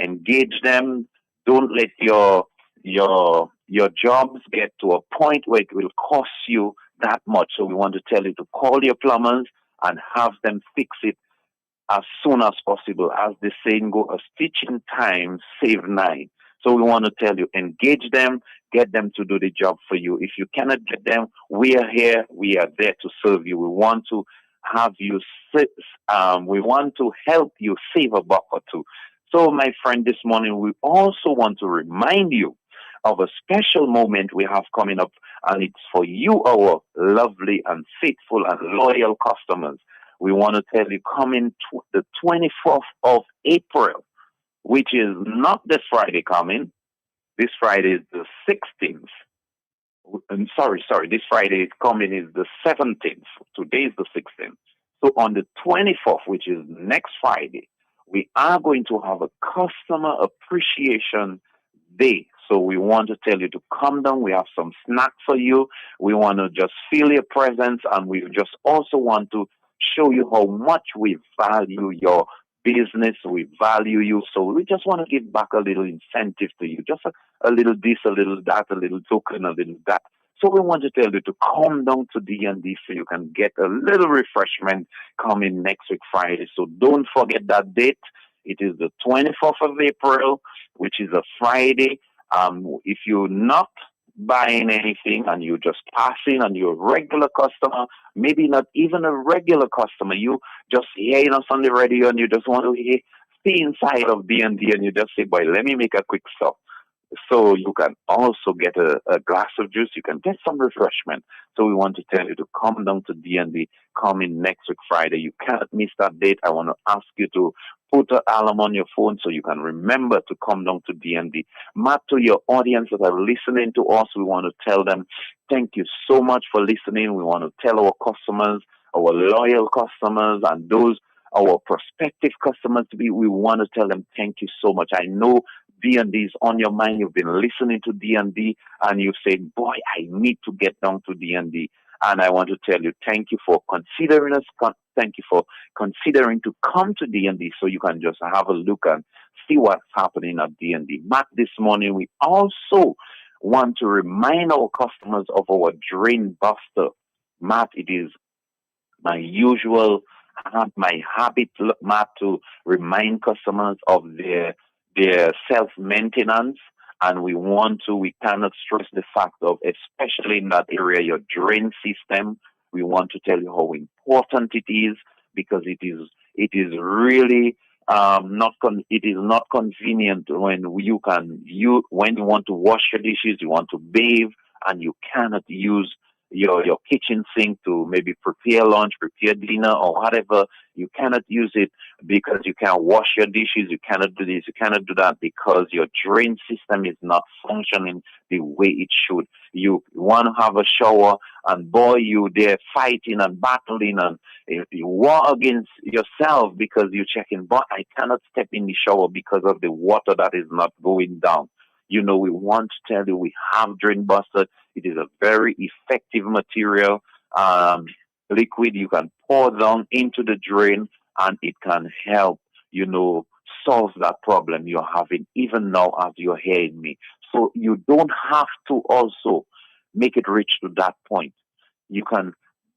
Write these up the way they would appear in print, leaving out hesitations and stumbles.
Engage them. Don't let your jobs get to a point where it will cost you that much. So we want to tell you to call your plumbers and have them fix it as soon as possible. As the saying go, a stitch in time save nine. So we want to tell you, engage them, get them to do the job for you. If you cannot get them, we are here. We are there to serve you. We want to have you sit, we want to help you save a buck or two. So my friend, this morning, we also want to remind you of a special moment we have coming up, and it's for you, our lovely and faithful and loyal customers. We want to tell you coming the 24th of April, which is not this Friday coming. This Friday is the 16th. I'm sorry. This Friday is coming is the 17th. Today is the 16th. So on the 24th, which is next Friday, we are going to have a customer appreciation day. So we want to tell you to come down. We have some snacks for you. We want to just feel your presence, and we just also want to show you how much we value your business. We value you. So we just want to give back a little incentive to you. Just a little this, a little that, a little token, a little that. So we want to tell you to come down to D&D so you can get a little refreshment coming next week Friday. So don't forget that date. It is the 24th of April, which is a Friday. If you're not buying anything and you're just passing and you're a regular customer, maybe not even a regular customer, you just hearing us on the radio and you just want to see inside of D&D and you just say, boy, let me make a quick stop. So you can also get a glass of juice. You can get some refreshment. So we want to tell you to come down to D&D, come in next week Friday. You cannot miss that date. I want to ask you to put an alarm on your phone so you can remember to come down to D&D. Matt, to your audience that are listening to us, we want to tell them thank you so much for listening. We want to tell our customers, our loyal customers, and those our prospective customers we want to tell them thank you so much. I know D&D is on your mind. You've been listening to D&D and you say, boy, I need to get down to D&D. And I want to tell you, thank you for considering us. Thank you for considering to come to D&D so you can just have a look and see what's happening at D&D. Matt, this morning, we also want to remind our customers of our Drain Buster. Matt, it is my habit, Matt, to remind customers of their self-maintenance, and we cannot stress the fact of, especially in that area, your drain system, we want to tell you how important it is, because it is really it is not convenient when you want to wash your dishes, you want to bathe, and you cannot use your kitchen sink to maybe prepare lunch, prepare dinner, or whatever. You cannot use it because you can't wash your dishes. You cannot do this. You cannot do that because your drain system is not functioning the way it should. You want to have a shower, and boy, you there fighting and battling, and you war against yourself because you're checking, but I cannot step in the shower because of the water that is not going down. We want to tell you we have Drain Buster. It is a very effective material, liquid you can pour down into the drain, and it can help, solve that problem you're having even now as you're hearing me. So you don't have to also make it reach to that point. You can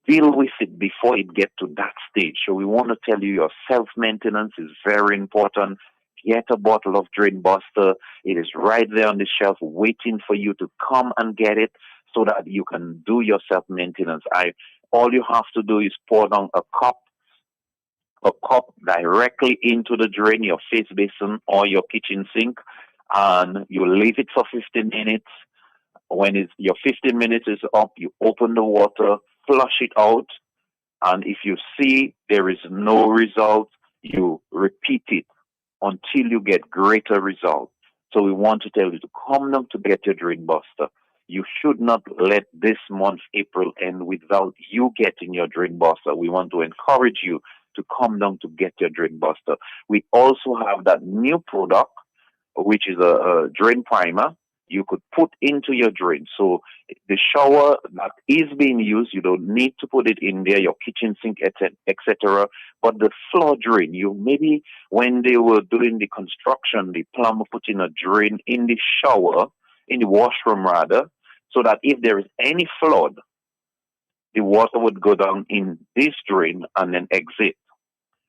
deal with it before it gets to that stage. So we want to tell you your self-maintenance is very important. Get a bottle of Drain Buster. It is right there on the shelf waiting for you to come and get it so that you can do your self-maintenance. All you have to do is pour down a cup directly into the drain, your face basin or your kitchen sink, and you leave it for 15 minutes. When your 15 minutes is up, you open the water, flush it out, and if you see there is no result, you repeat it until you get greater results. So we want to tell you to come down to get your Drain Buster. You should not let this month, April, end without you getting your Drain Buster. We want to encourage you to come down to get your Drain Buster. We also have that new product, which is a drain primer. you could put into your drain. So the shower that is being used, you don't need to put it in there, your kitchen sink, etc. But the floor drain, you maybe when they were doing the construction, the plumber put in a drain in the shower, in the washroom rather, so that if there is any flood, the water would go down in this drain and then exit.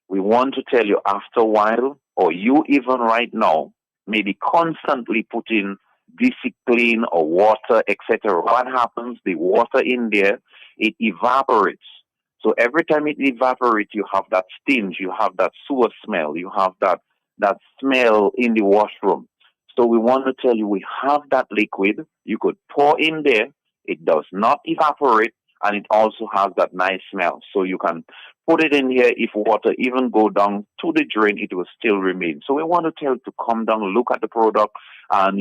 We want to tell you after a while, or you even right now, maybe constantly putting discipline or water, etc. What happens? The water in there, it evaporates. So every time it evaporates, you have that stench, you have that sewer smell, you have that smell in the washroom. So we want to tell you we have that liquid. You could pour in there. It does not evaporate, and it also has that nice smell. So you can put it in here. If water even go down to the drain, it will still remain. So we want to tell you to come down, look at the product, and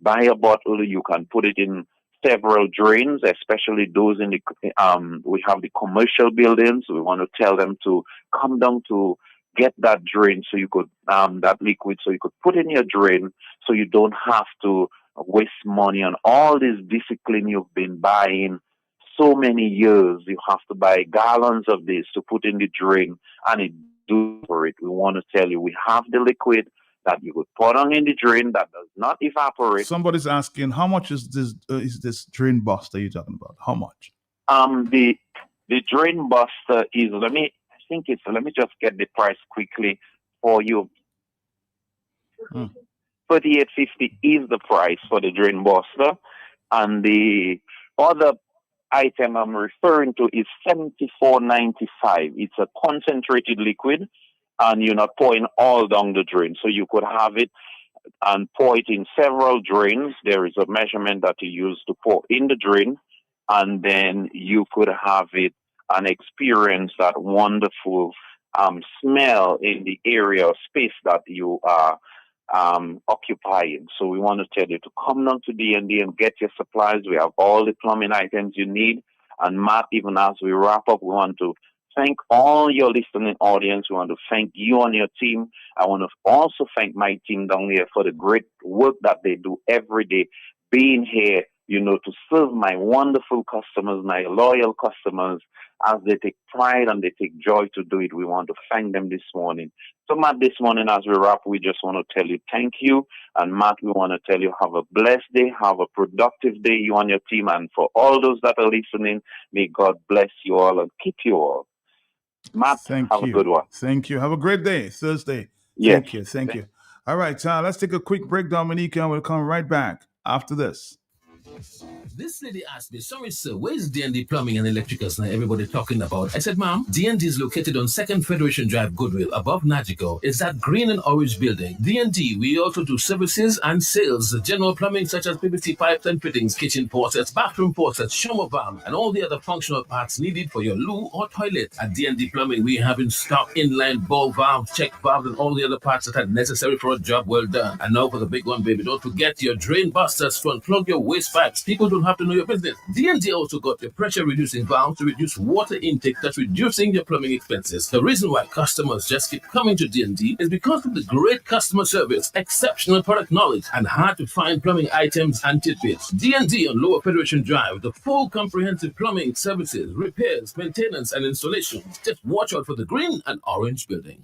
buy a bottle. You can put it in several drains, especially those in the we have the commercial buildings. We want to tell them to come down to get that drain, so you could that liquid, so you could put in your drain, so you don't have to waste money on all this discipline you've been buying so many years. You have to buy gallons of this to put in the drain, and it do for it. We want to tell you we have the liquid that you could put on in the drain that does not evaporate. Somebody's asking, how much is this drain buster you're talking about? How much? The drain buster is, let me just get the price quickly for you. $38.50 is the price for the drain buster, and the other item I'm referring to is $74.95. It's a concentrated liquid, and you're not pouring all down the drain. So you could have it and pour it in several drains. There is a measurement that you use to pour in the drain, and then you could have it and experience that wonderful smell in the area or space that you are occupying. So we want to tell you to come down to D&D and get your supplies. We have all the plumbing items you need. And Matt, even as we wrap up, we want to thank all your listening audience. We want to thank you and your team. I want to also thank my team down here for the great work that they do every day, being here, to serve my wonderful customers, my loyal customers, as they take pride and they take joy to do it. We want to thank them this morning. So, Matt, this morning as we wrap, we just want to tell you thank you. And, Matt, we want to tell you have a blessed day, have a productive day, you and your team. And for all those that are listening, may God bless you all and keep you all. Matt, have a good one. Thank you. Have a great day, Thursday. Yes. Thank you. All right, let's take a quick break, Dominica, and we'll come right back after this. This lady asked me, sorry sir, where's D&D Plumbing and Electricals now everybody talking about? I said, ma'am, D&D is located on 2nd Federation Drive, Goodwill, above Nagico. It's that green and orange building. D&D, we also do services and sales, general plumbing such as PVC pipes and fittings, kitchen faucets, bathroom faucets, shower valve, and all the other functional parts needed for your loo or toilet. At D&D Plumbing, we have in stock inline ball valves, check valves, and all the other parts that are necessary for a job well done. And now for the big one, baby, don't forget your drain busters to unplug your waste pipes. People don't have to know your business. D&D also got your pressure reducing valve to reduce water intake, thus reducing your plumbing expenses. The reason why customers just keep coming to D&D is because of the great customer service, exceptional product knowledge, and hard to find plumbing items and tidbits. D&D on Lower Federation Drive, the full comprehensive plumbing services, repairs, maintenance, and installation. Just watch out for the green and orange building.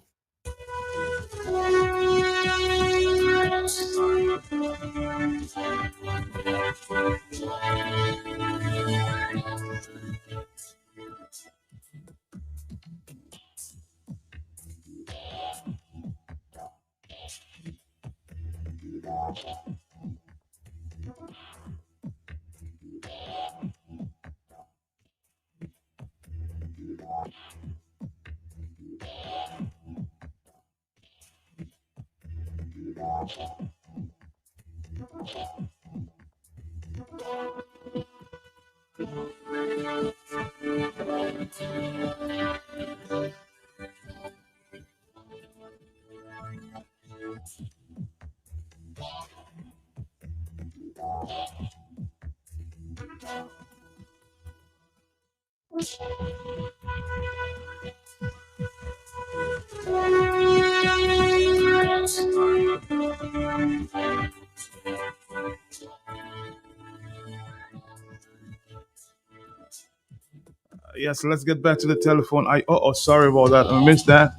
Yes, let's get back to the telephone. Sorry about that. I missed that.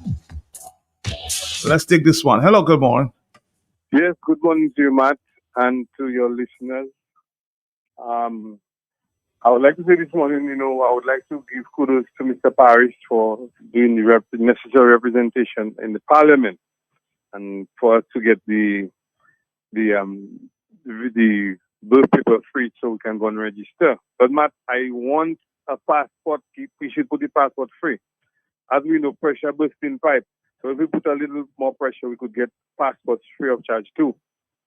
Let's take this one. Hello, good morning. Yes, good morning to you, Matt, and to your listeners. I would like to say this morning, I would like to give kudos to Mr. Parrish for doing the necessary representation in the Parliament, and for us to get the birth paper free so we can go and register. But Matt, I want a passport. We should put the passport free. As we know, pressure bursts in pipe. So if we put a little more pressure, we could get passports free of charge too,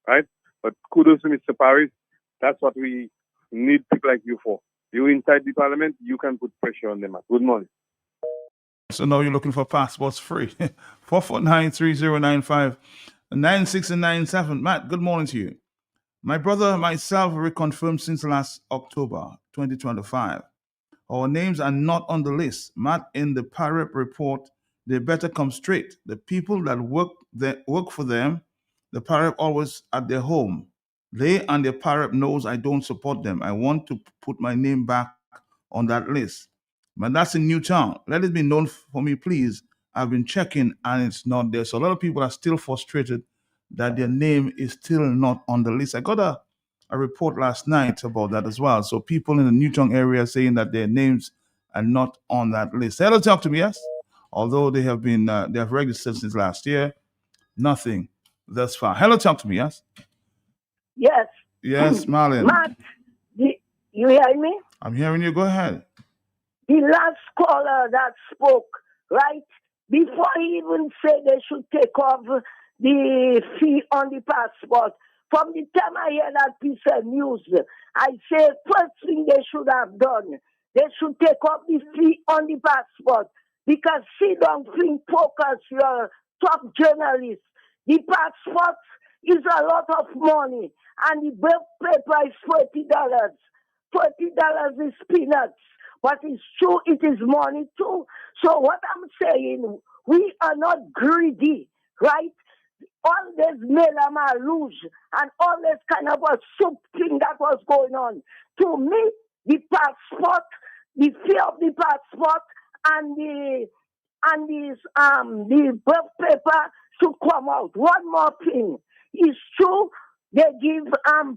right? But kudos to Mr. Paris. That's what we need people like you for. You inside the Parliament, you can put pressure on them. Good morning. So now you're looking for passports free. 449-3095 96 and 97. Matt, good morning to you. My brother and myself reconfirmed since last October 2025. Our names are not on the list. Matt, in the PAREP report, they better come straight. The people that work for them, the PAREP always at their home. They and the PAREP knows I don't support them. I want to put my name back on that list. But that's in Newtown. Let it be known for me, please. I've been checking and it's not there. So a lot of people are still frustrated that their name is still not on the list. I got a report last night about that as well. So people in the Newtown area saying that their names are not on that list. Hello, talk to me, yes? Although they have been they have registered since last year, nothing thus far. Hello, talk to me, yes? Yes. Yes, Marlon. Matt, you hear me? I'm hearing you. Go ahead. The last caller that spoke, right? Before he even said they should take off the fee on the passport, from the time I hear that piece of news, I say first thing they should have done, they should take off the fee on the passport, because see, don't think focus your top journalists. The passport is a lot of money, and the birth paper is $40. $40 is peanuts. But it's true, it is money too. So what I'm saying, we are not greedy, right? All this melanoma rouge and all this kind of a soup thing that was going on. To me, the passport, the fee of the passport and the birth paper should come out. One more thing. It's true, they give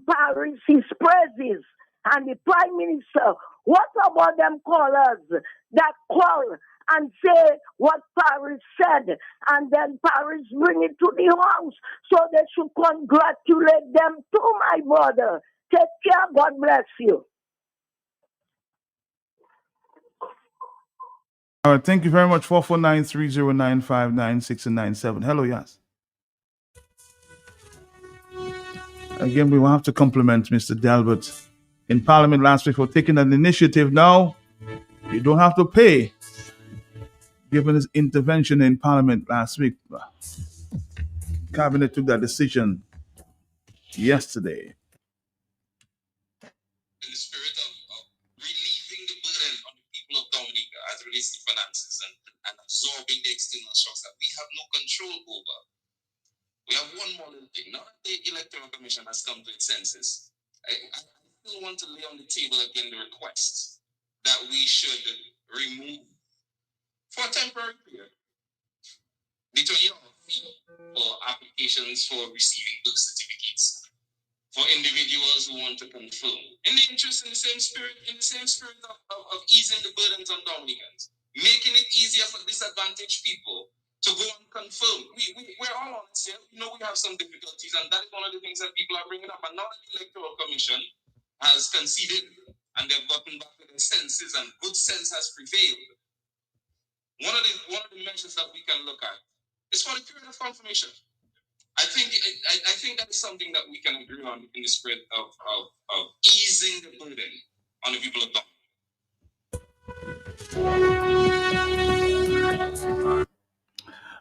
Paris his praises and the Prime Minister. What about them callers that call and say what Paris said, and then Paris bring it to the house? So they should congratulate them too, my brother. Take care. God bless you. All right, thank you very much. 449-3095 96 and 97. Hello, yes. Again, we will have to compliment Mr. Delbert in Parliament last week for taking an initiative. Now, you don't have to pay. Given his intervention in Parliament last week, Cabinet took that decision yesterday. In the spirit of relieving the burden on the people of Dominica as it relates to finances and absorbing the external shocks that we have no control over. We have one more little thing. Now that the Electoral Commission has come to its senses, I still want to lay on the table again the request that we should remove, for a temporary period, the $20 fee for applications for receiving birth certificates for individuals who want to confirm. In the interest, in the same spirit of easing the burdens on Dominicans, making it easier for disadvantaged people to go and confirm. We're all honest here. We know we have some difficulties, and that is one of the things that people are bringing up. And now that the Electoral Commission has conceded and they've gotten back to their senses and good sense has prevailed, one of the measures that we can look at is for the period of confirmation. I think that is something that we can agree on in the spirit of easing the burden on the people of Dominica.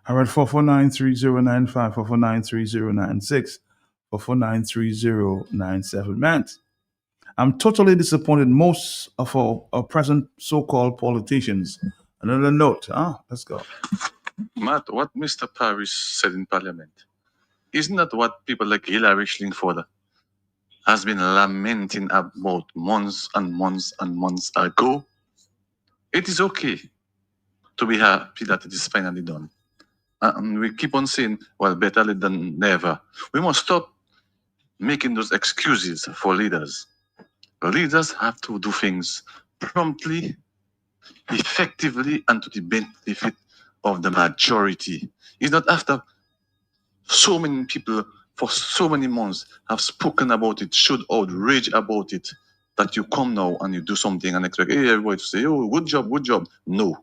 All right, 449-3095, 449-3096, 449-3097. Man, I'm totally disappointed most of our present so-called politicians. Another note, let's go. Matt, what Mr. Parrish said in Parliament, isn't that what people like Hillary Schlinkford has been lamenting about months and months and months ago? It is okay to be happy that it is finally done. And we keep on saying, well, better late than never. We must stop making those excuses for leaders. Leaders have to do things promptly, effectively, and to the benefit of the majority. It's not after so many people for so many months have spoken about it, should outrage about it, that you come now and you do something and expect, hey, everybody to say, oh, good job, good job. No,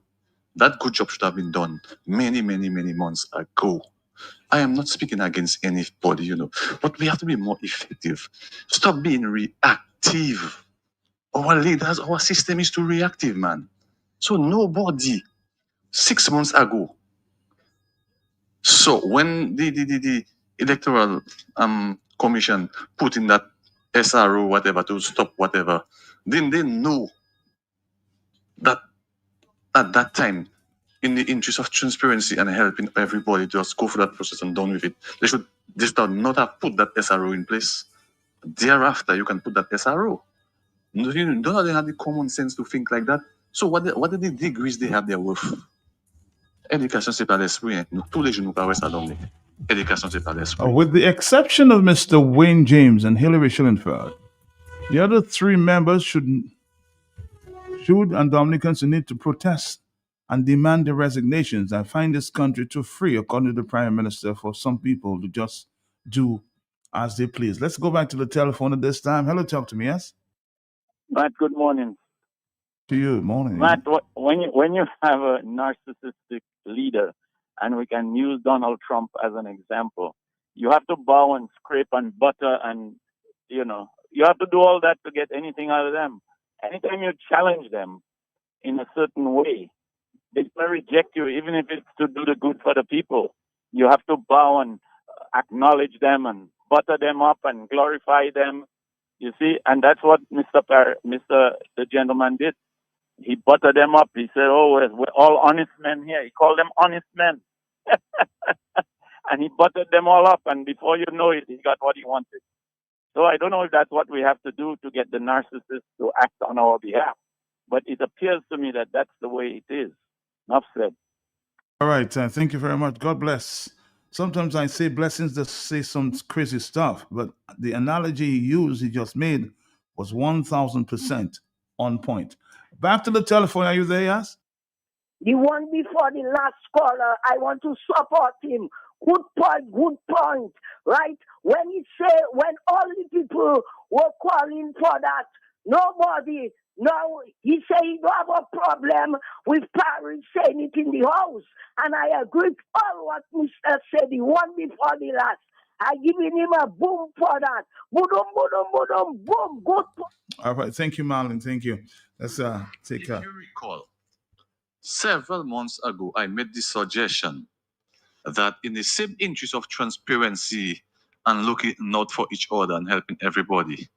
that good job should have been done many, many, many months ago. I am not speaking against anybody, but we have to be more effective. Stop being reactive. Our leaders, our system is too reactive, man. So nobody 6 months ago. So when the electoral commission put in that SRO whatever to stop whatever, then they know that at that time, in the interest of transparency and helping everybody just go through that process and done with it, they should not have put that SRO in place. Thereafter, you can put that SRO. You don't have the common sense to think like that. So what are the degrees they have there worth? Éducation, c'est pas l'esprit. Tous les jours, nous parlons ça dans les. Éducation, c'est pas l'esprit. With the exception of Mr. Wayne James and Hillary Schillenfeld, the other three members should and Dominicans need to protest and demand their resignations. I find this country too free, according to the Prime Minister, for some people to just do as they please. Let's go back to the telephone at this time. Hello, talk to me, yes? Matt, good morning. To you, morning. Matt, when you have a narcissistic leader, and we can use Donald Trump as an example, you have to bow and scrape and butter and, you have to do all that to get anything out of them. Anytime you challenge them in a certain way, they may reject you, even if it's to do the good for the people. You have to bow and acknowledge them and butter them up and glorify them. You see, and that's what the gentleman did. He buttered them up. He said, "Oh, we're all honest men here." He called them honest men, and he buttered them all up. And before you know it, he got what he wanted. So I don't know if that's what we have to do to get the narcissist to act on our behalf, but it appears to me that that's the way it is. Enough said. All right. Thank you very much. God bless. Sometimes I say blessings that say some crazy stuff, but the analogy he just made was 1,000% on point. Back to the telephone. Are you there, yes? The one before the last caller, I want to support him. Good point, right? When all the people were calling for that, nobody, now he said he don't have a problem with Paris saying it in the house. And I agree with all what Mr. said, the one before the last. I giving him a boom for that. Boom, boom, boom, boom, good. All right. Thank you, Marlon. Thank you. Let's take If you recall, several months ago, I made this suggestion that in the same interest of transparency and looking out for each other and helping everybody,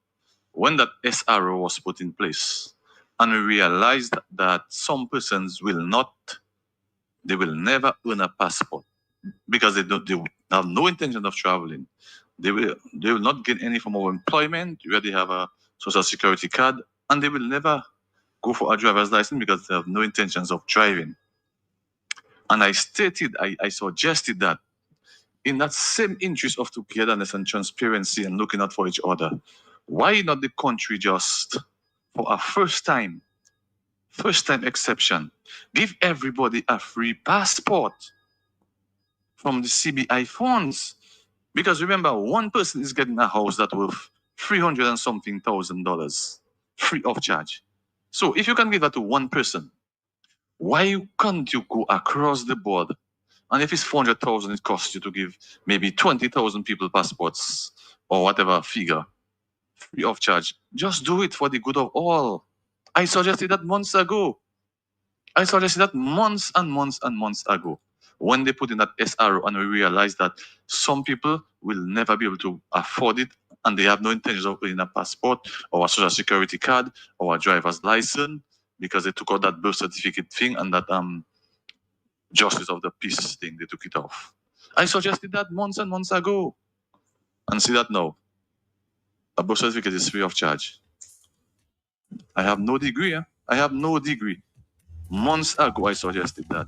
when that SRO was put in place, and we realized that some persons will never earn a passport because they have no intention of traveling. They will not get any form of employment where they have a social security card, and they will never go for a driver's license because they have no intentions of driving. And I suggested that in that same interest of togetherness and transparency and looking out for each other, why not the country just, for a first time exception, give everybody a free passport from the CBI funds? Because remember, one person is getting a house that's worth $300 and something thousand free of charge. So if you can give that to one person, why can't you go across the board? And if it's 400,000, it costs you to give maybe 20,000 people passports or whatever figure, free of charge. Just do it for the good of all. I suggested that months ago. I suggested that months and months and months ago, when they put in that SRO and we realized that some people will never be able to afford it and they have no intention of putting a passport or a social security card or a driver's license because they took out that birth certificate thing and that justice of the peace thing, they took it off. I suggested that months and months ago. And see that now. A birth certificate is free of charge. I have no degree. I have no degree. Months ago, I suggested that.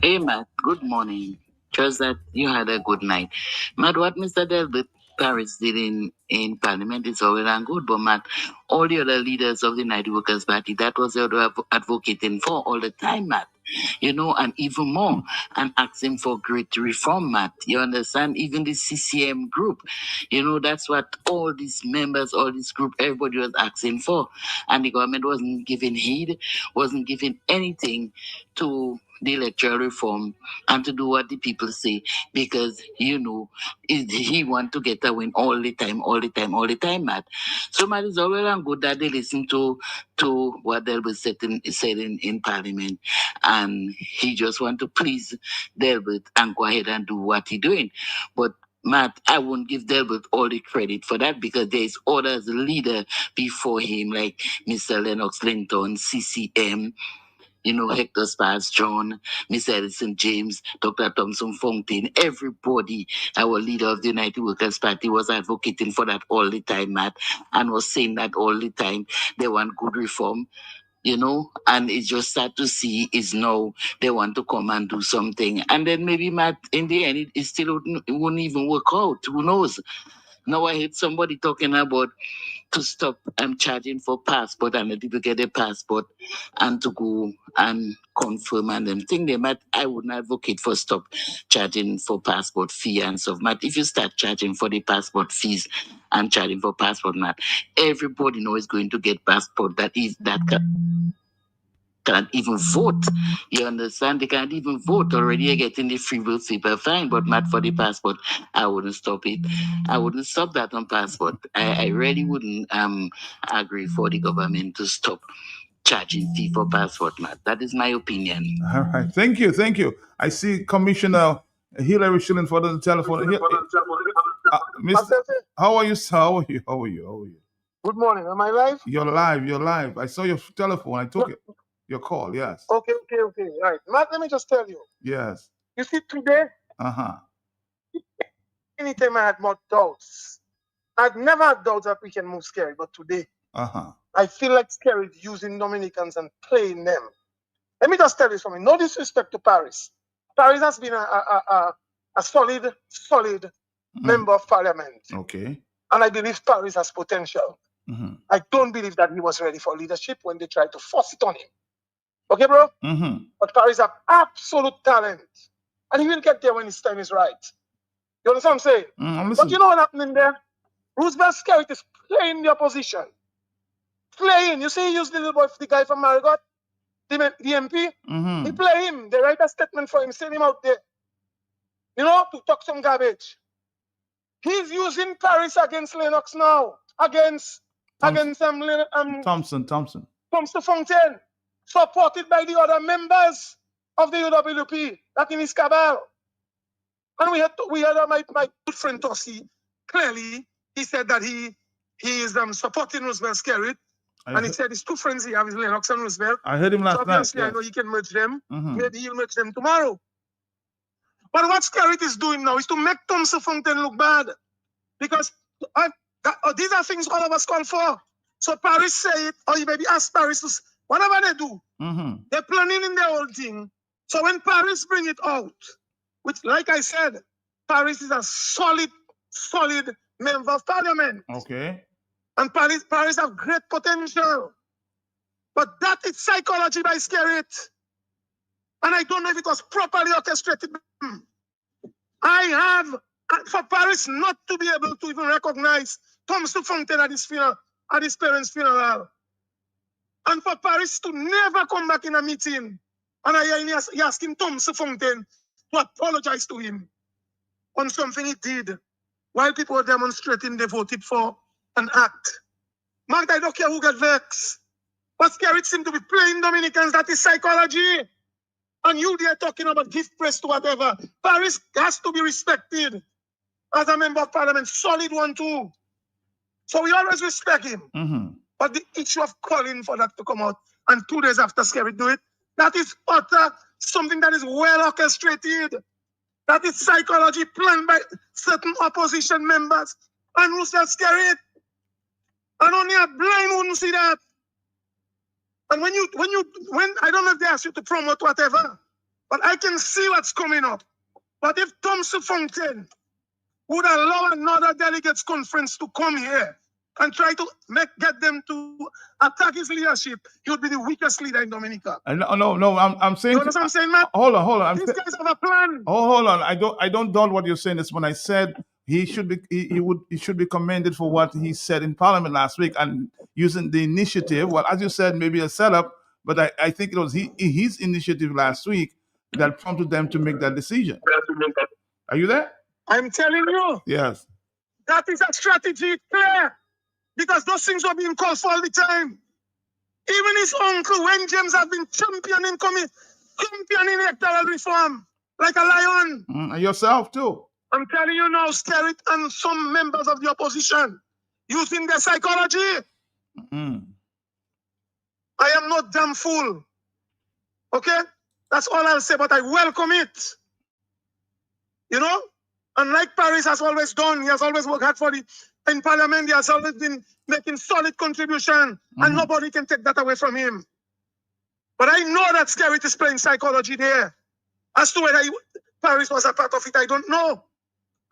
Hey, Matt. Good morning. Trust that you had a good night. Matt, what Mr. Delbert Paris did in Parliament is all well and good, but Matt, all the other leaders of the United Workers' Party, that was what they were advocating for all the time, Matt. You know, and even more, and asking for great reform, Matt. You understand? Even the CCM group, you know, that's what all these members, all this group, everybody was asking for. And the government wasn't giving heed, wasn't giving anything to the electoral reform and to do what the people say because you know he want to get a win all the time, Matt. So Matt, is all well and good that they listen to what Delbert said in Parliament, and he just want to please Delbert and go ahead and do what he doing. But Matt, I won't give Delbert all the credit for that because there is others leader before him like Mr. Lennox Linton, CCM, you know, Hector Spars John, Miss Edison James, Dr. Thompson Fontaine, everybody, our leader of the United Workers' Party was advocating for that all the time, Matt, and was saying that all the time. They want good reform, you know, and it's just sad to see is now they want to come and do something. And then maybe, Matt, in the end, it still wouldn't even work out. Who knows? Now I heard somebody talking about to stop charging for passport and the people get a passport and to go and confirm and them think they might. I wouldn't advocate for stop charging for passport fee and stuff. Matt, if you start charging for the passport fees and charging for passport, Matt, everybody knows is going to get passport that can't even vote. You understand? They can't even vote already. You're getting the free will paper fine, but not for the passport. I wouldn't stop it. I wouldn't stop that on passport. I really wouldn't agree for the government to stop charging fee for passport, Matt. That is my opinion. All right. Thank you. Thank you. I see Commissioner Hillary Schilling for the telephone. Mr. How are you, sir? How are you? How are you? How are you? Good morning. Am I live? You're live. You're live. I saw your telephone. I took it. Your call. Yes. Okay. Right. Matt, let me just tell you. Yes. You see, today, Uh-huh. anytime I had more doubts, I've never had doubts that we can move Scary, but today, Uh-huh. I feel like Scary is using Dominicans and playing them. Let me just tell you something. No disrespect to Paris. Paris has been a solid member of parliament. Okay. And I believe Paris has potential. Mm-hmm. I don't believe that he was ready for leadership when they tried to force it on him. Okay, bro? Mm-hmm. But Paris has absolute talent. And he will get there when his time is right. You understand what I'm saying? But you know what happening there? Roosevelt Skerrit is playing the opposition. Playing. You see, he used the little boy, the guy from Marigot, the MP. Mm-hmm. He play him. They write a statement for him, send him out there. You know, to talk some garbage. He's using Paris against Lennox now. Against Thompson Fontaine, supported by the other members of the UWP, that in his cabal. And we had my good friend Tossi. Clearly, he said that he is supporting Roosevelt Skerrit. And he said his two friends he have is Lennox and Roosevelt. I heard him last night. So obviously, yes. I know he can merge them. Mm-hmm. Maybe he'll merge them tomorrow. But what Skerrit is doing now is to make Thompson Fontaine look bad. Because these are things all of us call for. So Paris say it, or you maybe ask Paris to, whatever they do, they're planning in their own thing. So when Paris bring it out, which, like I said, Paris is a solid member of parliament. Okay. And Paris have great potential. But that is psychology by Skerrit. And I don't know if it was properly orchestrated. I have, for Paris not to be able to even recognize Thompson Fontaine at his funeral, at his parents' funeral. And for Paris to never come back in a meeting. And I asking Thompson Fontaine to apologize to him on something he did while people were demonstrating they voted for an act. Mark, I don't care who got vexed. But Skerrit seemed to be playing Dominicans. That is psychology. And you there talking about gift press to whatever. Paris has to be respected as a member of parliament. Solid one too. So we always respect him. Mm-hmm. But the issue of calling for that to come out and 2 days after Skerrit do it, that is utter something that is well orchestrated. That is psychology planned by certain opposition members. And who's that scared? And only a blind wouldn't see that. And when I don't know if they ask you to promote whatever, but I can see what's coming up. But if Thompson Fontaine would allow another delegates conference to come here and try to get them to attack his leadership, he would be the weakest leader in Dominica. No. I'm saying. You know what I'm saying, man? Hold on. These guys have a plan. Hold on. I don't doubt what you're saying. Is when I said he should be commended for what he said in Parliament last week and using the initiative. Well, as you said, maybe a setup, but I think it was his initiative last week that prompted them to make that decision. Are you there? I'm telling you. Yes. That is a strategy, clear. Because those things were being called for all the time. Even his uncle, Wayne James, have been championing electoral reform like a lion. And yourself too. I'm telling you now, Skerrit and some members of the opposition using their psychology. I am not damn fool. Okay? That's all I'll say, but I welcome it. You know? And like Paris has always done, he has always worked hard in Parliament, he has always been making solid contribution, and nobody can take that away from him. But I know that Skerrit is playing psychology there. As to whether Paris was a part of it, I don't know.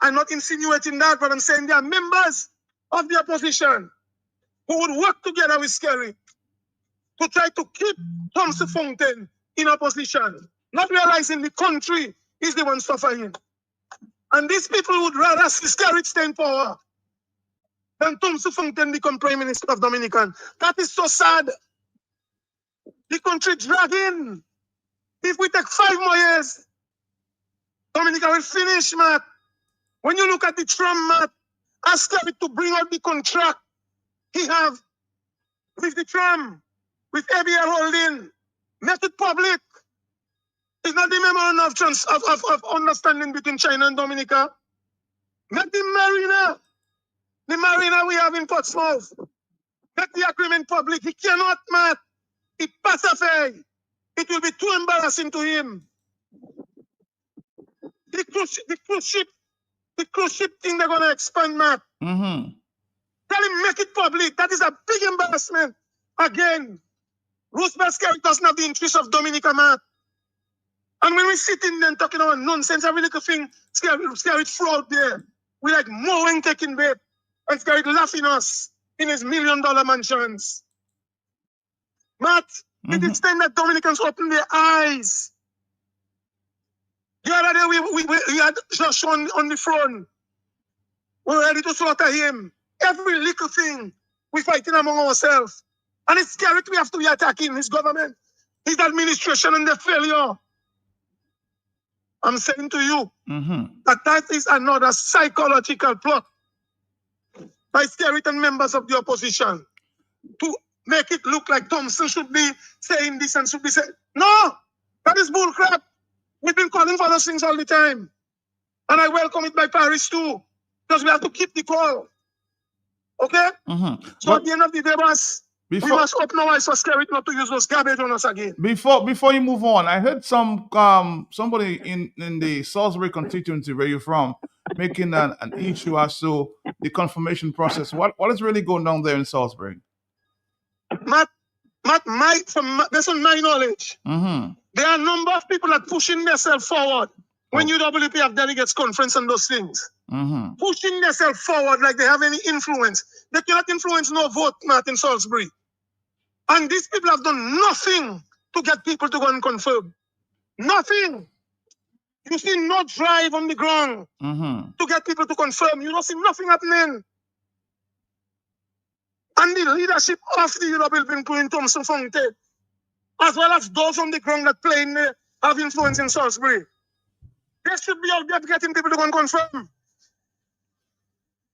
I'm not insinuating that, but I'm saying there are members of the opposition who would work together with Skerrit to try to keep Thompson Fontaine in opposition, not realizing the country is the one suffering. And these people would rather see Skerrit stay in power than Thompson Fontaine become Prime Minister of Dominican. That is so sad. The country dragging. If we take 5 more years, Dominica will finish, Matt. When you look at the Trump, Matt, ask Skerrit to bring out the contract he have with the Trump, with ABL Holding. Make it public. It's not the memorandum of understanding between China and Dominica. Make the marina we have in Portsmouth. Make the agreement public. He cannot, Matt. It pass away. It will be too embarrassing to him. The cruise ship thing they're gonna expand, Matt. Tell him make it public. That is a big embarrassment. Again, Roosevelt Skerrit doesn't have the interest of Dominica, Matt. And when we sit in there talking about nonsense, every little thing, Skerrit fraud there. We like mowing taking bait. And Skerrit laughing us in his $1 million mansions. Matt, it is time that Dominicans open their eyes. The other day we had Josh on the front. We were ready to slaughter him. Every little thing we fighting among ourselves. And it's Skerrit we have to be attacking his government, his administration and their failure. I'm saying to you that is another psychological plot by Skerrit and members of the opposition to make it look like Thompson should be saying this and should be saying. No, that is bullcrap. We've been calling for those things all the time. And I welcome it by Paris too, because we have to keep the call. Okay? So at the end of the day, boss, we must open our eyes for Skerrit not to use those garbage on us again. Before you move on, I heard somebody in the Salisbury constituency where you're from making an issue as to the confirmation process. What is really going on there in Salisbury? Matt, based on my knowledge, there are a number of people that pushing themselves forward when UWP have delegates conference and those things. Pushing themselves forward like they have any influence. They cannot influence no vote, Matt, in Salisbury. And these people have done nothing to get people to go and confirm. Nothing. You see no drive on the ground to get people to confirm. You don't see nothing happening. And the leadership of the UWP, including Thompson Fontaine, as well as those on the ground that have influence in Salisbury, they should be out there getting people to go and confirm.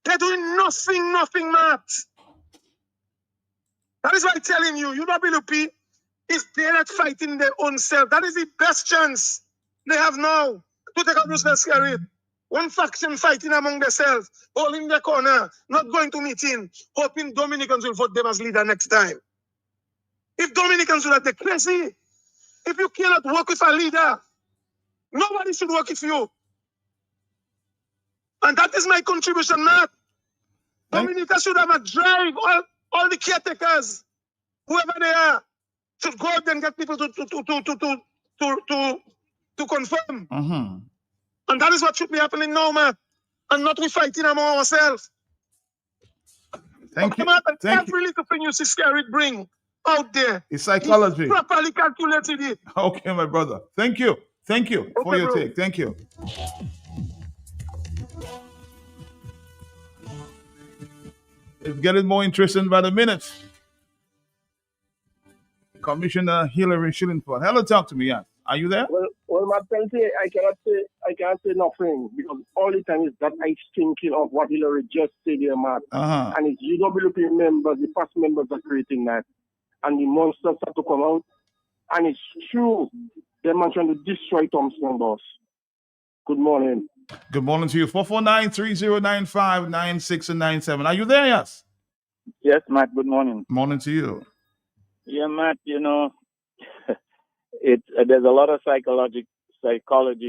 They're doing nothing, Matt. That is why I'm telling you, UWP is there at fighting their own self. That is the best chance they have now to take out Roosevelt Skerrit. One faction fighting among themselves, all in their corner, not going to meeting, hoping Dominicans will vote them as leader next time. If Dominicans do that, they're crazy. If you cannot work with a leader, nobody should work with you. And that is my contribution, Matt. Dominica should have a drive, all the caretakers, whoever they are, should go out and get people to confirm. And that is what should be happening now, man. And not we fighting among ourselves. Thank you. Every little thing you see scary bring out there. It's psychology. It's properly calculated it. Okay, my brother. Thank you. Thank you for your take. Thank you. It's getting more interesting by the minute. Commissioner Hillary Shillingford. Hello, talk to me. Yeah. Are you there? Well, my penalty, I cannot say nothing because all the time is that I thinking of what Hillary just said here, Matt. And it's UWP members, the past members are creating that. And the monsters have to come out. And it's true. They're trying to destroy Thompson, boss. Good morning. Good morning to you. 449-3095-9697. Are you there, yes? Yes, Matt, good morning. Morning to you. Yeah, Matt, there's a lot of psychology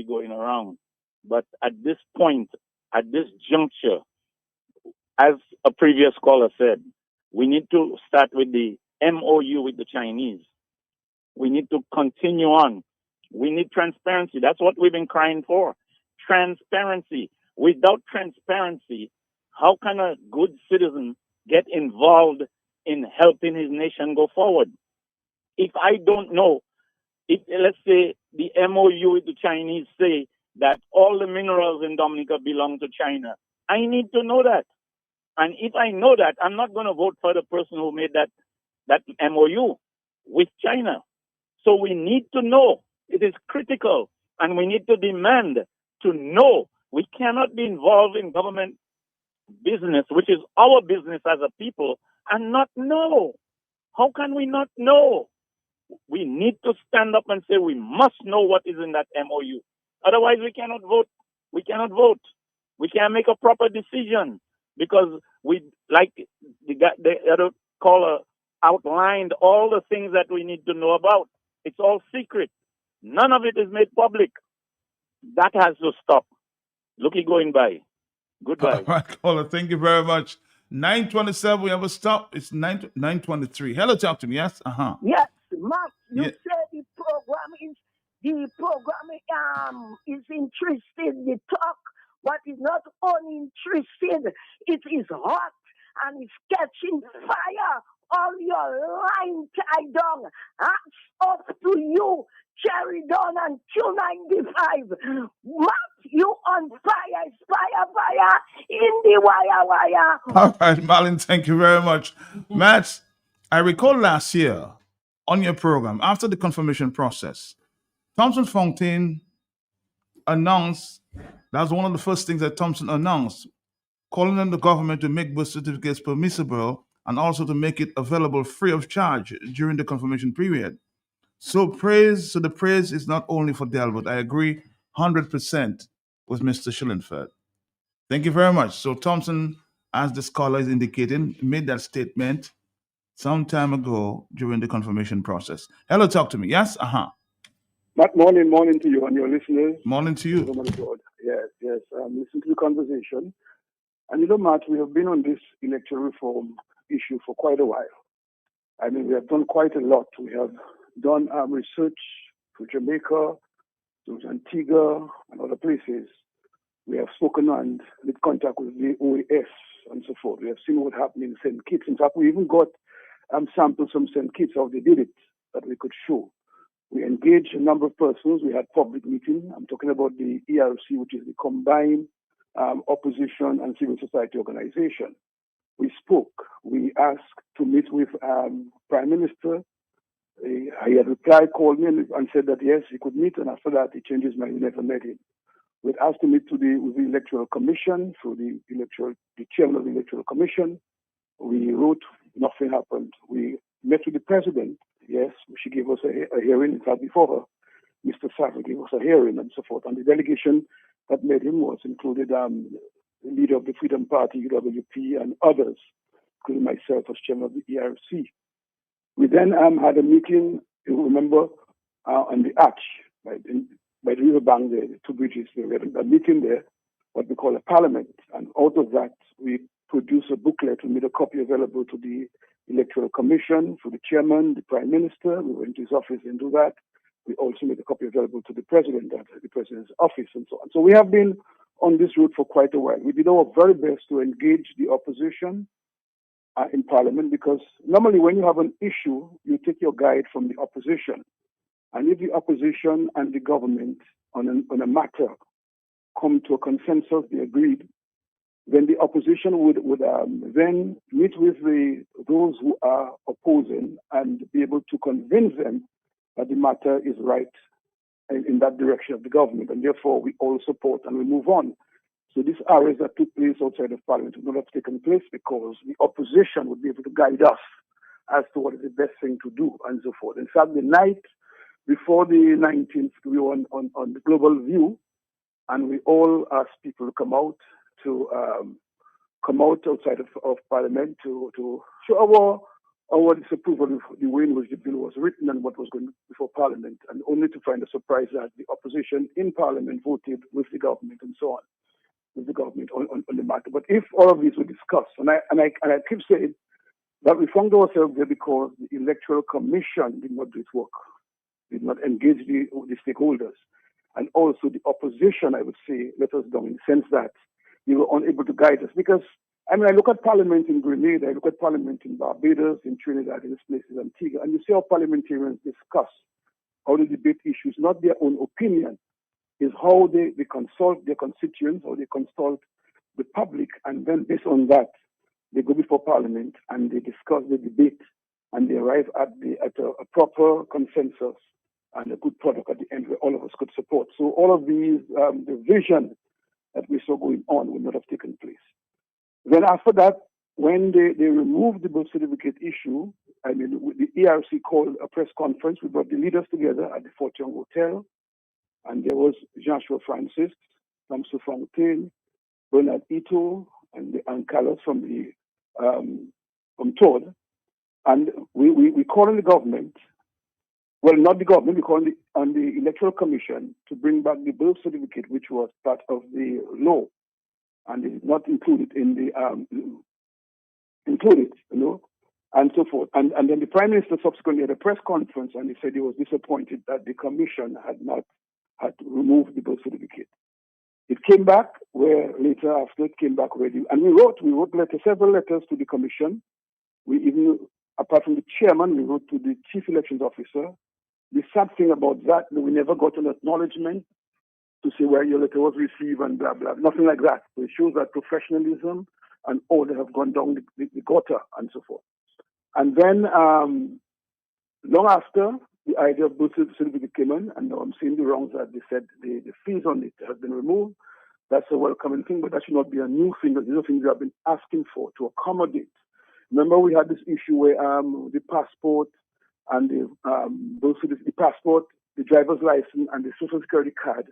going around. But at this point, at this juncture, as a previous caller said, we need to start with the MOU with the Chinese. We need to continue on. We need transparency. That's what we've been crying for. Transparency. Without transparency, how can a good citizen get involved in helping his nation go forward? If I don't know, let's say the MOU with the Chinese say that all the minerals in Dominica belong to China, I need to know that. And if I know that, I'm not going to vote for the person who made that MOU with China. So we need to know. It is critical. And we need to demand to know. We cannot be involved in government business, which is our business as a people, and not know. How can we not know? We need to stand up and say we must know what is in that MOU. Otherwise, we cannot vote. We cannot vote. We can't make a proper decision because we, like the other caller outlined all the things that we need to know about. It's all secret. None of it is made public. That has to stop. Looky going by. Goodbye. All right, caller. Thank you very much. 9:27. We have a stop. It's 9:23. Hello, talk to me. Yes. Yes, Matt. You say the program is interested. The talk, but it's not uninterested. It is hot and it's catching fire. All your line tied down. Hats off to you, Cherry Dawn and Q95. Matt, you on fire, fire in the wire. All right, Marlon, thank you very much. Matt, I recall last year on your program, after the confirmation process, Thompson Fontaine announced, that was one of the first things that Thompson announced, calling on the government to make birth certificates permissible and also to make it available free of charge during the confirmation period. So the praise is not only for Delbert. I agree 100% with Mr. Shillingford. Thank you very much. So Thompson, as the scholar is indicating, made that statement some time ago during the confirmation process. Hello, talk to me. Yes? Morning to you and your listeners. Morning to you. Yes. Listen to the conversation. And Matt, we have been on this electoral reform issue for quite a while. I mean, we have done quite a lot. We have done research for Jamaica, to Antigua, and other places. We have spoken and made contact with the OAS and so forth. We have seen what happened in St. Kitts. In fact, we even got samples from St. Kitts, how they did it, that we could show. We engaged a number of persons. We had public meetings. I'm talking about the ERC, which is the Combined Opposition and Civil Society Organization. We spoke. We asked to meet with Prime Minister. He had replied, called me and said that yes, he could meet. And after that, he changed his mind. We never met him. We asked to meet with the Electoral Commission, through the chairman of the Electoral Commission. We wrote, nothing happened. We met with the president. Yes, she gave us a hearing. In fact, before her, Mr. Savage gave us a hearing and so forth. And the delegation that made him was included the leader of the Freedom Party, UWP, and others, including myself as chairman of the ERC. We then had a meeting, you remember, on the Arch, by the riverbank, the two bridges. We had a meeting there. what we call a parliament. And out of that, we produce a booklet. We made a copy available to the Electoral Commission, to the chairman, the prime minister. We went to his office and do that. We also made a copy available to the president at the president's office and so on. So we have been on this route for quite a while. We did our very best to engage the opposition in parliament, because normally when you have an issue, you take your guide from the opposition. And if the opposition and the government on a matter come to a consensus, they agreed, then the opposition would then meet with those who are opposing and be able to convince them that the matter is right in that direction of the government. And therefore, we all support and we move on. So these arrests that took place outside of Parliament would not have taken place because the opposition would be able to guide us as to what is the best thing to do and so forth. In fact, the night before the 19th, we were on the Global View, and we all asked people to come out outside of Parliament to show our disapproval of the way in which the bill was written and what was going before Parliament, and only to find a surprise that the opposition in Parliament voted with the government and so on, with the government on the matter. But if all of these were discussed, and I keep saying that we found ourselves there because the Electoral Commission did not do its work, did not engage the stakeholders. And also the opposition, I would say, let us down in the sense that they were unable to guide us. Because, I look at Parliament in Grenada, I look at Parliament in Barbados, in Trinidad, in this places, Antigua, and you see how parliamentarians discuss, how they debate issues, not their own opinion, is how they consult their constituents, or they consult the public, and then based on that, they go before Parliament and they discuss, the debate, and they arrive at a proper consensus and a good product at the end where all of us could support. So all of these, the vision that we saw going on would not have taken place. Then after that, when they removed the birth certificate issue, the ERC called a press conference. We brought the leaders together at the Fort Young Hotel, and there was Joshua Francis, Samsu Fontaine, Bernard Ito, and Carlos from Todd. And we called on the government. Well, not the government, we called on the Electoral Commission to bring back the birth certificate, which was part of the law, and it is not included in the and so forth. And then the Prime Minister subsequently had a press conference, and he said he was disappointed that the Commission had removed the birth certificate. It came back where later after it came back ready, and we wrote several letters to the Commission. We even, apart from the chairman, we wrote to the Chief Elections Officer. The sad thing about that, we never got an acknowledgement to say where your letter was received and blah, blah, nothing like that. So it shows that professionalism and order have gone down the gutter and so forth. And then, long after, the idea of birth certificate came in, and now I'm seeing the wrongs that they said the fees on it have been removed. That's a welcoming thing, but that should not be a new thing. These are things we have been asking for to accommodate. Remember, we had this issue where the passport and the passport, the driver's license, and the social security card.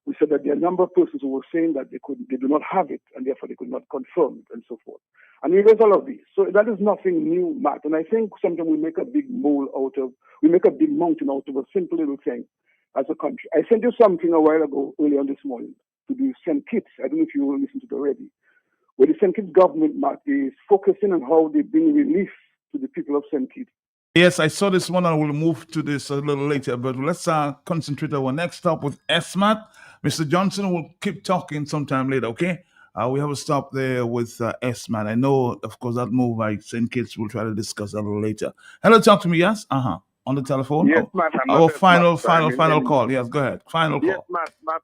We said that there are a number of persons who were saying that they do not have it, and therefore they could not confirm it, and so forth. And we raised all of these. So that is nothing new, Matt. And I think sometimes we make a big mountain out of a simple little thing as a country. I sent you something a while ago, earlier on this morning, to the St. Kitts. I don't know if you listened to it already. Where the St. Kitts government, Matt, is focusing on how they bring relief to the people of St. Kitts. Yes, I saw this one. I will move to this a little later, but let's concentrate on our next stop with Esmart. Mr. Johnson will keep talking sometime later, okay? We have a stop there with Esmart. I know, of course, that move by St. Kitts, we'll try to discuss that a little later. Hello, talk to me, yes? On the telephone? Yes, Matt. Our final call. Yes, go ahead. Final yes, call. Matt.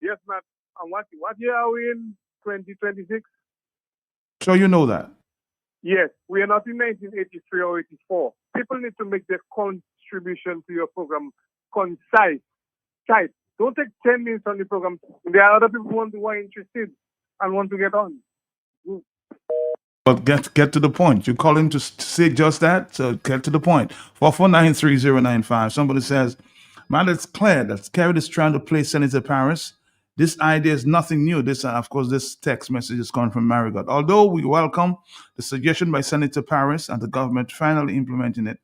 Yes, Matt. And what year are we in? 2026? So you know that. Yes, we are not in 1983 or 84. People need to make their contribution to your program concise, tight. Don't take 10 minutes on the program. There are other people who are interested and want to get on. But get to the point. You're calling to say just that, so get to the point. 4493095. Somebody says, man, it's clear that Kerry is trying to play Senator Paris. This idea is nothing new. This text message is coming from Marigot. Although we welcome the suggestion by Senator Paris and the government finally implementing it,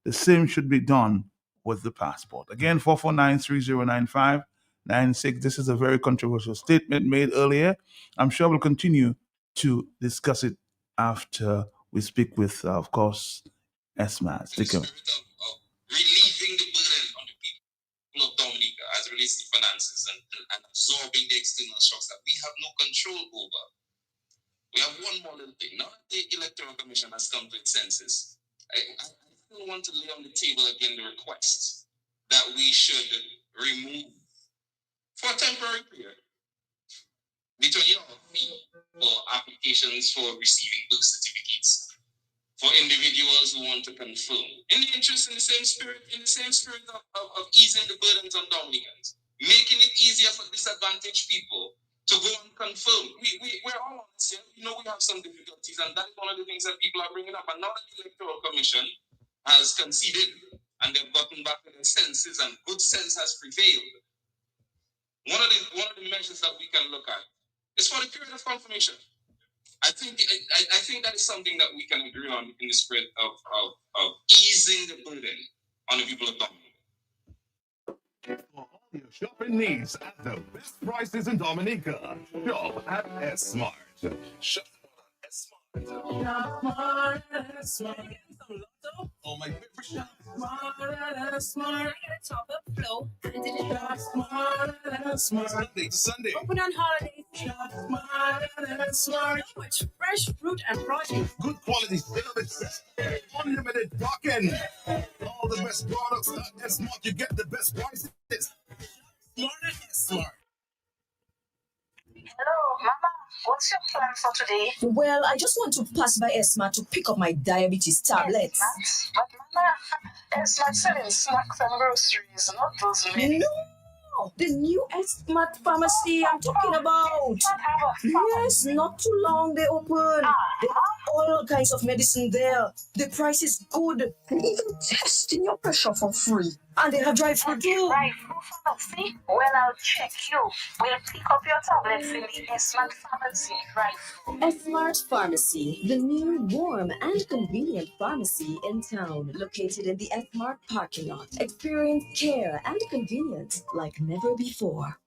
the same should be done with the passport. Again, 4493095. 96. This is a very controversial statement made earlier. I'm sure we'll continue to discuss it after we speak with, of course, Esmart. Stick around. Relieving the burden on the people of Dominica as it relates to finances and absorbing the external shocks that we have no control over. We have one more little thing. Now that the Electoral Commission has come to its senses, I still want to lay on the table again the request that we should remove, for a temporary period, the $20 fee for applications for receiving birth certificates for individuals who want to confirm. In the same spirit of easing the burdens on Dominicans, making it easier for disadvantaged people to go and confirm. We're all honest here. We know we have some difficulties, and that is one of the things that people are bringing up. And now that the Electoral Commission has conceded and they've gotten back to their senses and good sense has prevailed, one of the measures that we can look at is for the period of confirmation. I think that is something that we can agree on in the spirit of easing the burden on the people of Dominica. For all your shopping needs at the best prices in Dominica, shop at Esmart. Shop at Esmart. Shop at Esmart. Oh, my favorite shop. Smart. Top up flow. Smart. Sunday. Open on holidays. Smart. So much fresh fruit and produce. Good quality service. Unlimited parking. All the best products at Esmart. You get the best prices. Smart. Hello, Mama. What's your plan for today? Well, I just want to pass by Esmart to pick up my diabetes tablets. Esmart? But Mama, Esmart selling snacks and groceries, not those many. No, the new Esmart pharmacy I'm talking about. Yes, not too long they open. They have all kinds of medicine there. The price is good. They even testing your pressure for free. And they have drive-through too. Drive-through pharmacy? Well, I'll check you. We'll pick up your tablets in the Esmart pharmacy drive-through. Esmart Pharmacy, the new, warm, and convenient pharmacy in town, located in the Esmart parking lot. Experience care and convenience like never before.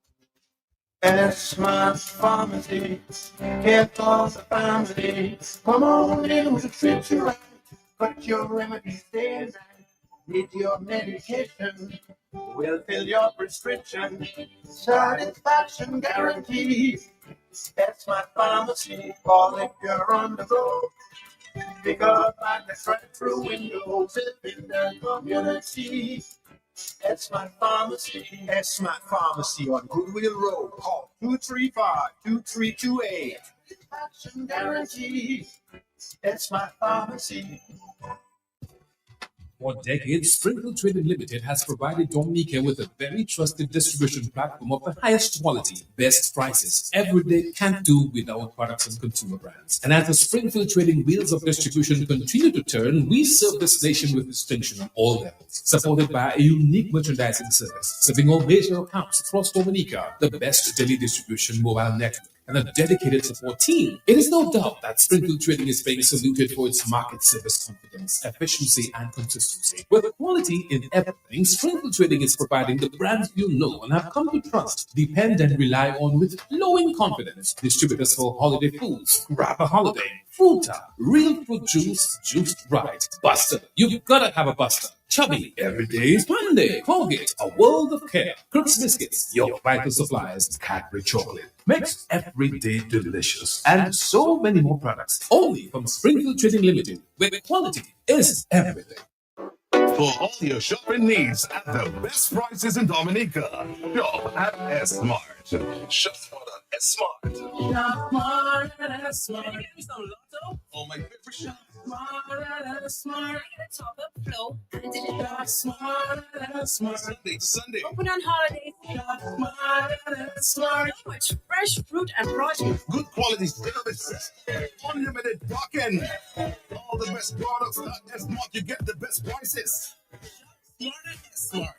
Esmart Pharmacy, care for the family. Come on in with a treat you right. Got your remedy stays right. Need your medication, we'll fill your prescription. Satisfaction guaranteed. That's my pharmacy. Call if you're on the road. Pick up at the drive-through window. In the community. That's my pharmacy. That's my pharmacy on Goodwill Road. Call 235-2328. Satisfaction guaranteed. That's my pharmacy. For decades, Sprinkle Trading Limited has provided Dominica with a very trusted distribution platform of the highest quality, best prices. Every day can't do without products and consumer brands. And as the Springfield Trading wheels of distribution continue to turn, we serve this nation with distinction on all levels, supported by a unique merchandising service, serving all major accounts across Dominica, the best daily distribution mobile network, and a dedicated support team. It is no doubt that Springfield Trading is being saluted for its market service confidence, efficiency, and consistency. With quality in everything, Springfield Trading is providing the brands you know and have come to trust, depend, and rely on with flowing confidence. Distributors for holiday foods, Grab a Holiday, Fruta, Real Fruit Juice, juiced right. Buster, you've gotta have a Buster. Chubby, every day is Monday. Colgate, a world of care. Crooks Biscuits, your vital supplies. Cadbury Chocolate, makes every day delicious. And so many more products, only from Springfield Trading Limited, where quality is everything. For all your shopping needs at the best prices in Dominica, shop at Esmart. Shop at Esmart. Shop at Esmart. Oh, my favorite shop. Smart. Top up flow. Smart. Sunday. Open on holidays. Smart. So much fresh fruit and produce. Good quality service. Unlimited parking. All the best products at Esmart. You get the best prices. Smart.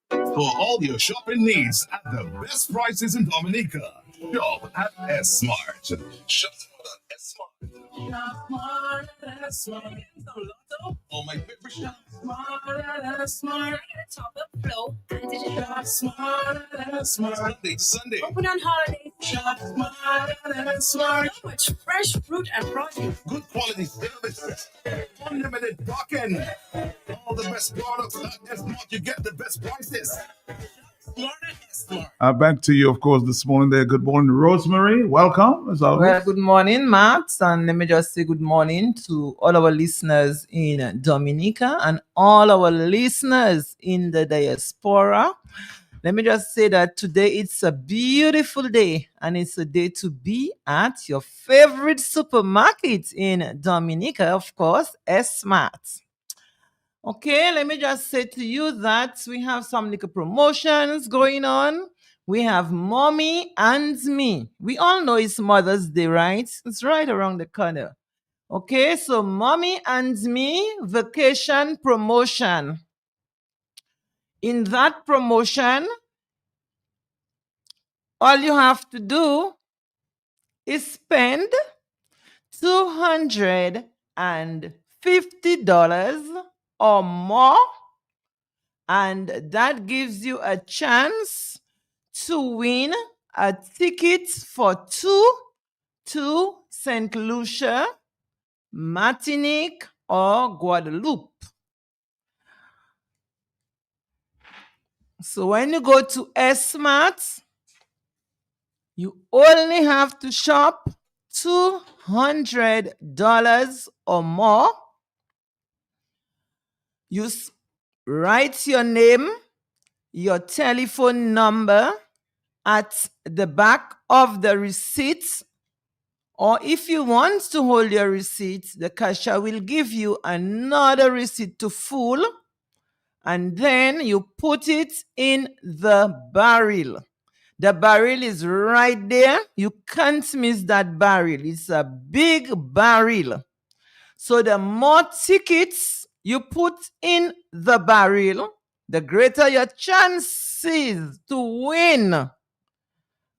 For all your shopping needs at the best prices in Dominica, shop at Esmart. Shop at Esmart. Oh, my favorite shop. Smart. Top up flow. And digital. Shop smart. Sunday to Sunday. Open on holidays. Shop smart. So much fresh fruit and produce. Good quality service. Unlimited parking. All the best products at Esmart. You get the best prices. Back to you, of course, this morning there. Good morning, Rosemary. Welcome, as always. Well, good morning, Matt. And let me just say good morning to all our listeners in Dominica and all our listeners in the diaspora. Let me just say that today it's a beautiful day and it's a day to be at your favorite supermarket in Dominica, of course, Esmart. Okay, let me just say to you that we have some little promotions going on. We have Mommy and Me. We all know it's Mother's Day, right? It's right around the corner. Okay, so Mommy and Me vacation promotion. In that promotion, all you have to do is spend $250 or more, and that gives you a chance to win a ticket for two to St. Lucia, Martinique, or Guadeloupe. So when you go to Esmart, you only have to shop $200 or more. You write your name, your telephone number at the back of the receipt, or if you want to hold your receipt, the cashier will give you another receipt to full, and then you put it in the barrel. The barrel is right there. You can't miss that barrel. It's a big barrel. So the more tickets you put in the barrel, the greater your chances to win.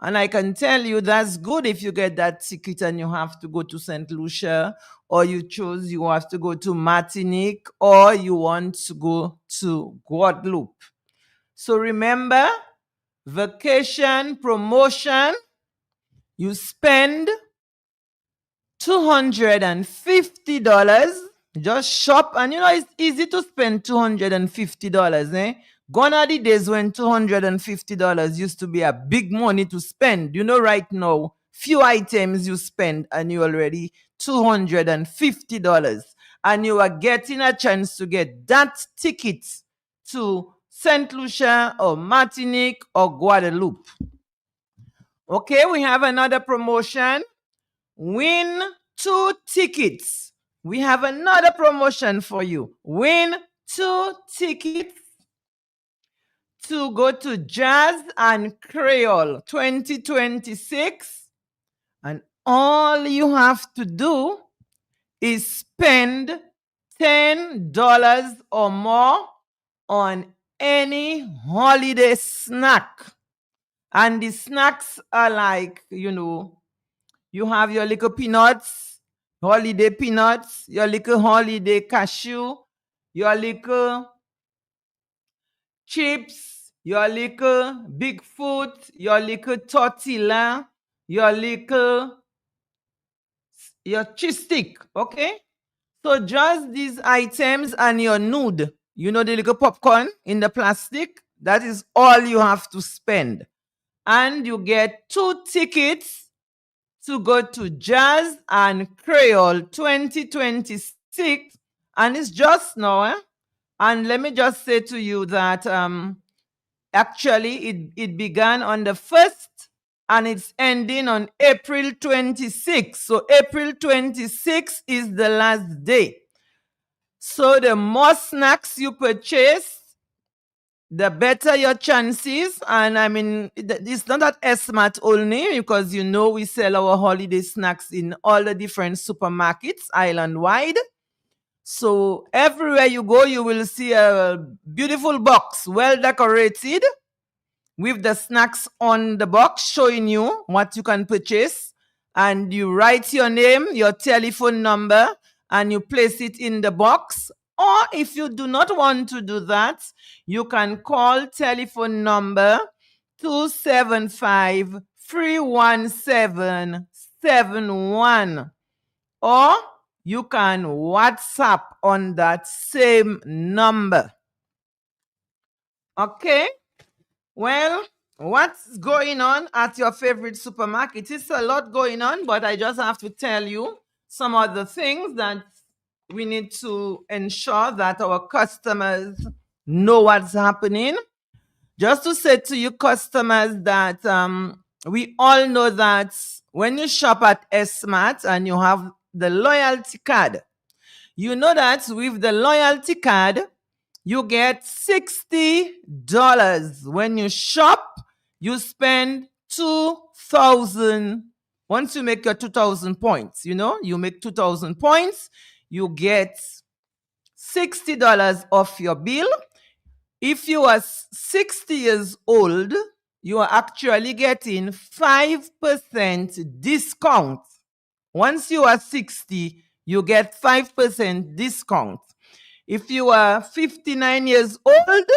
And I can tell you that's good if you get that ticket and you have to go to St. Lucia, or you have to go to Martinique, or you want to go to Guadeloupe. So remember, vacation promotion, you spend $250. Just shop, and it's easy to spend $250, eh? Gone are the days when $250 used to be a big money to spend. Right now, few items you spend and you already $250. And you are getting a chance to get that ticket to St. Lucia or Martinique or Guadeloupe. Okay, we have another promotion. Win 2 tickets. We have another promotion for you. Win 2 tickets to go to Jazz and Creole 2026. And all you have to do is spend $10 or more on any holiday snack. And the snacks are like, you have your little peanuts, holiday peanuts, your little holiday cashew, your little chips, your little Bigfoot, your little tortilla, your cheese stick, okay? So just these items and your nude, the little popcorn in the plastic, that is all you have to spend. And you get 2 tickets to go to Jazz and Creole 2026, and it's just now. And let me just say to you that actually it began on the 1st and it's ending on April 26th. So April 26th is the last day. So the more snacks you purchase, the better your chances. And I mean, it's not at Esmart only, because we sell our holiday snacks in all the different supermarkets island-wide. So everywhere you go, you will see a beautiful box, well decorated, with the snacks on the box showing you what you can purchase. And you write your name, your telephone number, and you place it in the box. Or if you do not want to do that, you can call telephone number 275-317-71, or you can WhatsApp on that same number. Okay? Well, what's going on at your favorite supermarket? It's a lot going on, but I just have to tell you some of the things that we need to ensure that our customers know what's happening. Just to say to you customers that we all know that when you shop at Esmart and you have the loyalty card, you know that with the loyalty card, you get $60. When you shop, you spend 2,000. Once you make your 2,000 points, you make 2,000 points, you get $60 off your bill. If you are 60 years old, you are actually getting 5% discount. Once you are 60, you get 5% discount. If you are 59 years old,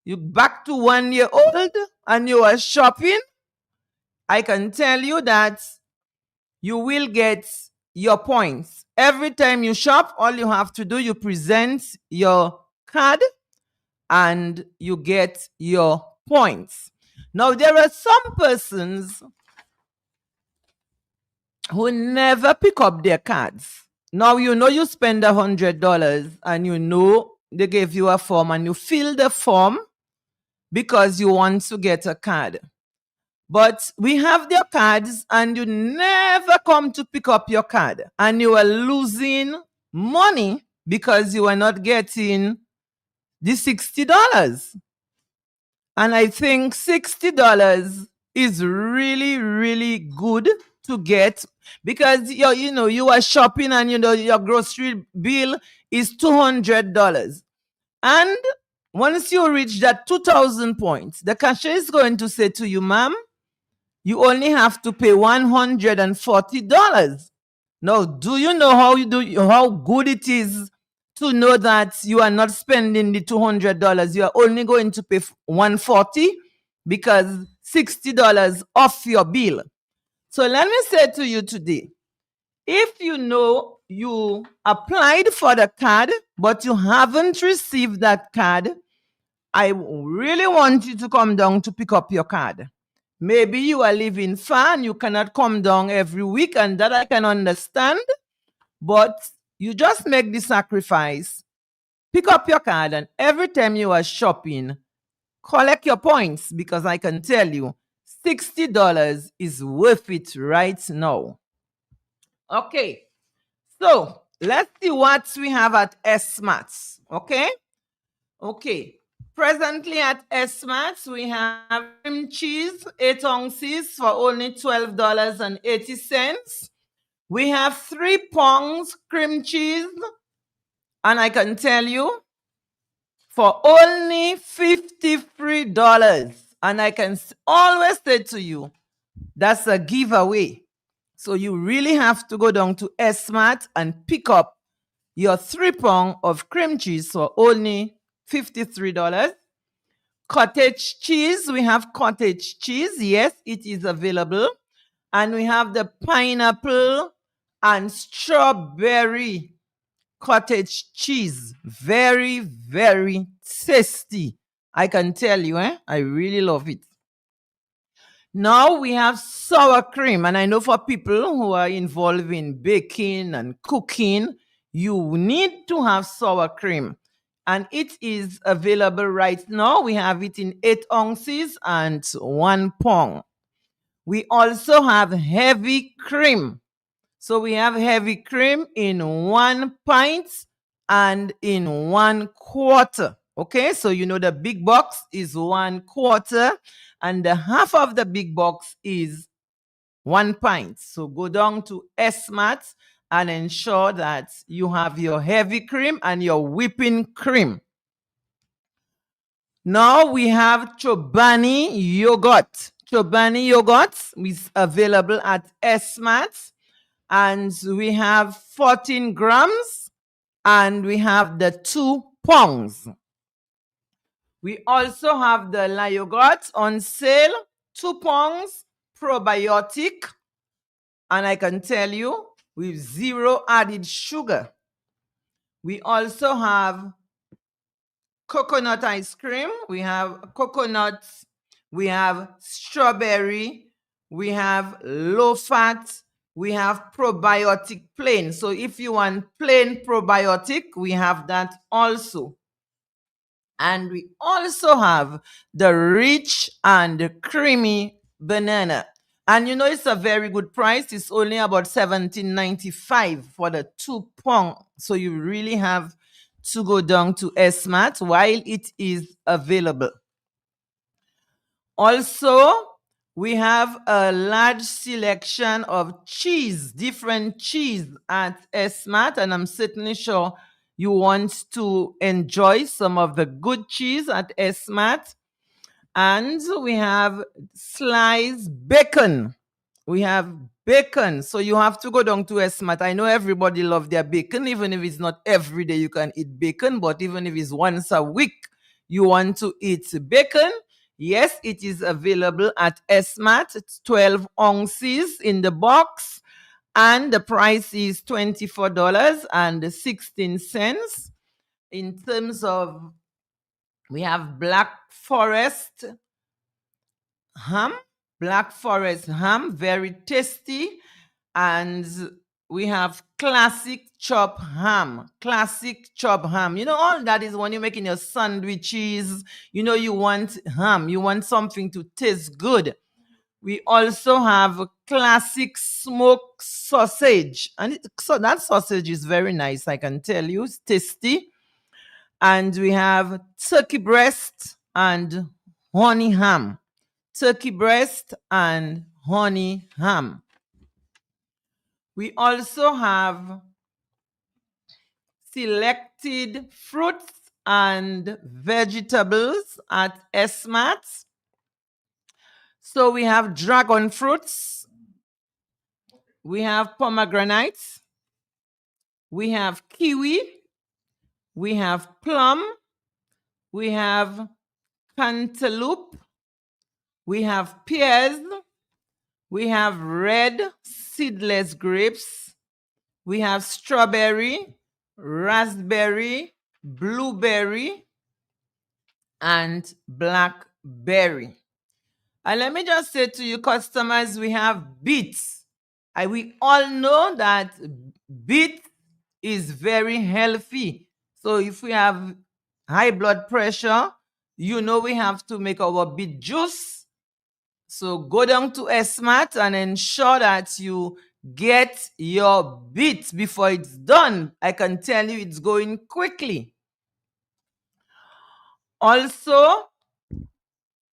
you back to 1 year old and you are shopping, I can tell you that you will get your points. Every time you shop, all you have to do, you present your card and you get your points. Now, there are some persons who never pick up their cards. Now, you spend $100 and they gave you a form and you fill the form because you want to get a card. But we have their cards and you never come to pick up your card and you are losing money because you are not getting the $60. And I think $60 is really, really good to get because you are shopping and your grocery bill is $200. And once you reach that 2,000 points, the cashier is going to say to you, ma'am, you only have to pay $140. Now, do you know how good it is to know that you are not spending the $200? You are only going to pay $140 because $60 off your bill. So let me say to you today, if you know you applied for the card, but you haven't received that card, I really want you to come down to pick up your card. Maybe you are living far and you cannot come down every week, and that I can understand, but you just make the sacrifice. Pick up your card, and every time you are shopping, collect your points, because I can tell you, $60 is worth it right now. Okay, so let's see what we have at Esmart. Okay. Presently at Esmart, we have cream cheese, 8 ounces for only $12.80. We have 3 pounds cream cheese, and I can tell you, for only $53. And I can always say to you, that's a giveaway. So you really have to go down to Esmart and pick up your 3 pounds of cream cheese for only $53. Cottage cheese, we have cottage cheese. Yes, it is available. And we have the pineapple and strawberry cottage cheese. Very, very tasty. I can tell you, I really love it. Now we have sour cream. And I know for people who are involved in baking and cooking, you need to have sour cream. And it is available right now. We have it in 8 ounces and 1 pound. We also have heavy cream. So we have heavy cream in 1 pint and in 1 quarter. Okay, so the big box is 1 quarter and the half of the big box is 1 pint. So go down to Esmart and ensure that you have your heavy cream and your whipping cream. Now we have Chobani yogurt. Chobani yogurt is available at Esmart. and we have 14 grams, and we have the 2 pounds. We also have the yogurt on sale, 2 pounds, probiotic, and I can tell you with 0 added sugar. We also have coconut ice cream. We have coconuts. We have strawberry. We have low fat. We have probiotic plain. So if you want plain probiotic, we have that also. And we also have the rich and creamy banana. And you know, it's a very good price. It's only about $17.95 for the 2 pound. So you really have to go down to Esmart while it is available. Also, we have a large selection of cheese, different cheese at Esmart, and I'm certainly sure you want to enjoy some of the good cheese at Esmart. And we have sliced bacon. We have bacon. So you have to go down to Esmart. I know everybody loves their bacon, even if it's not every day you can eat bacon, but even if it's once a week you want to eat bacon, yes, it is available at Esmart. It's 12 ounces in the box, and the price is $24.16. In terms of, we have Black Forest ham, very tasty. And we have classic chop ham. You know, all that is when you're making your sandwiches, you know, you want ham, you want something to taste good. We also have classic smoked sausage. And so that sausage is very nice, I can tell you. It's tasty. And we have turkey breast and honey ham. Turkey breast and honey ham. We also have selected fruits and vegetables at Esmart. So we have dragon fruits, we have pomegranates, we have kiwi, we have plum, we have cantaloupe, we have pears, we have red seedless grapes, we have strawberry, raspberry, blueberry, and blackberry. And let me just say to you customers, we have beets. We all know that beet is very healthy. So if we have high blood pressure, you know we have to make our beet juice. So go down to Esmart and ensure that you get your beet before it's done. I can tell you it's going quickly. Also,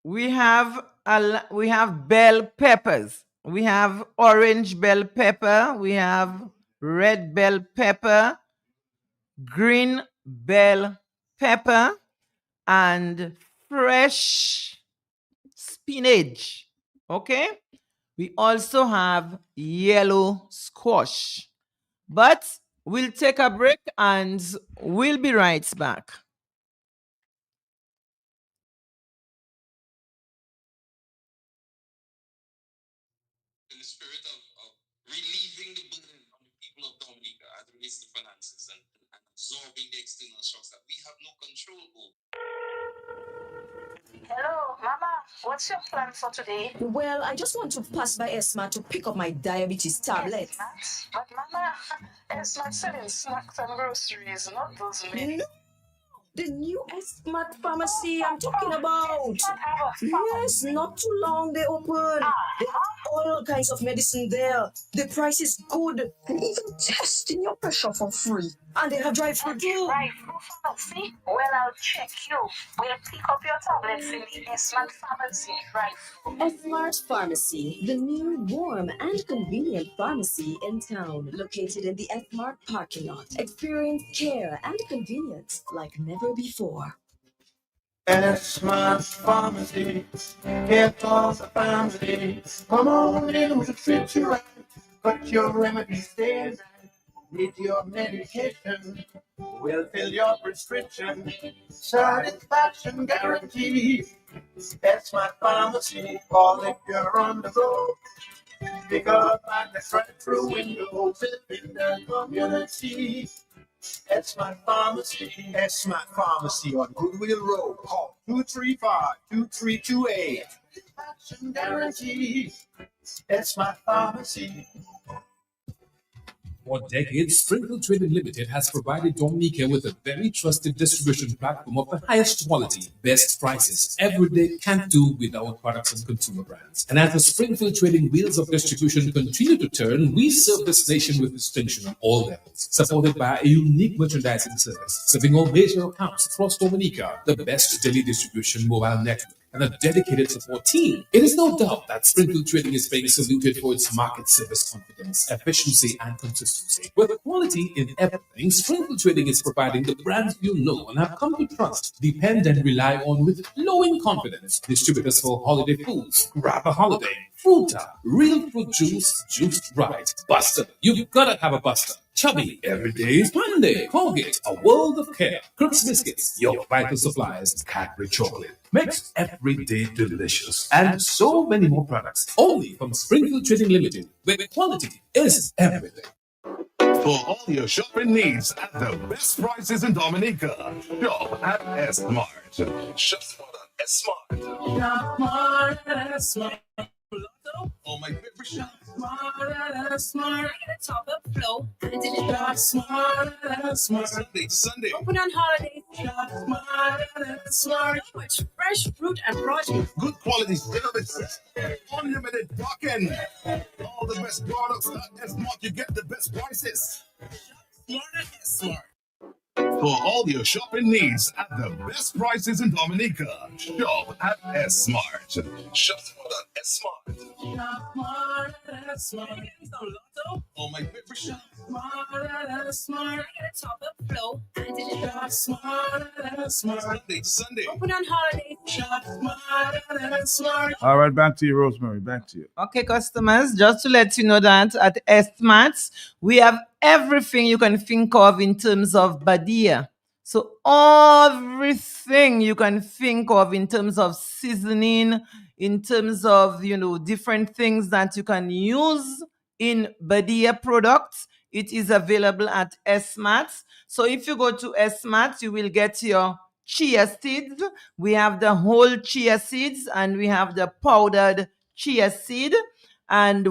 we have bell peppers. We have orange bell pepper. We have red bell pepper, green bell pepper, and fresh spinach. Okay? We also have yellow squash. But we'll take a break and we'll be right back. In the spirit of relieving the burden on the people of Dominica as it relates to finances and absorbing the external shocks that we have no control over. Hello, Mama. What's your plan for today? Well, I just want to pass by Esmart to pick up my diabetes tablets. Esmart? But Mama, Esmart selling snacks and groceries, not those men. No, the new Esmart pharmacy I'm talking about. Yes, not too long they open. They have all kinds of medicine there. The price is good. And even testing your pressure for free. And they have drive-through too. Drive-through pharmacy? Well, I'll check you. We'll pick up your tablets in the Esmart pharmacy drive-through. Esmart Pharmacy, the new, warm, and convenient pharmacy in town, located in the Esmart parking lot. Experience care and convenience like never before. Esmart Pharmacy, care for the family. Come on in, we'll treat you right. but your remedy stays. Need your medication, we'll fill your prescription. Satisfaction guarantee. That's my pharmacy. Call if you're on the go. Pick up at the drive-through window, in the community. That's my pharmacy. Esmart Pharmacy on Goodwill Road. Call 235-2328. Satisfaction guarantee. That's my pharmacy. For decades, Sprinkle Trading Limited has provided Dominica with a very trusted distribution platform of the highest quality, best prices. Every day can't do without products and consumer brands. And as the Springfield Trading wheels of distribution continue to turn, we serve this nation with distinction on all levels, supported by a unique merchandising service, serving all major accounts across Dominica, the best daily distribution mobile network, and a dedicated support team. It is no doubt that Springfield Trading is being saluted for its market service confidence, efficiency, and consistency. With quality in everything, Springfield Trading is providing the brands you know and have come to trust, depend, and rely on with glowing confidence. Distributors for holiday foods, grab a holiday, Fruta, real fruit juice, juiced right. Buster, you've gotta have a Buster. Chubby, every day is Monday. Colgate, a world of care. Crooks Biscuits, your vital supplies. Cadbury Chocolate, makes every day delicious. And so many more products, only from Springfield Trading Limited, where quality is everything. For all your shopping needs at the best prices in Dominica, shop at Esmart. Shop smart at Esmart. Shop smart at Esmart. Oh, my favorite shop smart at Esmart. Top up flow. Shop smart at Esmart. Sunday to Sunday. Open on holidays. Shop smart at Esmart. So much fresh fruit and produce. Good quality service. Unlimited parking. All the best products at Esmart. You get the best prices. Smart at Esmart. For all your shopping needs at the best prices in Dominica, shop at Esmart. Shop smart at Esmart. Shop smart at Esmart. Oh, my favorite shop smart at Esmart. Top up flow. Shop smart at Esmart. Sunday to Sunday. Open on holidays. Shop smart at Esmart. All right, back to you, Rosemary. Back to you. Okay, customers, just to let you know that at Esmart, we have everything you can think of in terms of Badia. So everything you can think of in terms of seasoning, in terms of, different things that you can use in Badia products, it is available at Esmart. So if you go to Esmart, you will get your chia seeds. We have the whole chia seeds and we have the powdered chia seed. And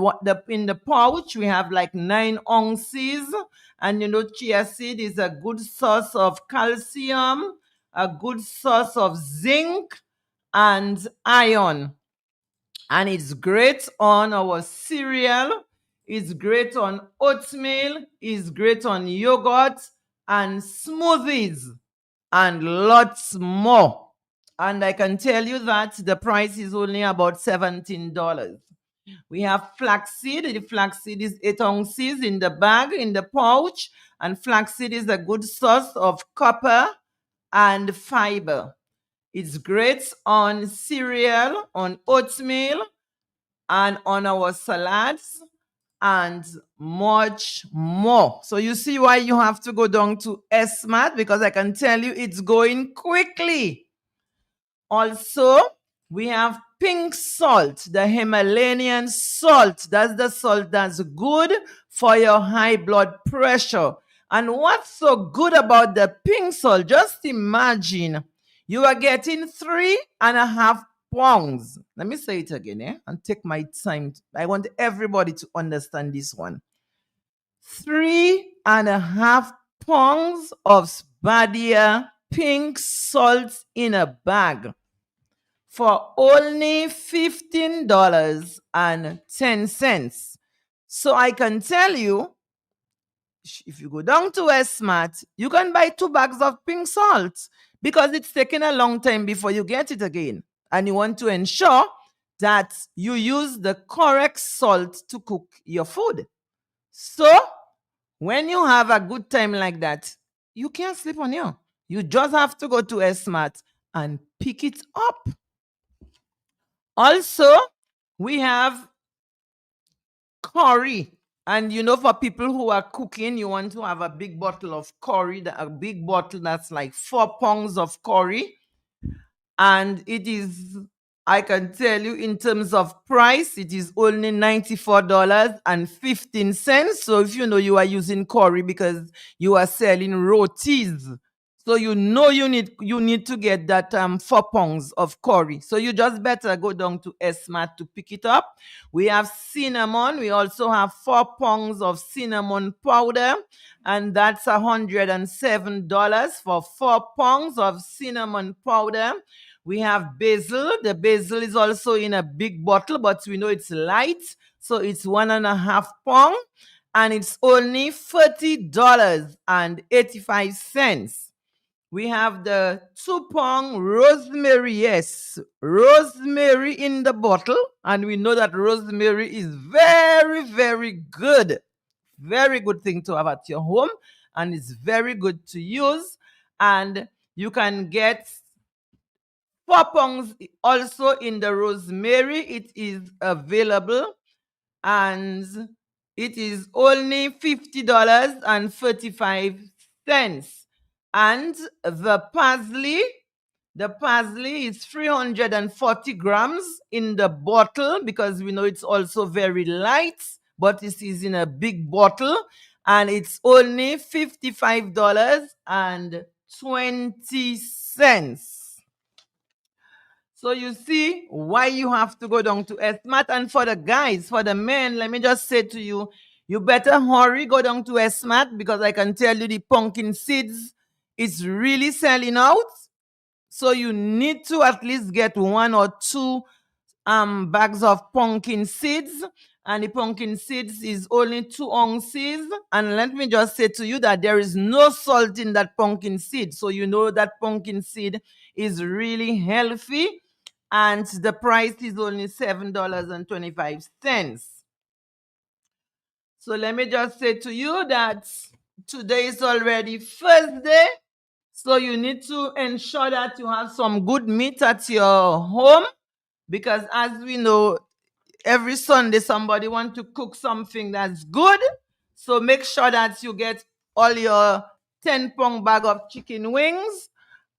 in the pouch, we have like 9 ounces. And chia seed is a good source of calcium, a good source of zinc and iron. And it's great on our cereal. It's great on oatmeal. It's great on yogurt and smoothies and lots more. And I can tell you that the price is only about $17. We have flaxseed. The flaxseed is 8 ounces in the bag, in the pouch. And flaxseed is a good source of copper and fiber. It's great on cereal, on oatmeal, and on our salads, and much more. So you see why you have to go down to Esmart, because I can tell you it's going quickly. Also, we have pink salt, the Himalayan salt. That's the salt that's good for your high blood pressure. And what's so good about the pink salt? Just imagine you are getting 3.5 pounds. Let me say it again, and take my time. I want everybody to understand this one. 3.5 pounds of Badia pink salt in a bag for only $15.10. So I can tell you, if you go down to Esmart, you can buy 2 bags of pink salt because it's taking a long time before you get it again. And you want to ensure that you use the correct salt to cook your food. So when you have a good time like that, you can't sleep on you. You just have to go to Esmart and pick it up. Also, we have curry. And you know, for people who are cooking, you want to have a big bottle of curry, a big bottle that's like 4 pounds of curry. And it is, I can tell you, in terms of price, it is only $94.15. So if you know you are using curry because you are selling rotis, so you know you need to get that 4 pounds of curry. So you just better go down to Esmart to pick it up. We have cinnamon. We also have 4 pounds of cinnamon powder, and that's $107 for 4 pounds of cinnamon powder. We have basil. The basil is also in a big bottle, but we know it's light, so it's 1.5 pounds, and it's only $30.85. We have the 2 pound rosemary. Yes, rosemary in the bottle. And we know that rosemary is very, very good. Very good thing to have at your home. And it's very good to use. And you can get 4 pounds also in the rosemary. It is available. And it is only $50.35. And the parsley is 340 grams in the bottle, because we know it's also very light, but this is in a big bottle, and it's only $55.20. So you see why you have to go down to Esmart. And for the guys, for the men, let me just say to you, you better hurry, go down to Esmart, because I can tell you the pumpkin seeds is really selling out. So you need to at least get 1 or 2 bags of pumpkin seeds. And the pumpkin seeds is only 2 ounces. And let me just say to you that there is no salt in that pumpkin seed. So you know that pumpkin seed is really healthy. And the price is only $7.25. So let me just say to you that today is already Thursday. So you need to ensure that you have some good meat at your home, because as we know, every Sunday somebody wants to cook something that's good. So make sure that you get all your 10-pound bag of chicken wings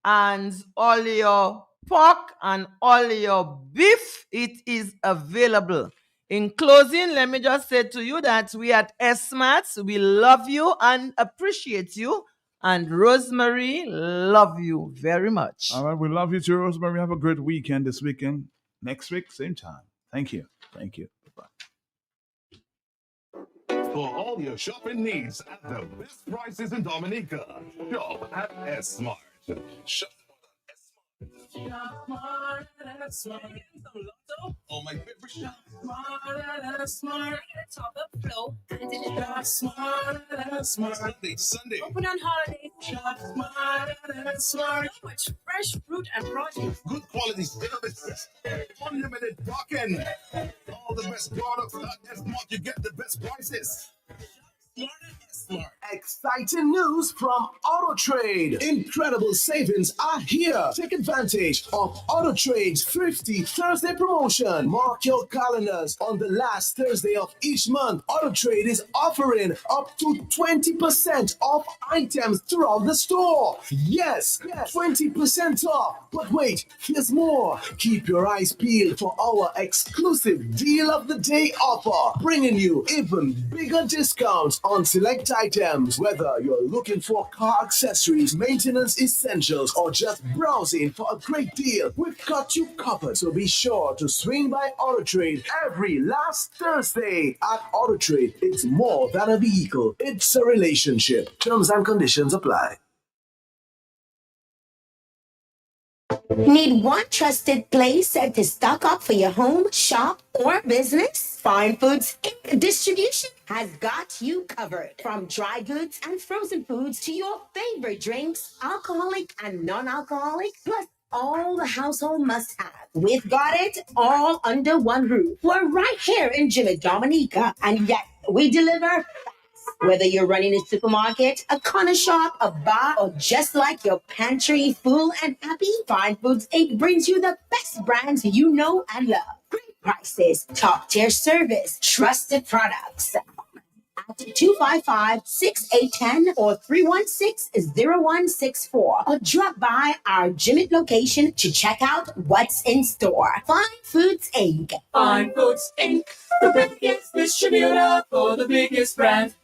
and all your pork and all your beef. It is available. In closing, let me just say to you that we at Esmart, we love you and appreciate you. And Rosemary, love you very much. All right, we love you too, Rosemary. Have a great weekend this weekend. Next week, same time. Thank you. Thank you. Bye-bye. For all your shopping needs at the best prices in Dominica, shop at Esmart. Shop Smart and smart. Oh, my favorite shop. Smart and smart. Top up flow. Shop smart and smart. Sunday to Sunday. Open on holidays. Shop smart and smart. So much fresh fruit and produce. Good quality services. Unlimited parking. All the best products at Esmart. You get the best prices. Exciting news from AutoTrade. Incredible savings are here. Take advantage of AutoTrade's Thrifty Thursday promotion. Mark your calendars. On the last Thursday of each month, AutoTrade is offering up to 20% off items throughout the store. Yes, 20% off. But wait, there's more. Keep your eyes peeled for our exclusive Deal of the Day offer, bringing you even bigger discounts on select items. Whether you're looking for car accessories, maintenance essentials, or just browsing for a great deal, we've got you covered. So be sure to swing by AutoTrade every last Thursday. At AutoTrade, it's more than a vehicle, it's a relationship. Terms and conditions apply. Need one trusted place to stock up for your home, shop, or business? Fine Foods Inc. Distribution has got you covered. From dry goods and frozen foods to your favorite drinks, alcoholic and non-alcoholic, plus all the household must-have. We've got it all under one roof. We're right here in Jimmy, Dominica, and yet we deliver. Whether you're running a supermarket, a corner shop, a bar, or just like your pantry full and happy, Fine Foods Inc. brings you the best brands you know and love. Great prices, top-tier service, trusted products. at 255-6810 or 316-0164 or drop by our Jimmet location to check out what's in store. Fine Foods Inc. Fine Foods Inc., the biggest distributor for the biggest brand.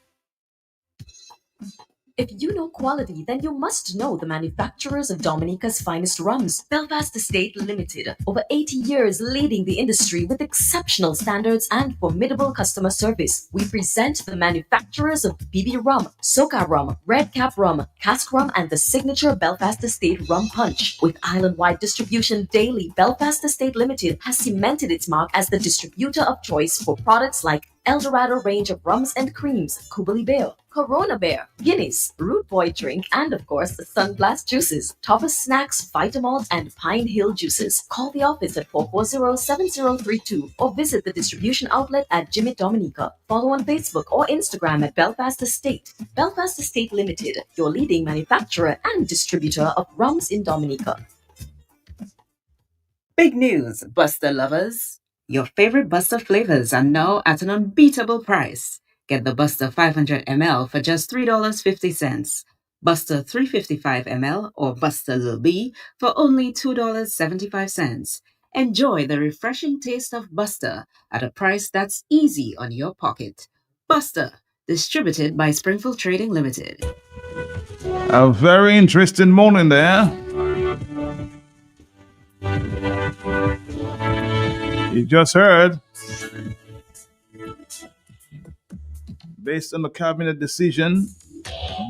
If you know quality, then you must know the manufacturers of Dominica's finest rums. Belfast Estate Limited, over 80 years leading the industry with exceptional standards and formidable customer service. We present the manufacturers of BB Rum, Soca Rum, Red Cap Rum, Cask Rum, and the signature Belfast Estate Rum Punch. With island-wide distribution daily, Belfast Estate Limited has cemented its mark as the distributor of choice for products like Eldorado range of rums and creams, Kubali Bear, Corona Bear, Guinness, Root Boy drink, and of course the Sunblast juices, Toffee snacks, Vitamalt, and Pine Hill juices. Call the office at 440-7032 or visit the distribution outlet at Jimmy Dominica. Follow on Facebook or Instagram at Belfast Estate. Belfast Estate Limited, your leading manufacturer and distributor of rums in Dominica. Big news, Buster lovers! Your favorite Buster flavors are now at an unbeatable price. Get the Buster 500 ml for just $3.50, Buster 355 ml or Buster Lil B for only $2.75. Enjoy the refreshing taste of Buster at a price that's easy on your pocket. Buster, distributed by Springfield Trading Limited. A very interesting morning there. You just heard, based on the cabinet decision,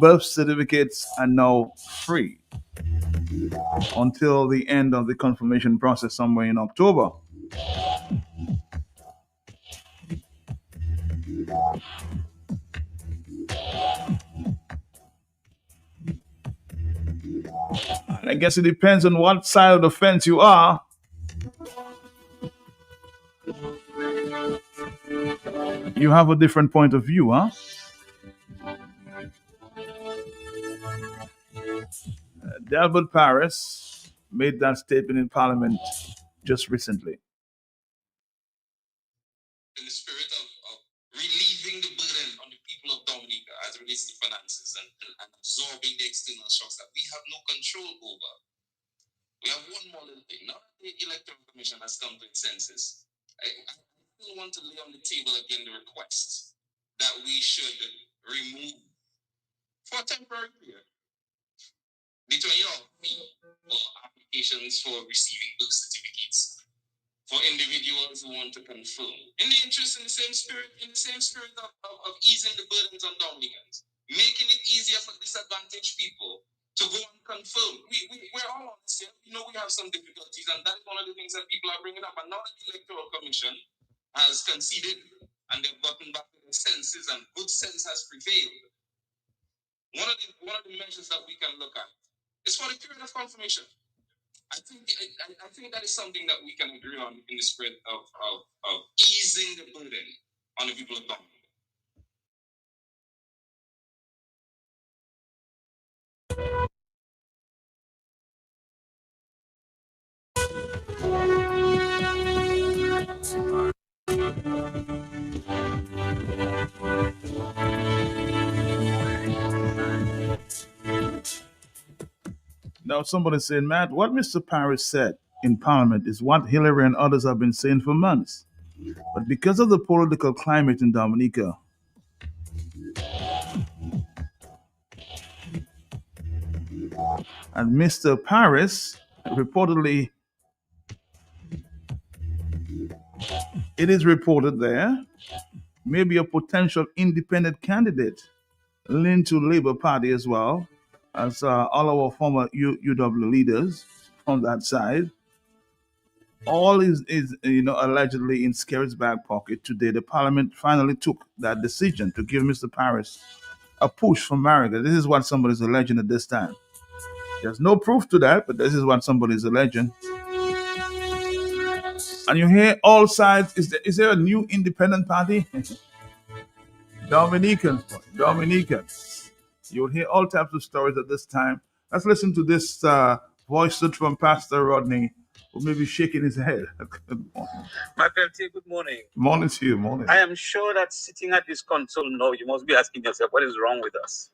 birth certificates are now free until the end of the confirmation process somewhere in October. I guess it depends on what side of the fence you are. You have a different point of view, huh? Delbert Paris made that statement in Parliament just recently. In the spirit of relieving the burden on the people of Dominica as it relates to finances and absorbing the external shocks that we have no control over. We have one more little thing. Now that the Electoral Commission has come to its senses, I still want to lay on the table again the request that we should remove for a temporary period the 20 fee for applications for receiving birth certificates for individuals who want to confirm. In the interest, in the same spirit of easing the burdens on Dominicans, making it easier for disadvantaged people to go and confirm. We're all honest here. We know we have some difficulties, and that is one of the things that people are bringing up. And now that the Electoral Commission has conceded and they've gotten back to their senses and good sense has prevailed, one of the measures that we can look at is for the period of confirmation. I think that is something that we can agree on in the spirit of easing the burden on the people of Dominica. Now somebody's saying, Matt, what Mr. Paris said in Parliament is what Hillary and others have been saying for months. But because of the political climate in Dominica, and Mr. Paris reportedly, it is reported there, maybe a potential independent candidate linked to Labour Party as well, as all our former UW leaders from that side. All is allegedly in Skerritt's back pocket. Today, the Parliament finally took that decision to give Mr. Paris a push from America. This is what somebody's alleging at this time. There's no proof to that, but this is what somebody's alleging. And you hear all sides. Is there a new independent party? Dominicans. You'll hear all types of stories at this time. Let's listen to this voice from Pastor Rodney who may be shaking his head. Good morning. Makelti, good morning. Morning to you. Morning. I am sure that sitting at this console now, you must be asking yourself, what is wrong with us?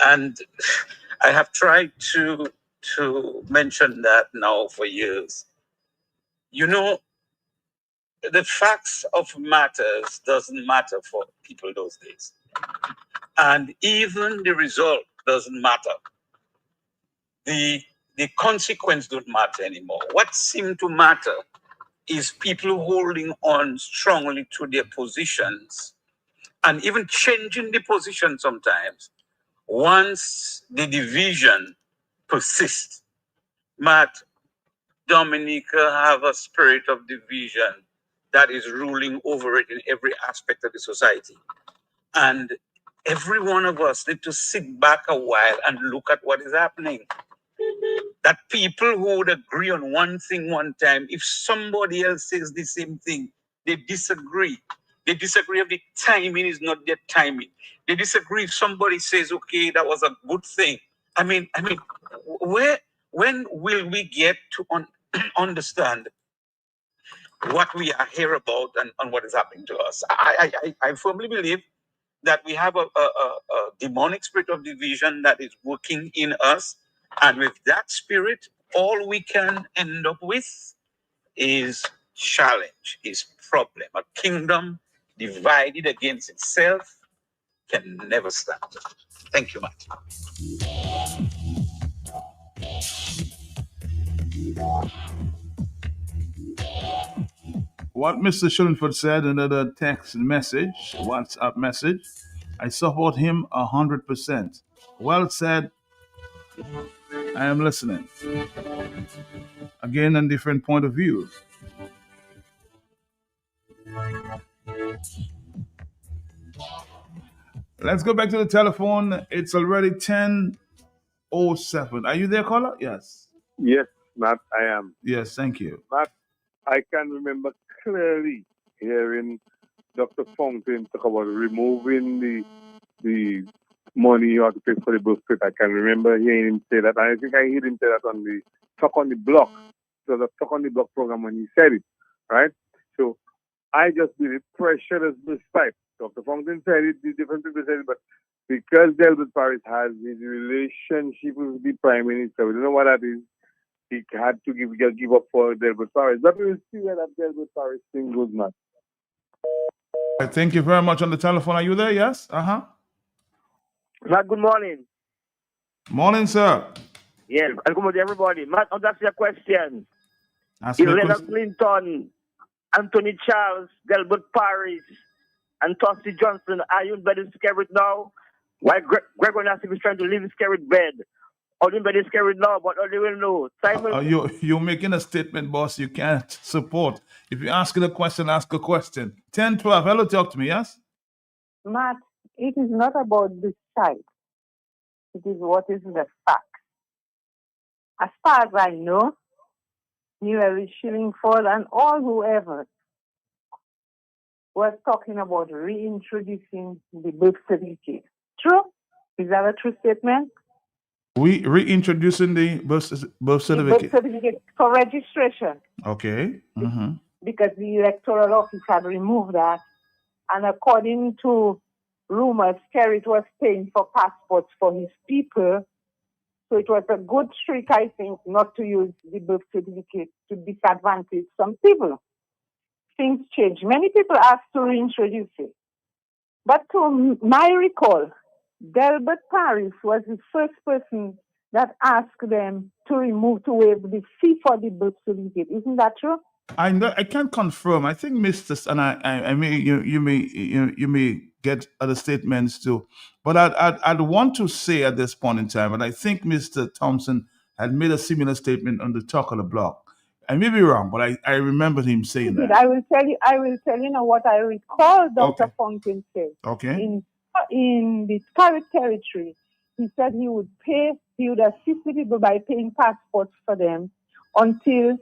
And I have tried to mention that now for years. You know, the facts of matters doesn't matter for people those days. And even the result doesn't matter. The consequence don't matter anymore. What seemed to matter is people holding on strongly to their positions and even changing the position sometimes once the division persists. Matt, Dominica have a spirit of division that is ruling over it in every aspect of the society. And every one of us need to sit back a while and look at what is happening. That people who would agree on one thing one time, if somebody else says the same thing, they disagree. They disagree if the timing is not their timing. They disagree if somebody says, okay, that was a good thing. I mean, when will we get to understand what we are here about and what is happening to us? I firmly believe that we have a demonic spirit of division that is working in us. And with that spirit, all we can end up with is challenge, is problem. A kingdom divided against itself can never stand. Thank you, Matt. What Mr. Shillingford said in the text message, WhatsApp message, I support him 100%. Well said. I am listening. Again, a different point of view. Let's go back to the telephone. It's already 10:07. Are you there, caller? Yes. Yes, Matt, I am. Yes, thank you. Matt, I can remember clearly hearing Dr. Fountain talk about removing the money you have to pay for the birth rate. I can remember hearing him say that. And I think I heard him say that on the Talk on the Block. So the Talk on the Block program when he said it, right? So I just believe pressure is this type. Dr. Fountain said it, the different people said it, but because Delbert Paris has his relationship with the Prime Minister, we don't know what that is. He had to give up for Delbert Paris. But we will see where that Delbert Paris thing goes, man. Thank you very much on the telephone. Are you there? Yes? Uh-huh. Matt, good morning. Morning, sir. Yes, and good morning, everybody. Matt, I'll ask you a question. Ask me a Hillary question. Clinton, Anthony Charles, Delbert Paris, and Tosti Johnson, are you in bed scared now? Why Gregor Nassif is trying to leave his scared bed? Or in bed scared now, but all they will know. Simon. You're making a statement, boss, you can't support. If you ask a question, ask a question. 10:12. Hello, talk to me, yes? Matt, it is not about the side. It is what is the fact. As far as I know, Hillary Shillingford and all whoever was talking about reintroducing the birth certificate. True? Is that a true statement? We reintroducing the birth certificate. The birth certificate for registration. Okay. Mm-hmm. Because the Electoral Office had removed that. And according to rumors, Kerry was paying for passports for his people. So it was a good trick, I think, not to use the birth certificate to disadvantage some people. Things change. Many people asked to reintroduce it. But to my recall, Delbert Paris was the first person that asked them to waive the fee for the birth certificate. Isn't that true? I can't confirm. I think Mr. and I may you may get other statements too, but I'd want to say at this point in time, and I think Mr. Thompson had made a similar statement on the Talk of the Block. I may be wrong, but I remember him saying that. I will tell you now what I recall Dr. Fountain said. Okay. In the Carrick territory, he said he would assist the people by paying passports for them until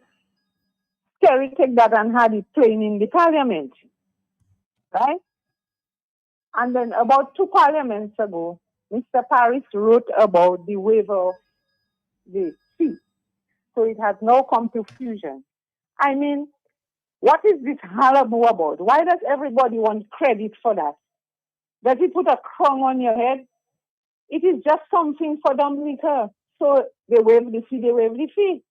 Kerry take that and had it playing in the parliament. Right? And then about 2 parliaments ago, Mr. Paris wrote about the waiver of the fee. So it has now come to fusion. I mean, what is this hullabaloo about? Why does everybody want credit for that? Does he put a crown on your head? It is just something for Dominica. So they waive the fee, they waive the fee.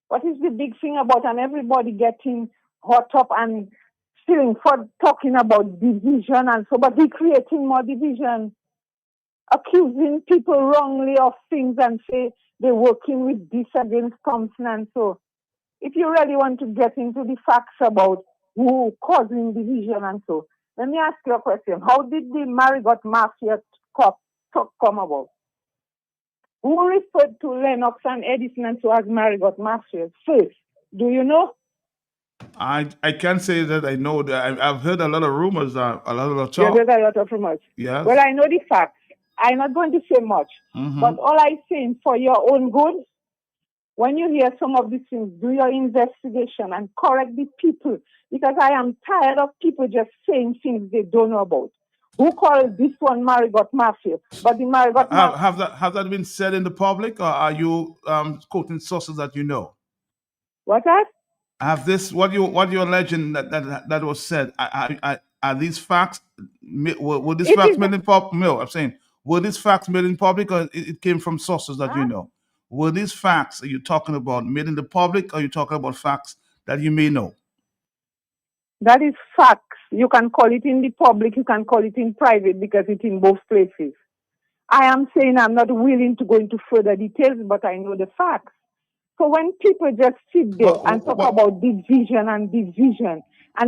What is the big thing about and everybody getting hot up and feeling for talking about division and so, but we creating more division, accusing people wrongly of things and say they're working with this against Thompson and so. If you really want to get into the facts about who causing division and so, let me ask you a question. How did the Marigot Mafia come about? Who referred to Lennox and Edison and so as Marigot Mafia first? Do you know? I can't say that I know that. I've heard a lot of rumors, a lot of You talk. heard a lot of rumors. Yes. Well, I know the facts. I'm not going to say much. Mhm. But all I'm saying for your own good, when you hear some of these things, do your investigation and correct the people. Because I am tired of people just saying things they don't know about. Who called this one Marigot Mafia? But the Marigot Mafia. Have that been said in the public, or are you quoting sources that you know? What that? Have this what you're alleging that was said? Are these facts? Were these It facts is made in public? No, I'm saying were these facts made in public, or it came from sources that you know? Were these facts are you talking about made in the public, or are you talking about facts that you may know? That is facts. You can call it in the public, you can call it in private because it's in both places. I am saying I'm not willing to go into further details, but I know the facts. So when people just sit there and talk about division and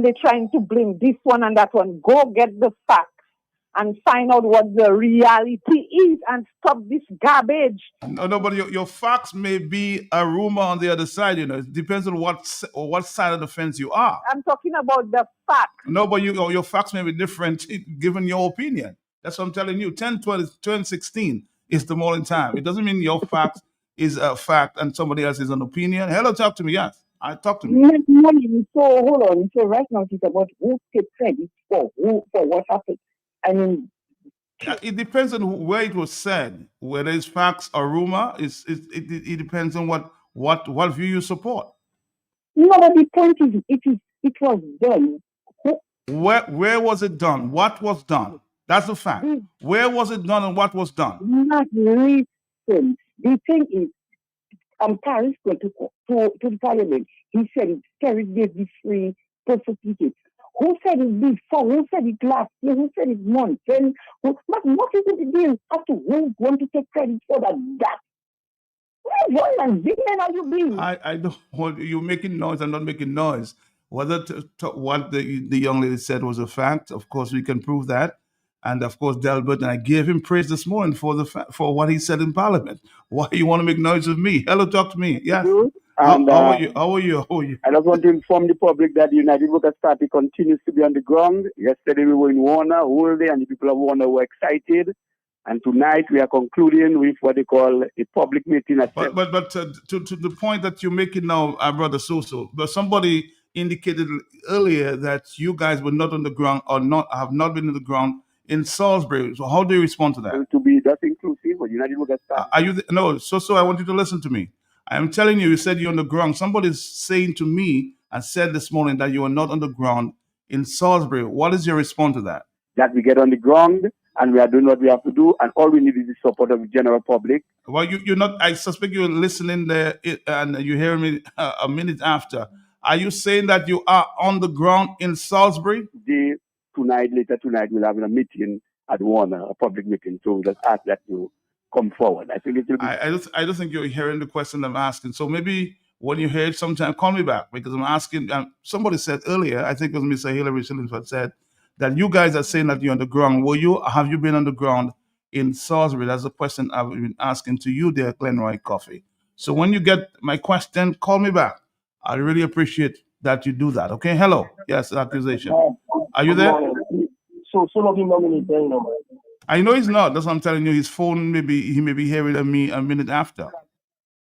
they're trying to blame this one and that one, go get the facts and find out what the reality is and stop this garbage. No, but your facts may be a rumor on the other side. You know, it depends on what side of the fence you are. I'm talking about the facts. No, but your facts may be different given your opinion. That's what I'm telling you. 2016 is the morning time. It doesn't mean your fact is a fact and somebody else is an opinion. Hello, talk to me. Yes, talk to me. So hold on. So right now it's about who takes credit for what happened. I mean, It depends on where it was said. Whether it's facts or rumor, it depends on what view you support. no, but the point is, it was done. Where was it done? What was done? That's the fact. Where was it done and what was done? Not listen. The thing is, Paris went to the parliament. He said it carried the free certificate. Who said it before? Who said it last year? Who said it months? But what is the deal as to who's going to take credit for that? What are you being? I don't want you making noise. I'm not making noise. Whether what the young lady said was a fact, of course we can prove that. And of course, Delbert, and I gave him praise this morning for what he said in Parliament. Why you want to make noise with me? Hello, talk to me. Yes. And, How are you? How are you? How are you? I just want to inform the public that the United Workers Party continues to be on the ground. Yesterday we were in Warner whole day, and the people of Warner were excited. And tonight we are concluding with what they call a public meeting at. But to the point that you're making now, brother Soso, but somebody indicated earlier that you guys were not on the ground or have not been on the ground in Salisbury. So how do you respond to that? To be that inclusive, or United Workers Party. Are you no? Soso, I want you to listen to me. I am telling you, you said you're on the ground. Somebody's saying to me and said this morning that you are not on the ground in Salisbury. What is your response to that? That we get on the ground and we are doing what we have to do, and all we need is the support of the general public. Well, you're not. I suspect you're listening there, and you hear me a minute after. Are you saying that you are on the ground in Salisbury? Later tonight, we'll have a meeting at Warner, a public meeting. So just ask that you come forward. I think it will be. I don't think you're hearing the question I'm asking. So maybe when you hear it sometime, call me back, because I'm asking. Somebody said earlier, I think it was Mr. Hillary Shillingford said, that you guys are saying that you're on the ground. Have you been on the ground in Salisbury? That's a question I've been asking to you there, Glenroy Coffee. So when you get my question, call me back. I really appreciate that you do that. Okay. Hello. Yes, accusation. Are you there? So I know he's not. That's what I'm telling you. His phone he may be hearing me a minute after.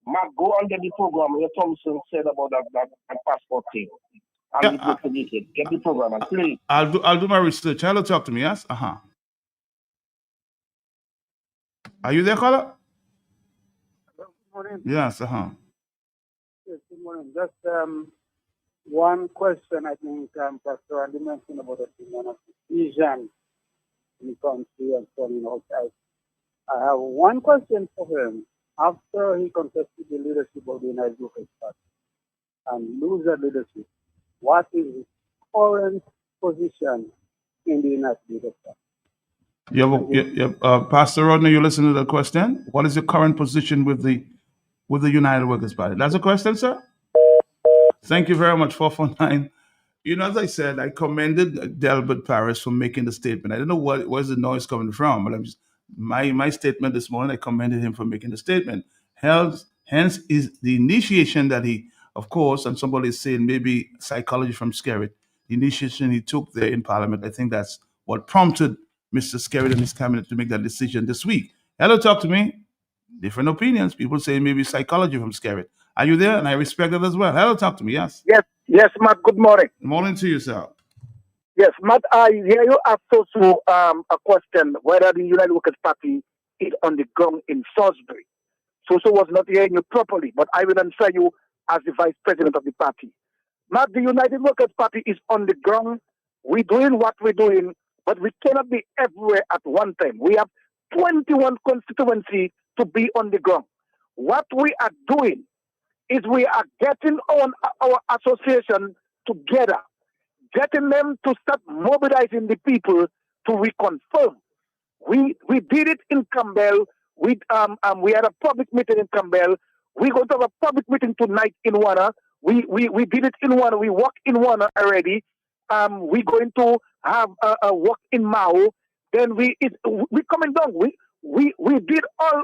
Mark, go on get the program. Where Thompson said about that passport thing. Get the program and please. I'll do my research. Hello, talk to me. Yes. Are you there, caller? Good morning. Yes. morning. Just one question. I think Pastor Andy mentioned about the vision in the country and so on outside. I have one question for him. After he contested the leadership of the United Workers' Party and lose that leadership, what is his current position in the United Workers' Party? Pastor Rodney, you listen to the question. What is your current position with the United Workers' Party? That's a question, sir. Thank you very much, 449. As I said, I commended Delbert Paris for making the statement. I don't know where's the noise coming from, but my statement this morning, I commended him for making the statement. Hence is the initiation that he, of course, and somebody is saying maybe psychology from Skerrit, the initiation he took there in Parliament. I think that's what prompted Mr. Skerrit and his cabinet to make that decision this week. Hello, talk to me. Different opinions. People say maybe psychology from Skerrit. Are you there? And I respect that as well. Hello, talk to me. Yes. Yes, Matt. Good morning. Good morning to you, sir. Yes, Matt. I hear you ask also a question whether the United Workers' Party is on the ground in Salisbury. So was not hearing you properly, but I will answer you as the vice president of the party. Matt, the United Workers' Party is on the ground. We're doing what we're doing, but we cannot be everywhere at one time. We have 21 constituencies to be on the ground. What we are doing is we are getting on our association together, getting them to start mobilizing the people to reconfirm. We did it in Campbell. We had a public meeting in Campbell. We're going to have a public meeting tonight in Warner. We did it in Warner. We work in Warner already. We're going to have a work in Mao. Then we coming down. We did all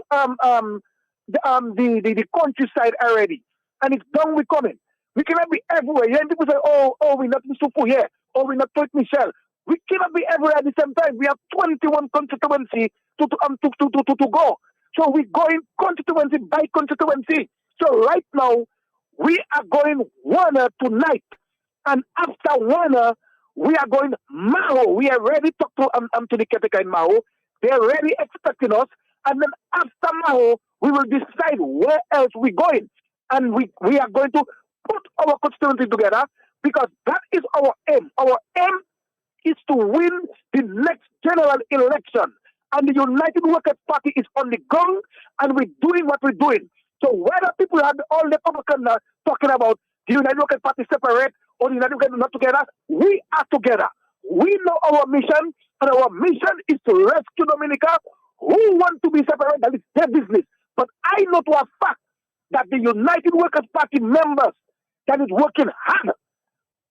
the countryside already, and it's done. We're coming. We cannot be everywhere. Then people say, oh, we're not in Supu here, or we're not Point Michelle. We cannot be everywhere at the same time. We have 21 constituency to go. So we're going constituency by constituency. So right now, we are going Warner tonight. And after Warner, we are going Mao. We are ready to talk to the caretaker in Mao. They are ready expecting us. And then after Mao, we will decide where else we're going. And we are going to put our constituency together because that is our aim. Our aim is to win the next general election. And the United Workers' Party is on the ground, and we're doing what we're doing. So whether people have all the propaganda talking about the United Workers' Party separate or the United Workers not together, we are together. We know our mission, and our mission is to rescue Dominica. Who want to be separate, that is their business. But I know to a fact that the United Workers' Party members that is working hard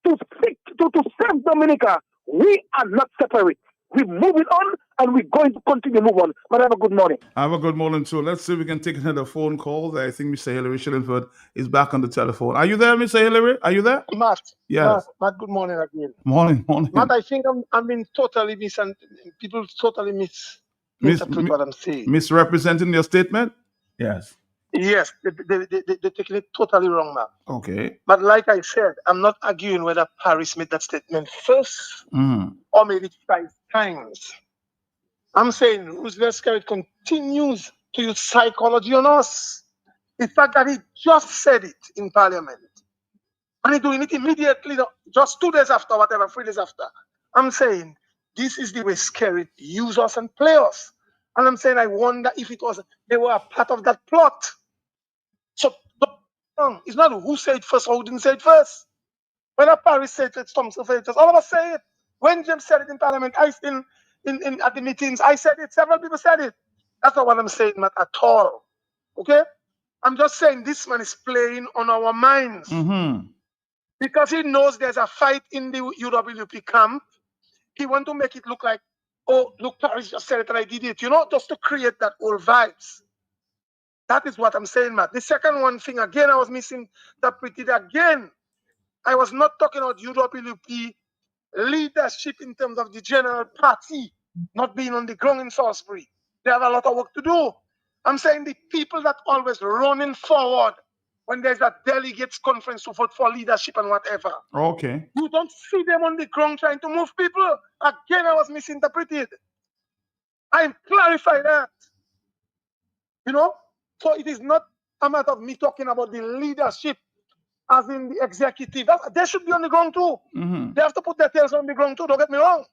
to save Dominica, we are not separate. We're moving on, and we're going to continue to move on. But have a good morning. Have a good morning, too. Let's see if we can take another phone call. I think Mr. Hillary Shillingford is back on the telephone. Are you there, Mr. Hillary? Are you there? Matt. Yes. Matt, good morning again. Morning. Matt, I think I'm being totally people totally misinterpret what I'm saying. Misrepresenting your statement? Yes. Yes, they're taking it totally wrong, Matt. Okay. But like I said, I'm not arguing whether Paris made that statement first or made it 5 times. I'm saying Roosevelt Skerrit continues to use psychology on us. The fact that he just said it in Parliament, and he's doing it immediately, just 2 days after, 3 days after. I'm saying this is the way Skerrit use us and play us. And I'm saying I wonder if they were a part of that plot. So it's not who said it first or who didn't say it first. When Paris said it, Thompson said it, all of us say it. When James said it in Parliament, at the meetings, I said it. Several people said it. That's not what I'm saying, Matt, at all. Okay? I'm just saying this man is playing on our minds. Because he knows there's a fight in the UWP camp. He wants to make it look like, oh, look, Paris just said it and I did it. Just to create that old vibes. That is what I'm saying, Matt. The second one thing, again, I was misinterpreted again. I was not talking about UWP leadership in terms of the general party not being on the ground in Salisbury. They have a lot of work to do. I'm saying the people that always running forward when there's a delegates conference to vote for leadership and whatever. Okay. You don't see them on the ground trying to move people. Again, I was misinterpreted. I clarify that. So it is not a matter of me talking about the leadership as in the executive. They should be on the ground too. They have to put their tails on the ground too, don't get me wrong.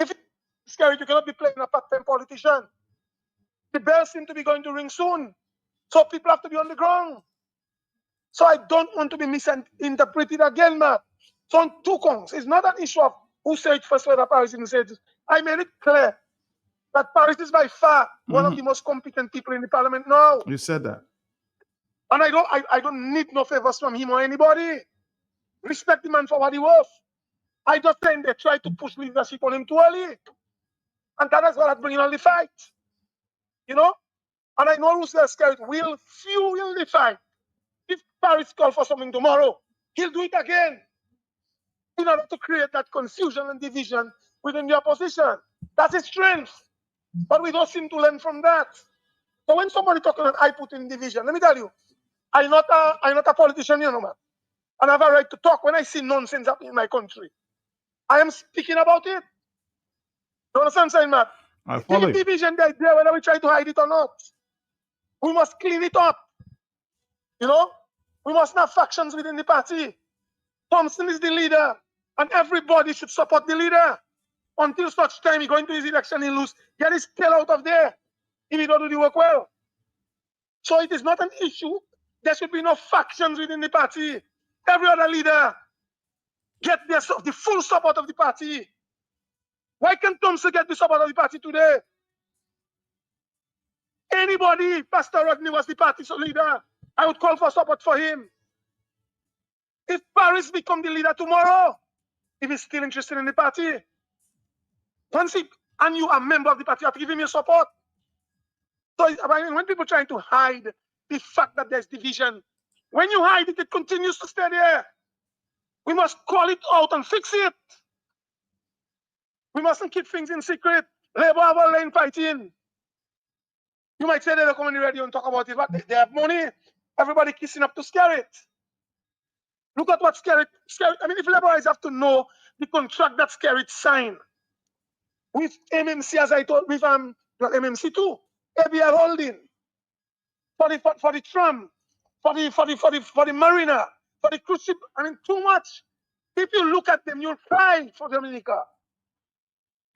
If it's scary, you cannot be playing a part-time politician. The bell seems to be going to ring soon. So people have to be on the ground. So I don't want to be misinterpreted again, man. So on two counts, it's not an issue of who said it first, whether Paris didn't say it. I made it clear that Paris is by far one of the most competent people in the parliament now. You said that. And I don't need no favors from him or anybody. Respect the man for what he was. I just think they try to push leadership on him too early. And that is what bringing on the fight. You know? And I know Roosevelt Skerrit will fuel the fight. If Paris calls for something tomorrow, he'll do it again in order to create that confusion and division within the opposition. That's his strength. But we don't seem to learn from that. So when somebody talking about I put in division, let me tell you, I'm not a politician, you know, man. And I have a right to talk when I see nonsense happening in my country. I am speaking about it. You understand, saying, Matt? I follow you. Division there, whether we try to hide it or not. We must clean it up. You know? We must have factions within the party. Thompson is the leader, and everybody should support the leader. Until such time he go into his election, he lose. Get his tail out of there if he don't do the work well. So it is not an issue. There should be no factions within the party. Every other leader get the full support of the party. Why can't Thompson get the support of the party today? Anybody, Pastor Rodney was the party's leader, I would call for support for him. If Paris become the leader tomorrow, if he's still interested in the party, and you are a member of the party, you have to give him your support. So I mean, when people trying to hide the fact that there's division, when you hide it, it continues to stay there. We must call it out and fix it. We mustn't keep things in secret. Labour have a lane fighting. You might say they don't come on the radio and talk about it, but they have money. Everybody kissing up to Skerrit. Look at what Skerrit. I mean, if Labourites have to know the contract that Skerrit signed with MMC, as I told, with not MMC too, ABR Holding, for the tram, for the marina, for the cruise ship. I mean, too much. If you look at them, you'll cry for Dominica.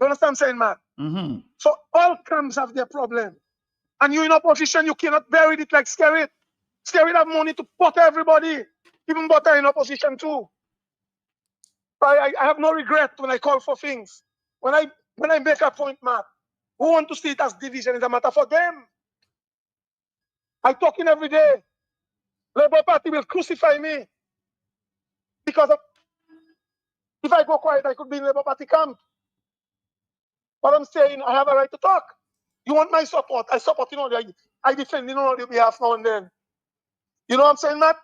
You understand what I'm saying, man? So all camps have their problem. And you in opposition, you cannot bury it like Skerrit. Skerrit have money to butter everybody, even butter in opposition too. I have no regret when I call for things. When I make a point, Matt, who want to see it as division is a matter for them. I talk in every day. Labour Party will crucify me because if I go quiet, I could be in Labour Party camp. But I'm saying I have a right to talk. You want my support? I support you. I defend you on your behalf now and then. You know what I'm saying, Matt?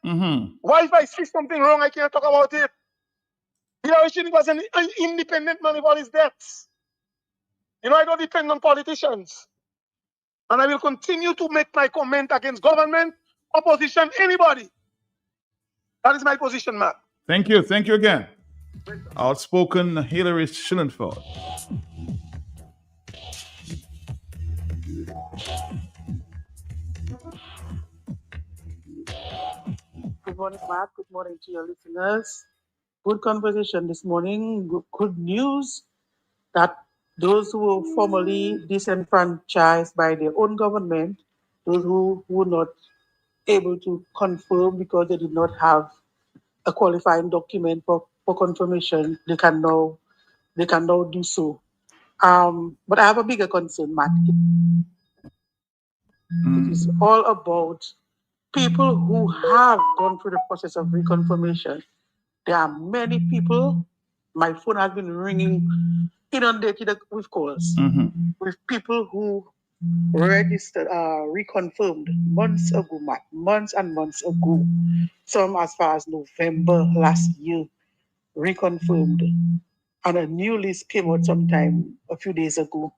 Why if I see something wrong, I can't talk about it? Hillary Clinton was an independent man with all his debts. You know, I don't depend on politicians. And I will continue to make my comment against government, opposition, anybody. That is my position, Matt. Thank you. Thank you again. Outspoken Hillary Schillenfeld. Good morning, Matt. Good morning to your listeners. Good conversation this morning. Good news that those who were formerly disenfranchised by their own government, those who were not able to confirm because they did not have a qualifying document for confirmation, they can now do so. But I have a bigger concern, Matt. It is all about people who have gone through the process of reconfirmation. There are many people. My phone has been ringing, inundated with calls, with people who registered, reconfirmed months ago, Matt, months and months ago. Some as far as November last year, reconfirmed. And a new list came out sometime a few days ago.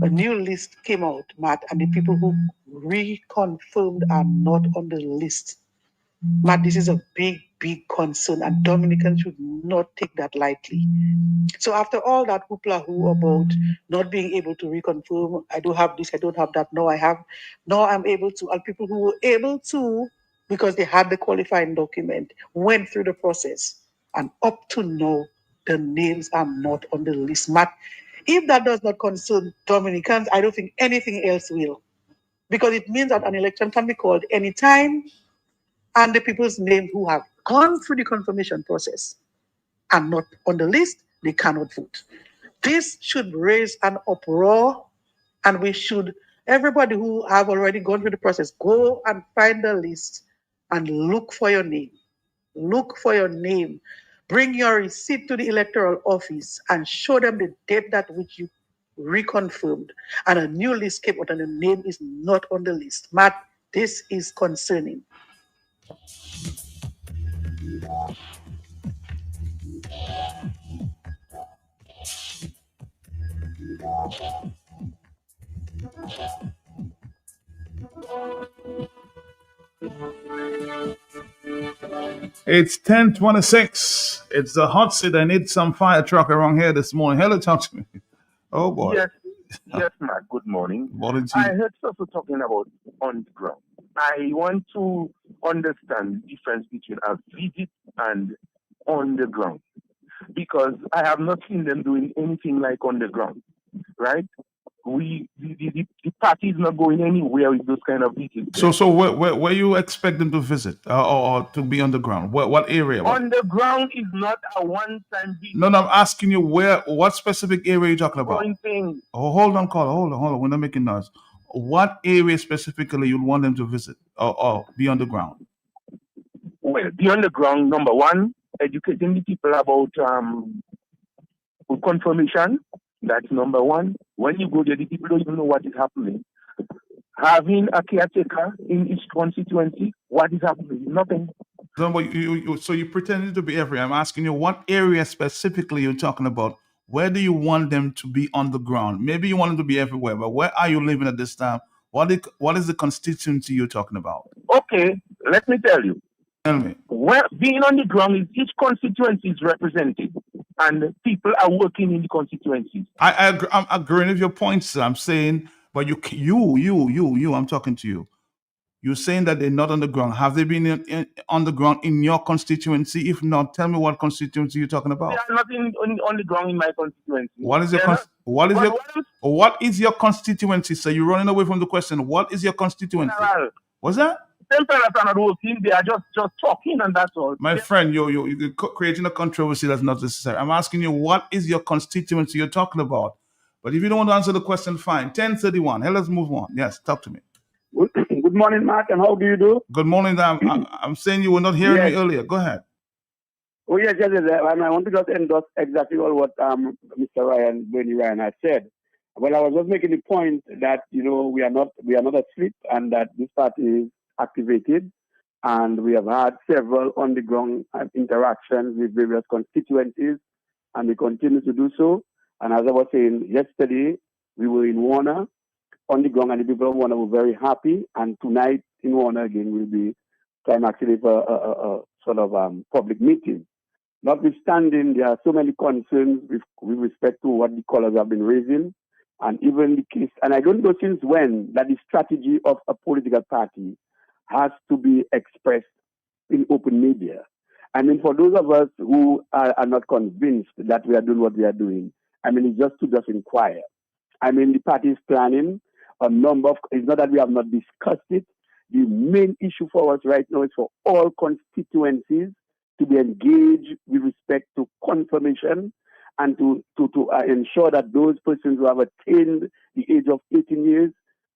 A new list came out, Matt, and the people who reconfirmed are not on the list. Matt, this is a big, big concern, and Dominicans should not take that lightly. So after all that hoopla about not being able to reconfirm, I do have this, I don't have that, no, I have, now I'm able to, and people who were able to because they had the qualifying document, went through the process, and up to now, the names are not on the list. Matt, if that does not concern Dominicans, I don't think anything else will, because it means that an election can be called anytime, and the people's names who have gone through the confirmation process are not on the list, they cannot vote. This should raise an uproar, and we should, everybody who have already gone through the process, go and find the list and look for your name. Look for your name. Bring your receipt to the electoral office and show them the date that which you reconfirmed, and a new list came out and the name is not on the list. Matt, this is concerning. It's 10:26. It's the hot seat. I need some fire truck around here this morning. Hello, talk to me. Oh boy. Yes, Matt. Good morning. Morning to I you. heard Soso talking about on the ground. I want to understand the difference between a visit and on the ground, because I have not seen them doing anything like on the ground, right? The party is not going anywhere with those kind of visits. So where you expect them to visit or to be on the ground? What area? On the ground is not a one-time visit. No, I'm asking you what specific area you talking about? Going thing. Oh, hold on, caller. Hold on. We're not making noise. What area specifically you'd want them to visit or be on the ground? Well, be on the ground, number one, educating the people about confirmation. That's number one. When you go there, the people don't even know what is happening. Having a caretaker in each constituency, what is happening? Nothing. So you pretending to be everywhere. I'm asking you what area specifically you're talking about. Where do you want them to be on the ground? Maybe you want them to be everywhere, but where are you living at this time? What is the constituency you're talking about? Okay, let me tell you. Tell me. Where being on the ground is each constituency is represented, and people are working in the constituencies. I'm agreeing with your points. I'm saying, but I'm talking to you. You're saying that they're not on the ground. Have they been on the ground in your constituency? If not, tell me what constituency you're talking about. They are not on the ground in my constituency. What is your what is your constituency? So you're running away from the question. What is your constituency? What's that? Temperate are not working. They are just talking, and that's all. My friend, you're creating a controversy that's not necessary. I'm asking you, what is your constituency you're talking about? But if you don't want to answer the question, fine. 10:31. Hey, let's move on. Yes, talk to me. Good morning, Mark, and how do you do? Good morning. I'm saying you were not hearing me earlier. Go ahead. Oh, yes. And I want to just endorse exactly all what Mr. Bernie Ryan has said. Well, I was just making the point that, we are not asleep, and that this party is activated, and we have had several on-the-ground interactions with various constituencies, and we continue to do so. And as I was saying yesterday, we were in Warner on the ground, and the people of Warner were very happy. And tonight in Warner again will be time actually for a sort of public meeting. Notwithstanding, there are so many concerns with respect to what the callers have been raising, and even the case. And I don't know since when that the strategy of a political party has to be expressed in open media. I mean, for those of us who are not convinced that we are doing what we are doing, I mean, it's just to inquire. I mean, the party is planning a number of, it's not that we have not discussed it. The main issue for us right now is for all constituencies to be engaged with respect to confirmation, and to ensure that those persons who have attained the age of 18 years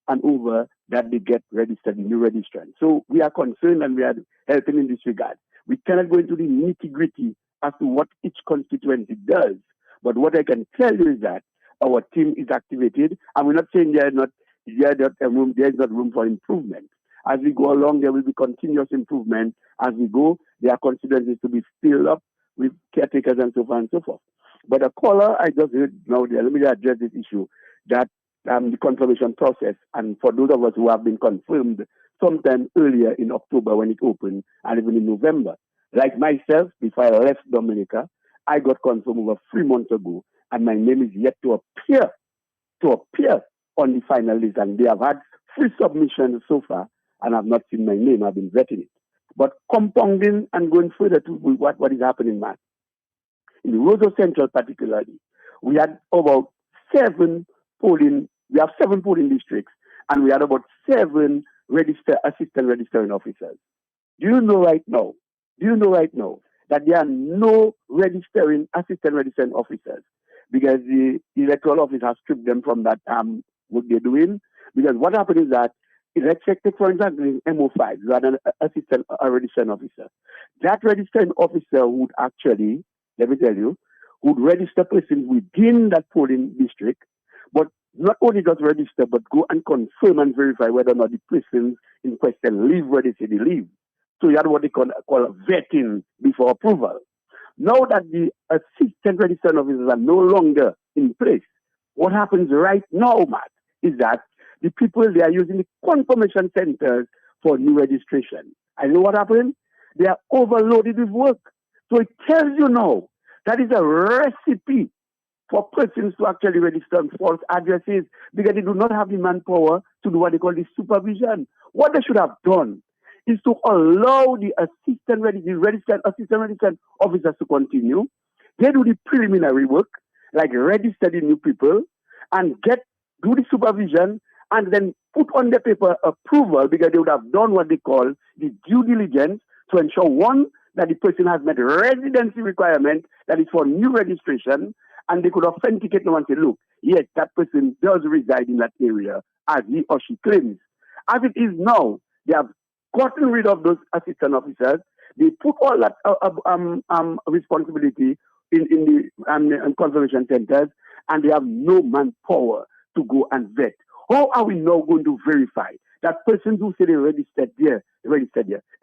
and over, that they get registered, new registrants. So we are concerned, and we are helping in this regard. We cannot go into the nitty-gritty as to what each constituency does, but what I can tell you is that our team is activated, and we're not saying there is not room for improvement. As we go along, there will be continuous improvement as we go. There are constituencies to be filled up with caretakers and so on and so forth. But a caller I just heard now there, let me address this issue, that the confirmation process, and for those of us who have been confirmed sometime earlier in October when it opened, and even in November, like myself, before I left Dominica, I got confirmed over 3 months ago, and my name is yet to appear on the final list. And they have had 3 submissions so far, and I've not seen my name. I've been vetting it. But compounding and going further to what is happening, man. In Roseau Central particularly, we had about 7 polling, we have 7 polling districts, and we had about 7 assistant registering officers. Do you know right now that there are no assistant registering officers because the electoral office has stripped them from that what they're doing? Because what happened is that, let's take for example in MO5, you had an assistant registering officer. That registering officer would actually, let me tell you, would register persons within that polling district, but not only just register, but go and confirm and verify whether or not the persons in question live where they say they live. So you have what they call vetting before approval. Now that the assistant registration officers are no longer in place, what happens right now, Matt, is that the people, they are using the confirmation centers for new registration. I know what happened? They are overloaded with work. So it tells you now that is a recipe for persons to actually register on false addresses because they do not have the manpower to do what they call the supervision. What they should have done is to allow the registered assistant officers to continue. They do the preliminary work, like register the new people, and do the supervision, and then put on the paper approval because they would have done what they call the due diligence to ensure, one, that the person has met residency requirement that is for new registration, and they could authenticate now and say, look, yes, that person does reside in that area as he or she claims. As it is now, they have gotten rid of those assistant officers. They put all that responsibility in the conservation centers, and they have no manpower to go and vet. How are we now going to verify that persons who say they registered there,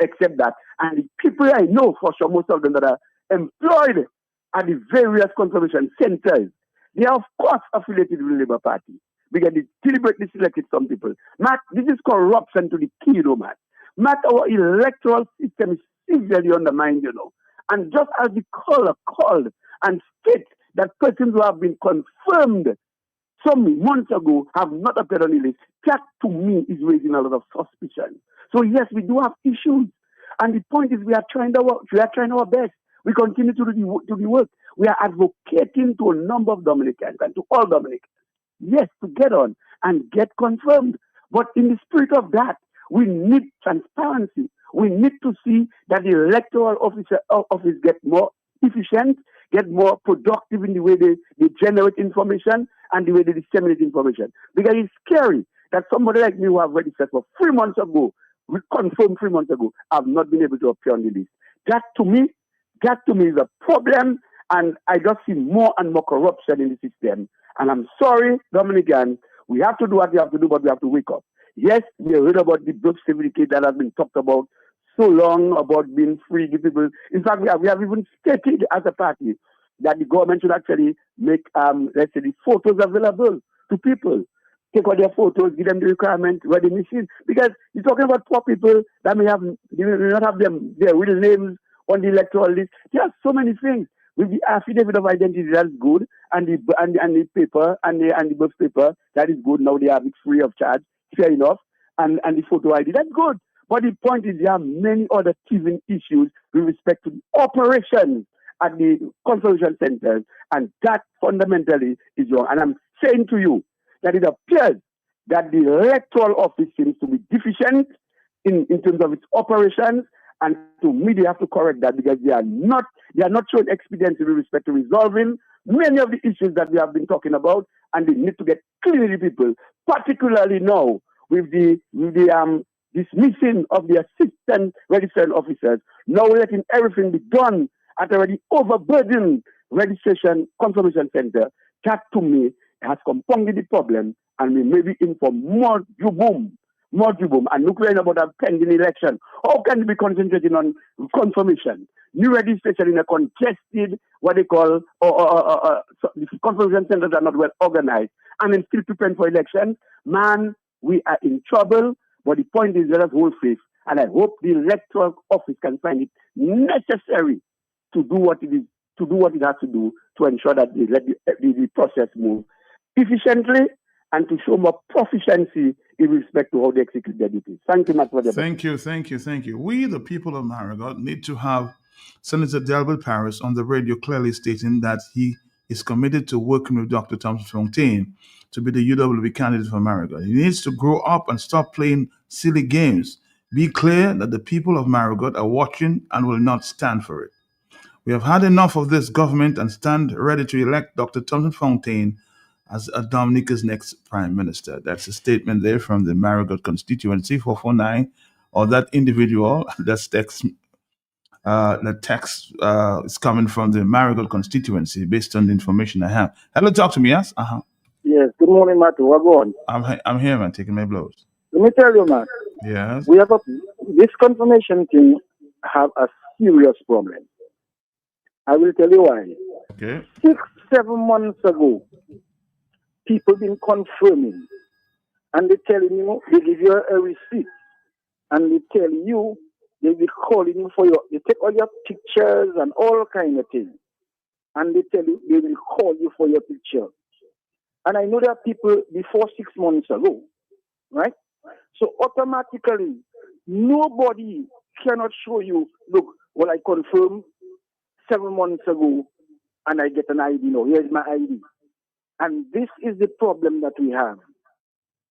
except that, and the people I know for sure, most of them that are employed at the various conservation centers, they are of course affiliated with the Labour Party because they deliberately selected some people. Matt, this is corruption to the key, Matt. Matt, our electoral system is severely undermined, And just as the caller called and state that persons who have been confirmed some months ago have not appeared on the list, that to me is raising a lot of suspicion. So yes, we do have issues. And the point is we are trying our best. We continue to do the work. We are advocating to a number of Dominicans and to all Dominicans, yes, to get on and get confirmed. But in the spirit of that, we need transparency. We need to see that the electoral office get more efficient, get more productive in the way they generate information and the way they disseminate information. Because it's scary that somebody like me who have registered for 3 months ago, we confirmed 3 months ago, have not been able to appear on the list. That to me is a problem, and I just see more and more corruption in the system. And I'm sorry, Dominican, we have to do what we have to do, but we have to wake up. Yes, we heard about the birth certificate that has been talked about so long, about being free, give people. In fact, we have even stated as a party that the government should actually make, let's say, the photos available to people. Take all their photos, give them the requirement where they miss it. Because you're talking about poor people that may not have their real names on the electoral list. There are so many things. With the affidavit of identity, that's good, and the paper and the birth paper, that is good. Now they have it free of charge, fair enough, and the photo ID, that's good. But the point is there are many other teething issues with respect to the operations at the conservation centers, and that fundamentally is wrong. And I'm saying to you that it appears that the electoral office seems to be deficient in terms of its operations, and to me they have to correct that because they are not showing expediency with respect to resolving many of the issues that we have been talking about, and they need to get clearly people, particularly now with the dismissing of the assistant registration officers, now letting everything be done at a already overburdened registration confirmation center. That to me has compounded the problem, and we may be in for more boom, and nuclear about a pending election. How can we be concentrating on confirmation? New registration in a congested, what they call, the confirmation centers are not well organized, and then still preparing for elections. Man, we are in trouble, but the point is let us hold faith, and I hope the electoral office can find it necessary to do what it has to do to ensure that they let the process move efficiently and to show more proficiency in respect to how they execute their duties. Thank you much for the Thank you. We, the people of Marigot, need to have Senator Delbert Paris on the radio clearly stating that he is committed to working with Dr. Thompson Fontaine to be the UWB candidate for Marigot. He needs to grow up and stop playing silly games. Be clear that the people of Marigot are watching and will not stand for it. We have had enough of this government and stand ready to elect Dr. Thompson Fontaine as Dominica's next prime minister. That's a statement there from the Marigot constituency, 449, or that individual. That's text. The text is coming from the Marigot constituency based on the information I have. Hello, talk to me, yes? Yes, good morning, Matthew. What going? I'm here, man, taking my blows. Let me tell you, man. Yes. We have this confirmation thing have a serious problem. I will tell you why. Okay. 6-7 months ago, people been confirming, and they telling you, they give you a receipt, and they tell you, they be calling you for they take all your pictures and all kind of things, and they tell you they will call you for your picture. And I know there are people before 6 months ago, right? So automatically, nobody cannot show you, look, well, I confirmed 7 months ago, and I get an ID now. Here's my ID. And this is the problem that we have.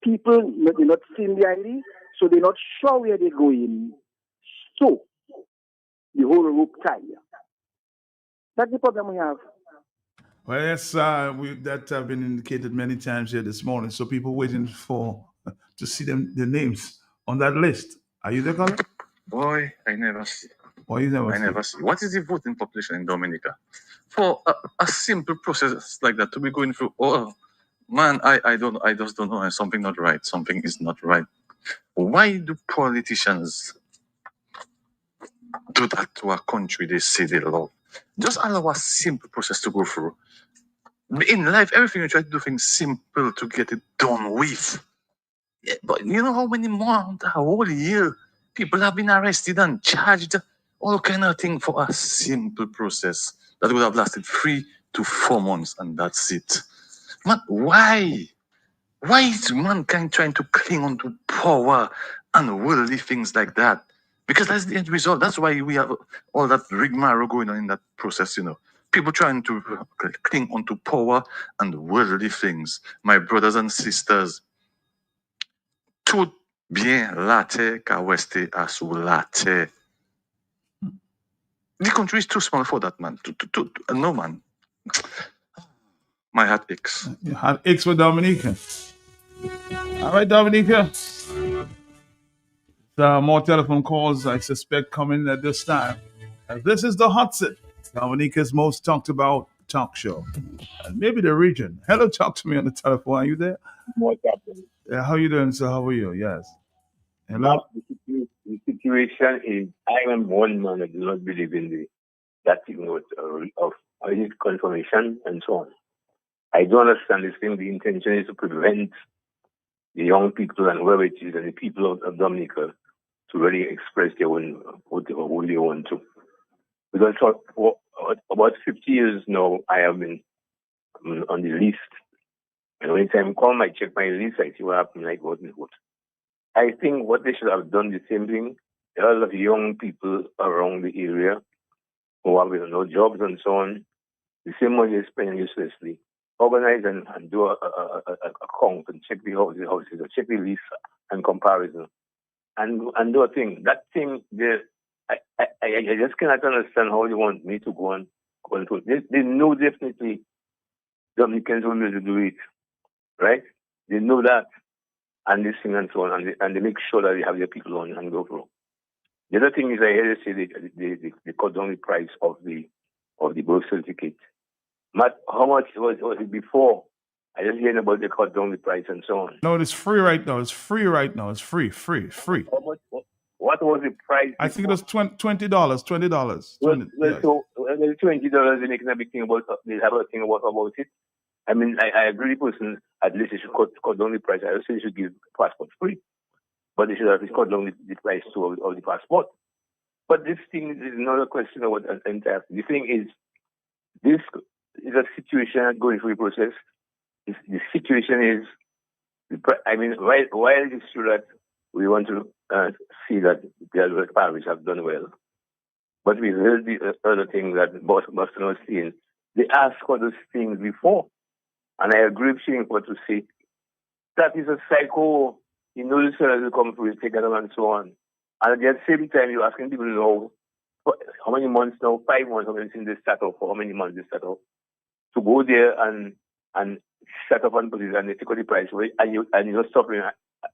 People, they're not seeing the ID, so they're not sure where they're going. So, the whole rope tie. That's the problem we have. Well, yes, that have been indicated many times here this morning. So people waiting to see the names on that list. Are you there, Colin? Boy, I never see. Why you never I see? never see. What is the voting population in Dominica? For a simple process like that to be going through, oh man, I just don't know. Something not right. Something is not right. Why do politicians do that to a country they say they love? Just allow a simple process to go through. In life, everything you try to do things simple to get it done with. Yeah, but you know how many months, a whole year, people have been arrested and charged, all kind of thing for a simple process that would have lasted 3 to 4 months, and that's it. Man, why? Why is mankind trying to cling on to power and worldly things like that? Because that's the end result. That's why we have all that rigmarole going on in that process, you know. People trying to cling onto power and worldly things. My brothers and sisters, tout bien la terre qu'à rester à sous la terre. The country is too small for that, man. No, man. My heart aches. Your heart aches for Dominica. All right, Dominica. More telephone calls, I suspect, coming at this time. This is the Hot Seat, Dominica's most talked about talk show. And maybe the region. Hello, talk to me on the telephone. Are you there? What's happening? Yeah, how you doing, sir? How are you? Yes. Hello? The situation is, I am one man that does not believe in that thing of confirmation and so on. I don't understand this thing. The intention is to prevent the young people and whoever it is and the people of Dominica to really express their own, who they want to. Because for about 50 years now, I have been on the list. And when time come, I check my list, I see what happened, like vote and vote. I think what they should have done the same thing. There are a lot of young people around the area who have no jobs and so on. The same money they spend uselessly. Organize and do a count and check the houses or check the list and comparison. And do a thing. That thing there, I just cannot understand how they want me to go and vote. They know definitely Dominicans will be able to do it. Right? They know that. And this thing and so on. And they make sure that they have their people on and go through. The other thing is I hear they say they cut down the price of the birth certificate. Matt, how much was it before? I just hearing about they cut down the price and so on. No, it's free right now. It's free right now. It's free. How much? What was the price? I think it was $20. $20. Well, so $20, they make a big thing about. They have a thing about it. I mean, I agree with the person. At least they should cut down the price. I also should give passport free, but they should have cut down the price to all the passport. But this thing is another question about the entire. The thing is, this is a situation going through the process. The situation is I mean, while it is true that we want to see that the Albert parish have done well, but we heard the other thing that Boston was saying. They asked for those things before, and I agree with you what to say. That is a cycle. You know, the sellers will come through, take them and so on. And at the same time, you're asking people to know how many months now, 5 months, how many since they start off, for how many months they start off, to go there and set up and put it and they take out the price away, and you don't stop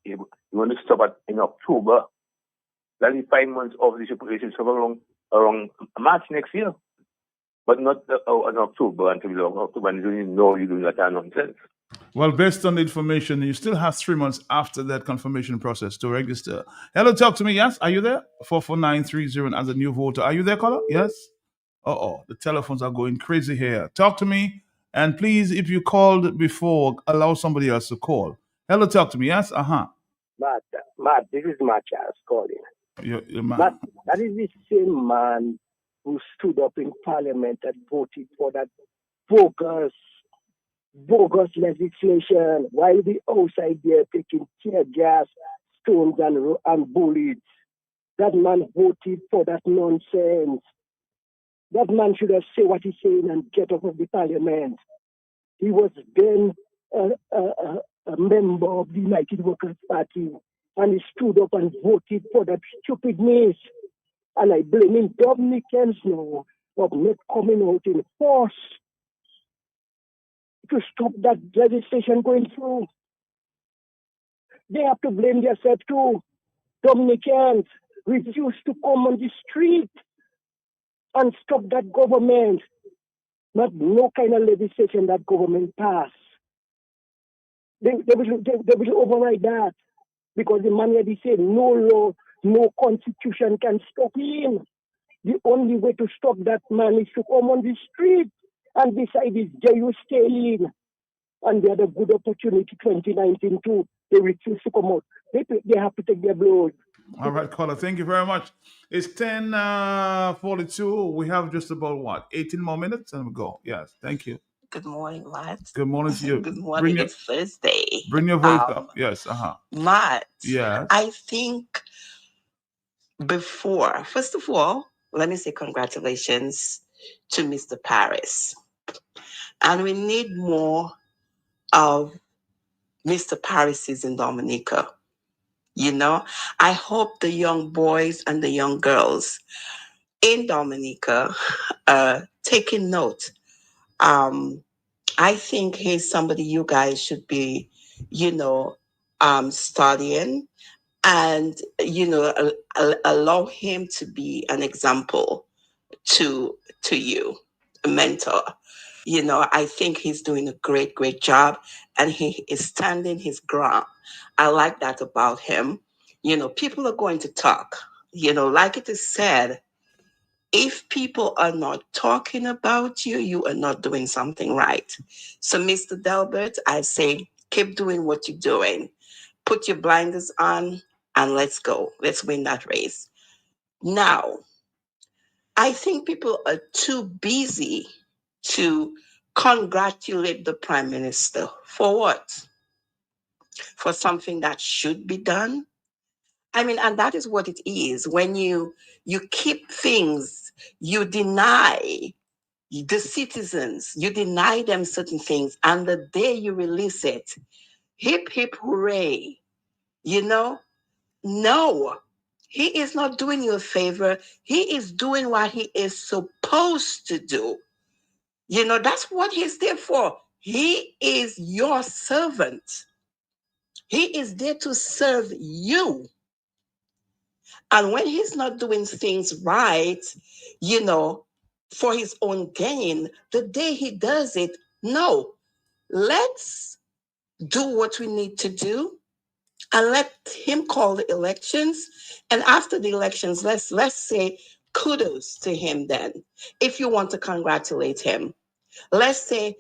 you want to stop in October. That is 5 months of the situation, so around March next year. But not in October until October, and you don't know you're doing that nonsense. Well, based on the information, you still have 3 months after that confirmation process to register. Hello, talk to me. Yes, are you there? 44930 as a new voter. Are you there, caller? Yes. The telephones are going crazy here. Talk to me, and please, if you called before, allow somebody else to call. Hello, talk to me. Yes. Matt, this is my child calling. You're man. Matt, that is the same man who stood up in Parliament and voted for that bogus legislation while the outside there taking tear gas, stones, and bullets. That man voted for that nonsense. That man should have said what he's saying and get off of the Parliament. He was then a member of the United Workers' Party, and he stood up and voted for that stupidness. And I blame him, Dominicans now, of not coming out in force to stop that legislation going through. They have to blame themselves too. Dominicans refuse to come on the street and stop that government. Not no kind of legislation that government pass. They will override that because the man already said no law, no constitution can stop him. The only way to stop that man is to come on the street and decide is you stay in. And they had a good opportunity 2019 too. They refuse to come out. They have to take their blows. All right, caller. Thank you very much. It's 10:42. We have just about 18 more minutes, and we go. Yes, thank you. Good morning, Matt. Good morning to you. Good morning. It's Thursday. Bring your voice up. Yes. Matt. Yes. I think first of all, let me say congratulations to Mr. Paris. And we need more of Mr. Paris's in Dominica. You know, I hope the young boys and the young girls in Dominica are taking note. I think he's somebody you guys should be, studying and, allow him to be an example to you, a mentor. I think he's doing a great, great job and he is standing his ground. I like that about him. People are going to talk, like it is said, if people are not talking about you, you are not doing something right. So, Mr. Delbert, I say, keep doing what you're doing. Put your blinders on and let's go. Let's win that race. Now, I think people are too busy to congratulate the Prime Minister. For what? For something that should be done? I mean, and that is what it is. When you keep things, you deny the citizens, you deny them certain things, and the day you release it, hip, hip, hooray. No, he is not doing you a favor. He is doing what he is supposed to do. That's what he's there for. He is your servant. He is there to serve you. And when he's not doing things right, for his own gain, the day he does it, no, let's do what we need to do and let him call the elections. And after the elections, let's say kudos to him then. If you want to congratulate him, let's say,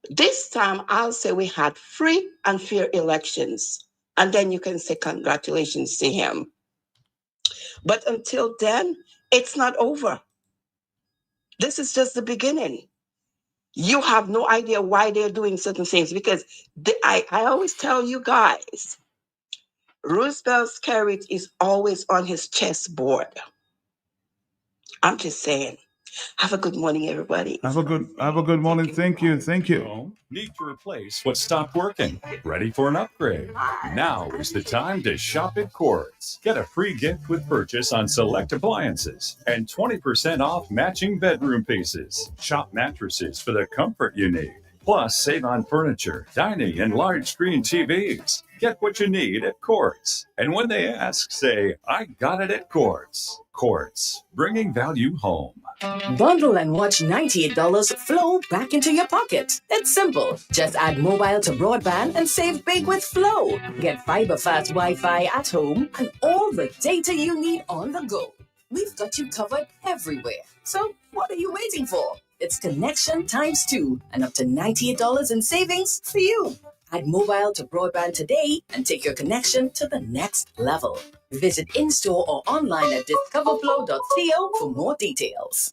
this time I'll say we had free and fair elections. And then you can say congratulations to him. But until then, it's not over. This is just the beginning. You have no idea why they're doing certain things because I always tell you guys, Roosevelt Skerrit is always on his chessboard. I'm just saying. Have a good morning, everybody. Have a good morning. Thank you. Need to replace what stopped working? Ready for an upgrade? Now is the time to shop at Quartz. Get a free gift with purchase on select appliances and 20% off matching bedroom pieces. Shop mattresses for the comfort you need. Plus, save on furniture, dining, and large screen TVs. Get what you need at Quartz. And when they ask, say, I got it at Quartz. Quartz, bringing value home. Bundle and watch $98 flow back into your pocket. It's simple. Just add mobile to broadband and save big with Flow. Get fiber fast Wi-Fi at home and all the data you need on the go. We've got you covered everywhere. So what are you waiting for? It's connection times 2 and up to $98 in savings for you. Add mobile to broadband today and take your connection to the next level. Visit in-store or online at discoverflow.co for more details.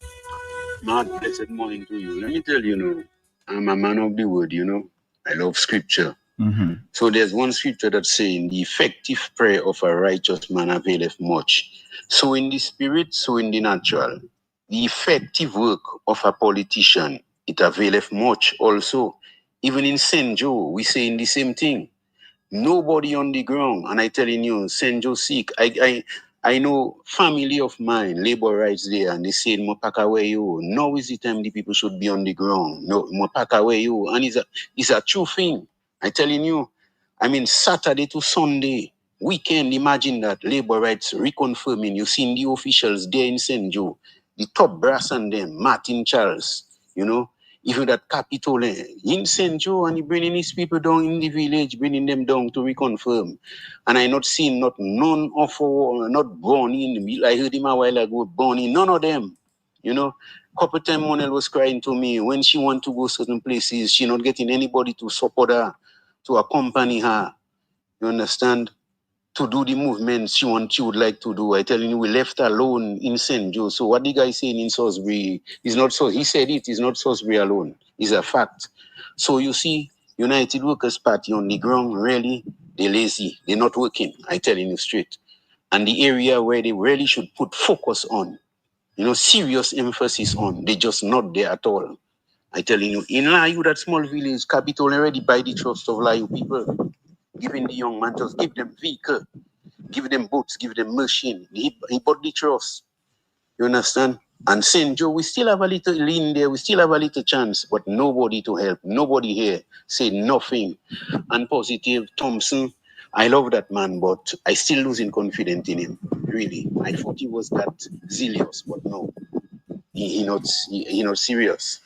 Mad blessed morning to you. Let me tell you, I'm a man of the word, I love scripture. Mm-hmm. So there's one scripture that's saying, the effective prayer of a righteous man availeth much. So in the spirit, so in the natural. The effective work of a politician, it availeth much also. Even in St. Joe, we saying the same thing. Nobody on the ground, and I telling you, St. Joe sick. I know family of mine, labor rights there, and they say, Mopaka where you. Now is the time the people should be on the ground. No, Mopaka where you. And it's a true thing. I telling you, Saturday to Sunday, weekend, imagine that labor rights reconfirming. You seen the officials there in St. Joe, the top brass and them, Martin Charles, even that Capitol in St. Joe, and he bringing his people down in the village, bringing them down to reconfirm. And I not seen none of not born in. I heard him a while ago, born in none of them. Couple time Monel was crying to me when she want to go certain places, she not getting anybody to support her, to accompany her. You understand? To do the movements she would like to do. I telling you, we left her alone in St. Joe. So what the guy saying in Salisbury is not so. He said it is not Salisbury alone. It's a fact. So you see, United Workers Party on the ground, really, they're lazy. They're not working. I telling you straight. And the area where they really should put focus on, serious emphasis on, they just not there at all. I telling you, in Layu, that small village, capital already by the trust of Layu people, giving the young man, just give them vehicle. Give them boats, give them machine. He bought the trust. You understand? And St. Joe, we still have a little lean there. We still have a little chance, but nobody to help. Nobody here say nothing. And positive, Thompson, I love that man, but I still losing confidence in him. Really. I thought he was that zealous, but no. He not serious.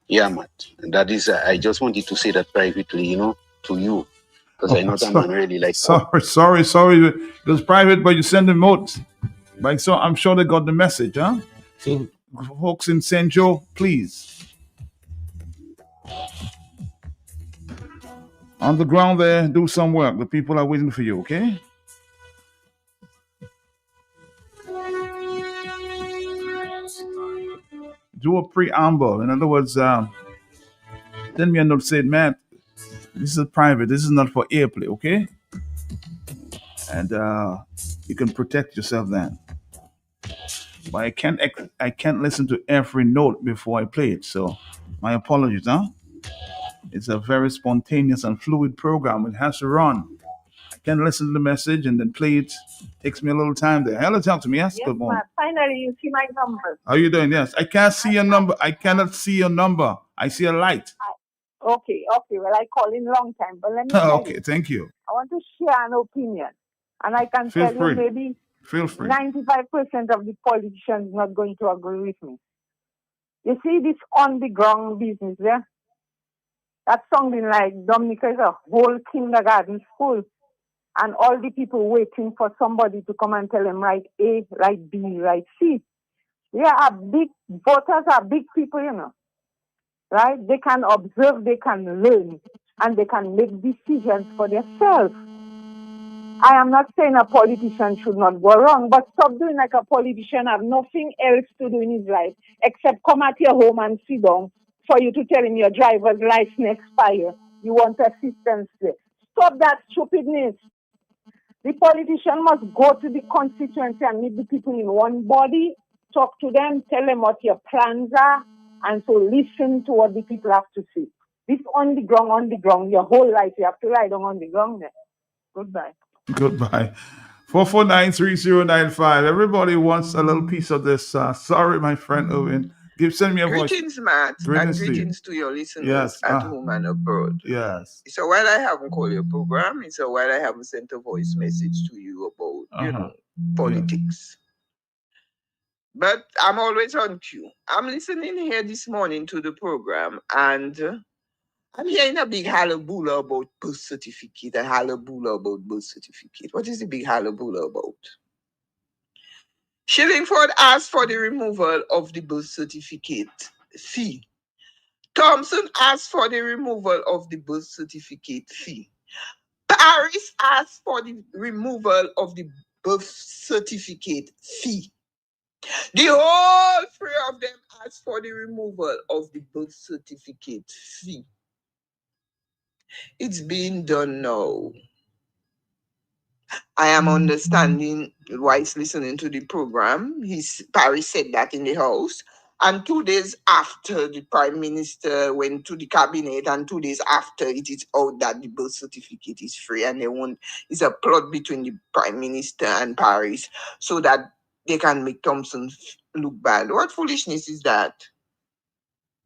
Yeah, Matt. And that is, I just wanted to say that privately, to you. Because I know that man really like. Sorry. It was private, but you send them notes. So I'm sure they got the message, huh? So folks in St. Joe, please. On the ground there, do some work. The people are waiting for you, okay? Do a preamble. In other words, send me a note saying, man, this is private. This is not for airplay, okay? And you can protect yourself then. But I can't listen to every note before I play it. So my apologies, huh? It's a very spontaneous and fluid program. It has to run. I can listen to the message and then play it. Takes me a little time there. Hello, talk to me. Yes, good morning. Finally, you see my number. How are you doing? Yes. I can't see your number. I cannot see your number. I see a light. Okay. Well, I call in long time, but let me tell Okay, you. thank you. I want to share an opinion. And I can Feel tell free. you maybe Feel free. 95% of the politicians not going to agree with me. You see this on the ground business there? That's sounding like Dominica is a whole kindergarten school and all the people waiting for somebody to come and tell them write A, write B, write C. Voters are big people, right? They can observe, they can learn, and they can make decisions for themselves. I am not saying a politician should not go wrong, but stop doing like a politician have nothing else to do in his life except come at your home and sit down for you to tell him your driver's license expire. You want assistance there. Stop that stupidness. The politician must go to the constituency and meet the people in one body, talk to them, tell them what your plans are, and so listen to what the people have to say. This on the ground, your whole life you have to lie down on the ground there. Goodbye. Goodbye. 4493095. Everybody wants a little piece of this. Sorry, my friend Owen. Send me a voice. Greetings, Matt, Greetings and to you. greetings to your listeners Yes. at home and abroad. Yes. It's a while I haven't called your program. It's a while I haven't sent a voice message to you about, politics. But I'm always on cue. I'm listening here this morning to the program, and I'm hearing a big hullabaloo about birth certificate, a hullabaloo about birth certificate. What is the big hullabaloo about? Shillingford asked for the removal of the birth certificate fee. Thompson asked for the removal of the birth certificate fee. Paris asked for the removal of the birth certificate fee. The whole three of them asked for the removal of the birth certificate fee. It's being done now. I am understanding whilst listening to the program. Paris said that in the House. And 2 days after the Prime Minister went to the cabinet, and 2 days after it is out that the birth certificate is free, and it's a plot between the Prime Minister and Paris so that they can make Thompson look bad. What foolishness is that?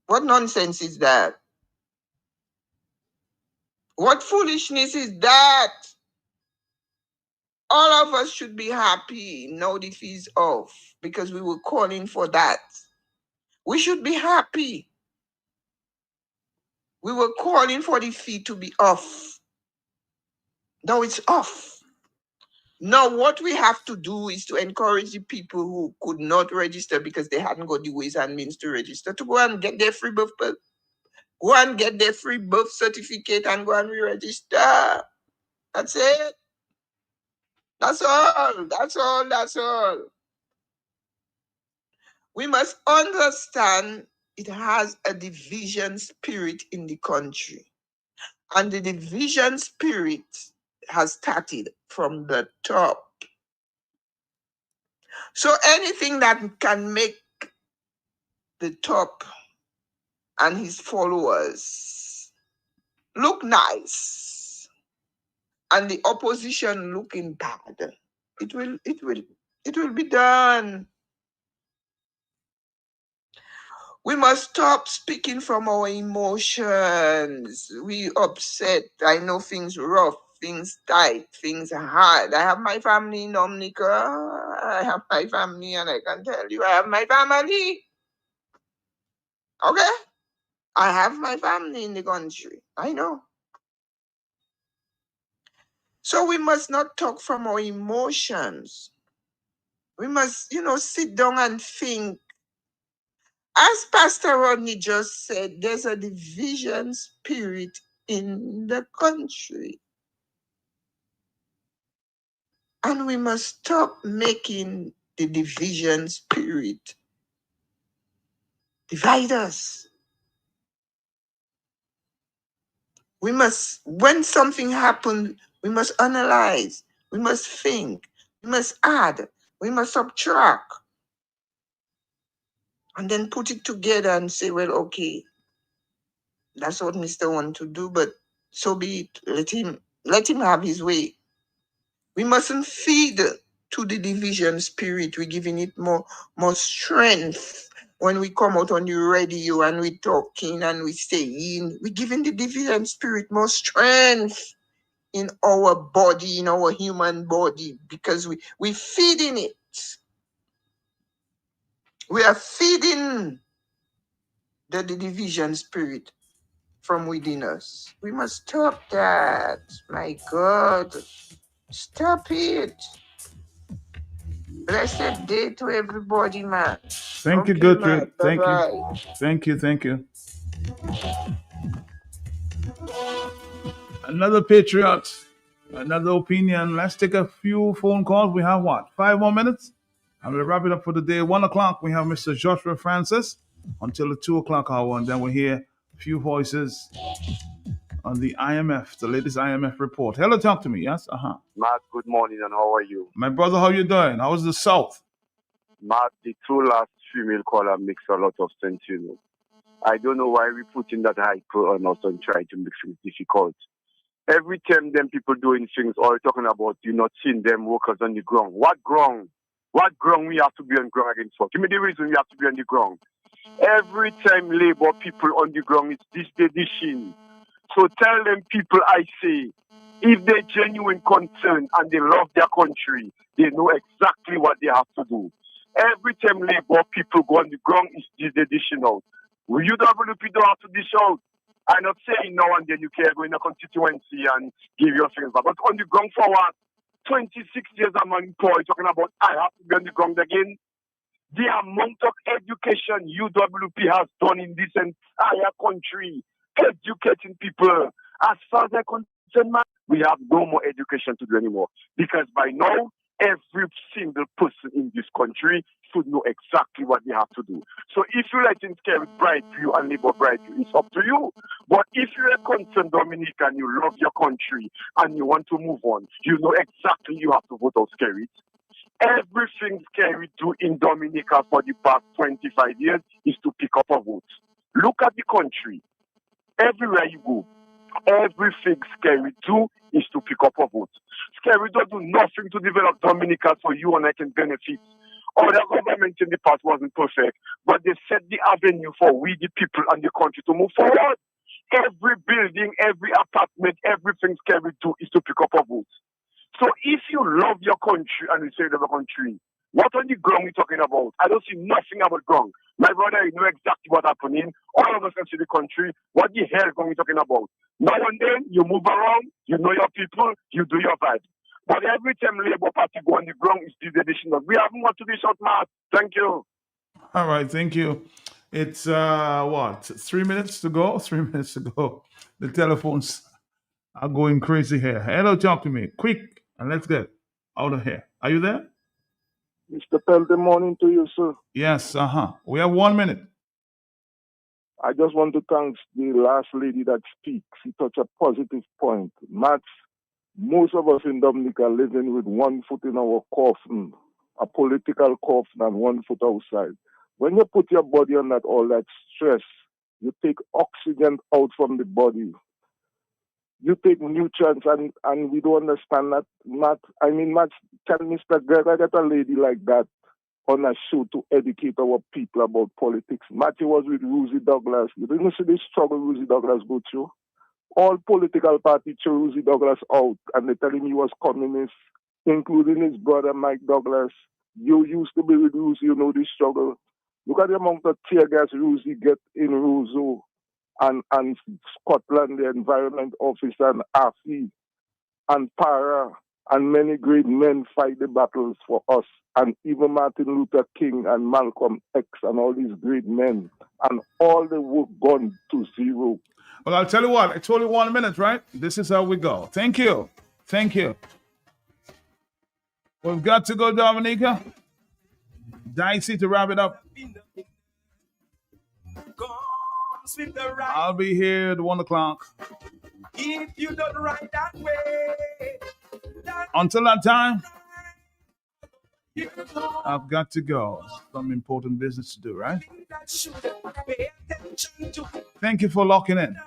What nonsense is that? What foolishness is that? All of us should be happy now the fee is off because we were calling for that. We should be happy. We were calling for the fee to be off. Now it's off. Now what we have to do is to encourage the people who could not register because they hadn't got the ways and means to register to go and get their free birth certificate and go and re-register. That's it. That's all. We must understand it has a division spirit in the country. And the division spirit has started from the top. So anything that can make the top and his followers look nice and the opposition looking bad, it will be done. We must stop speaking from our emotions. We upset. I know things rough, things tight, things hard. I have my family in Dominica. I have my family, and I can tell you I have my family. Okay? I have my family in the country. I know. So we must not talk from our emotions. We must, sit down and think. As Pastor Rodney just said, there's a division spirit in the country. And we must stop making the division spirit divide us. We must, when something happens, we must analyze, we must think, we must add, we must subtract. And then put it together and say, well, okay, that's what Mr. want to do, but so be it. Let him have his way. We mustn't feed to the division spirit. We're giving it more strength when we come out on the radio and we're talking and we're saying, we're giving the division spirit more strength in our body, in our human body, because we're feeding it. We are feeding the division spirit from within us. We must stop that. My God. Stop it. Blessed day to everybody, man. Thank you, Gertrude. Thank you. Thank you. Another patriot, another opinion. Let's take a few phone calls. We have 5 more minutes? And we'll wrap it up for the day. 1 o'clock, we have Mr. Joshua Francis. until the 2 o'clock hour, and then we'll hear a few voices on the IMF, the latest IMF report. Hello, talk to me. Yes? Matt, good morning, and how are you? My brother, how you doing? How's the South? Matt, the two last female caller makes a lot of sense, you know. I don't know why we put in that hyper on us and try to make things difficult. Every time them people doing things or talking about you not seeing them workers on the ground. What ground? What ground we have to be on ground against for? Give me the reason we have to be on the ground. Every time labor people on the ground, it's this edition. So tell them people, I say, if they're genuine concern and they love their country, they know exactly what they have to do. Every time labor people go on the ground, it's this additional. UWP don't have to dish out. I'm not saying now and then you can go in a constituency and give your things back. But on the ground for what? 26 years I'm unemployed, talking about I have to be on the ground again. The amount of education UWP has done in this entire country, educating people. As far as I'm concerned, man, we have no more education to do anymore. Because by now, every single person in this country should know exactly what they have to do. So if you let him scare with bright view and labor bright view, it's up to you. But if you're a concerned Dominican, you love your country and you want to move on, you know exactly you have to vote out Scary. Everything Scary do in Dominica for the past 25 years is to pick up a vote. Look at the country. Everywhere you go, everything Scary do is to pick up a vote. Scary don't do nothing to develop Dominica so you and I can benefit. Other governments in the past wasn't perfect, but they set the avenue for we, the people, and the country to move forward. Every building, every apartment, everything Scary do is to pick up a vote. So if you love your country and you say you love your country, what on the ground we talking about? I don't see nothing about ground. My brother, you know exactly what's happening. All of us can see the country. What the hell are we talking about? Now and then, you move around, you know your people, you do your vibe. But every time Labour Party go on the ground, it's this additional. We haven't got to be short, Matt. Thank you. All right, thank you. It's, 3 minutes to go? 3 minutes to go. The telephones are going crazy here. Hello, talk to me. Quick, and let's get out of here. Are you there? Mr. Pell, good morning to you, sir. Yes, We have 1 minute. I just want to thank the last lady that speaks. She touched a positive point. Matt, most of us in Dominica are living with 1 foot in our coffin, a political coffin, and 1 foot outside. When you put your body on that all that stress, you take oxygen out from the body. You take nutrients, and we don't understand that. Matt, can Mr. Gregor get a lady like that on a show to educate our people about politics? Matthew was with Rosie Douglas. You didn't see the struggle Rosie Douglas go through? All political parties threw Rosie Douglas out, and they tell him he was communist, including his brother Mike Douglas. You used to be with Rosie, you know the struggle. Look at the amount of tear gas Rosie get in Roseau and Scotland, the Environment Office, and AFI, and Para, and many great men fight the battles for us. And even Martin Luther King and Malcolm X and all these great men. And all the work gone to zero. Well, I'll tell you what. It's only 1 minute, right? This is how we go. Thank you. Thank you. We've got to go, Dominica. Dicey to wrap it up. I'll be here at 1 o'clock. If you don't ride that way, until that time, I've got to go. Some important business to do, right? Thank you for locking in.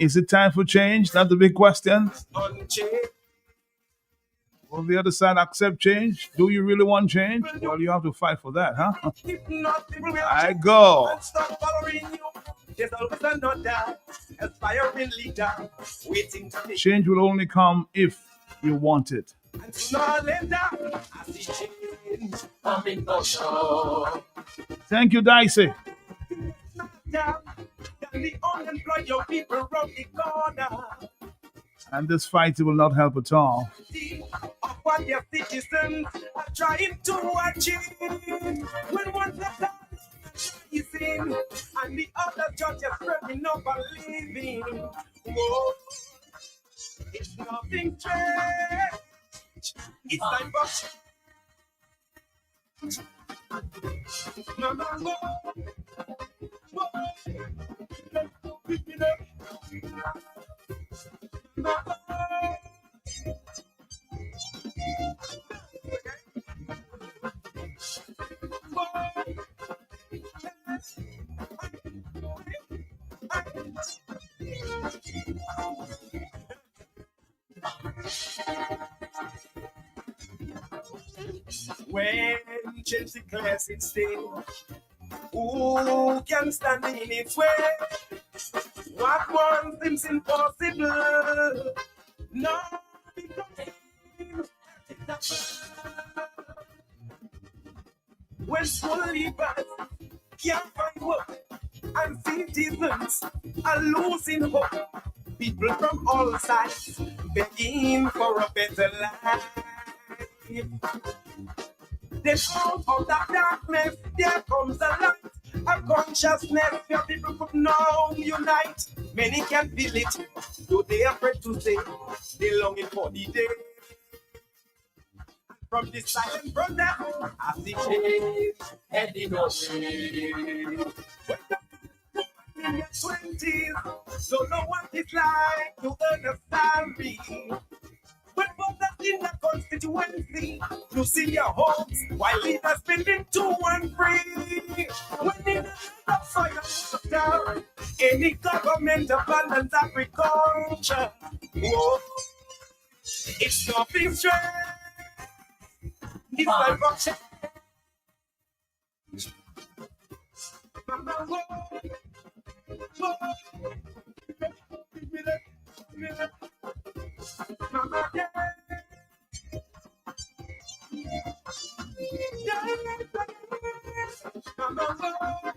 Is it time for change? That's the big question. Will the other side accept change? Do you really want change? Well, you have to fight for that, huh? I go. Change will only come if you want it. Thank you, Dicey. And this fight will not help at all. What their citizens are trying to achieve. When one is in and the other judges spreading up and leaving. Whoa, it's nothing strange. It's time for When change declares its day, who can stand in its way? What one seems impossible, no becomes when slowly but can't find work and citizens are losing hope. People from all sides begging for a better life. Then out of that darkness, there comes a light, a consciousness where people could now unite. Many can feel it, though they are afraid to say they longing for the day. From this silent brotherhood, I see change heading away. In your 20s, don't know what it's like to earn a salary. When voters in the constituency, you see your hopes while leaders spending 2 and 3. When in the for your water, any government abandons agriculture. Whoa, it's nothing strange. It's like a Mama, whoa, whoa, Mama, yeah. Mama, whoa.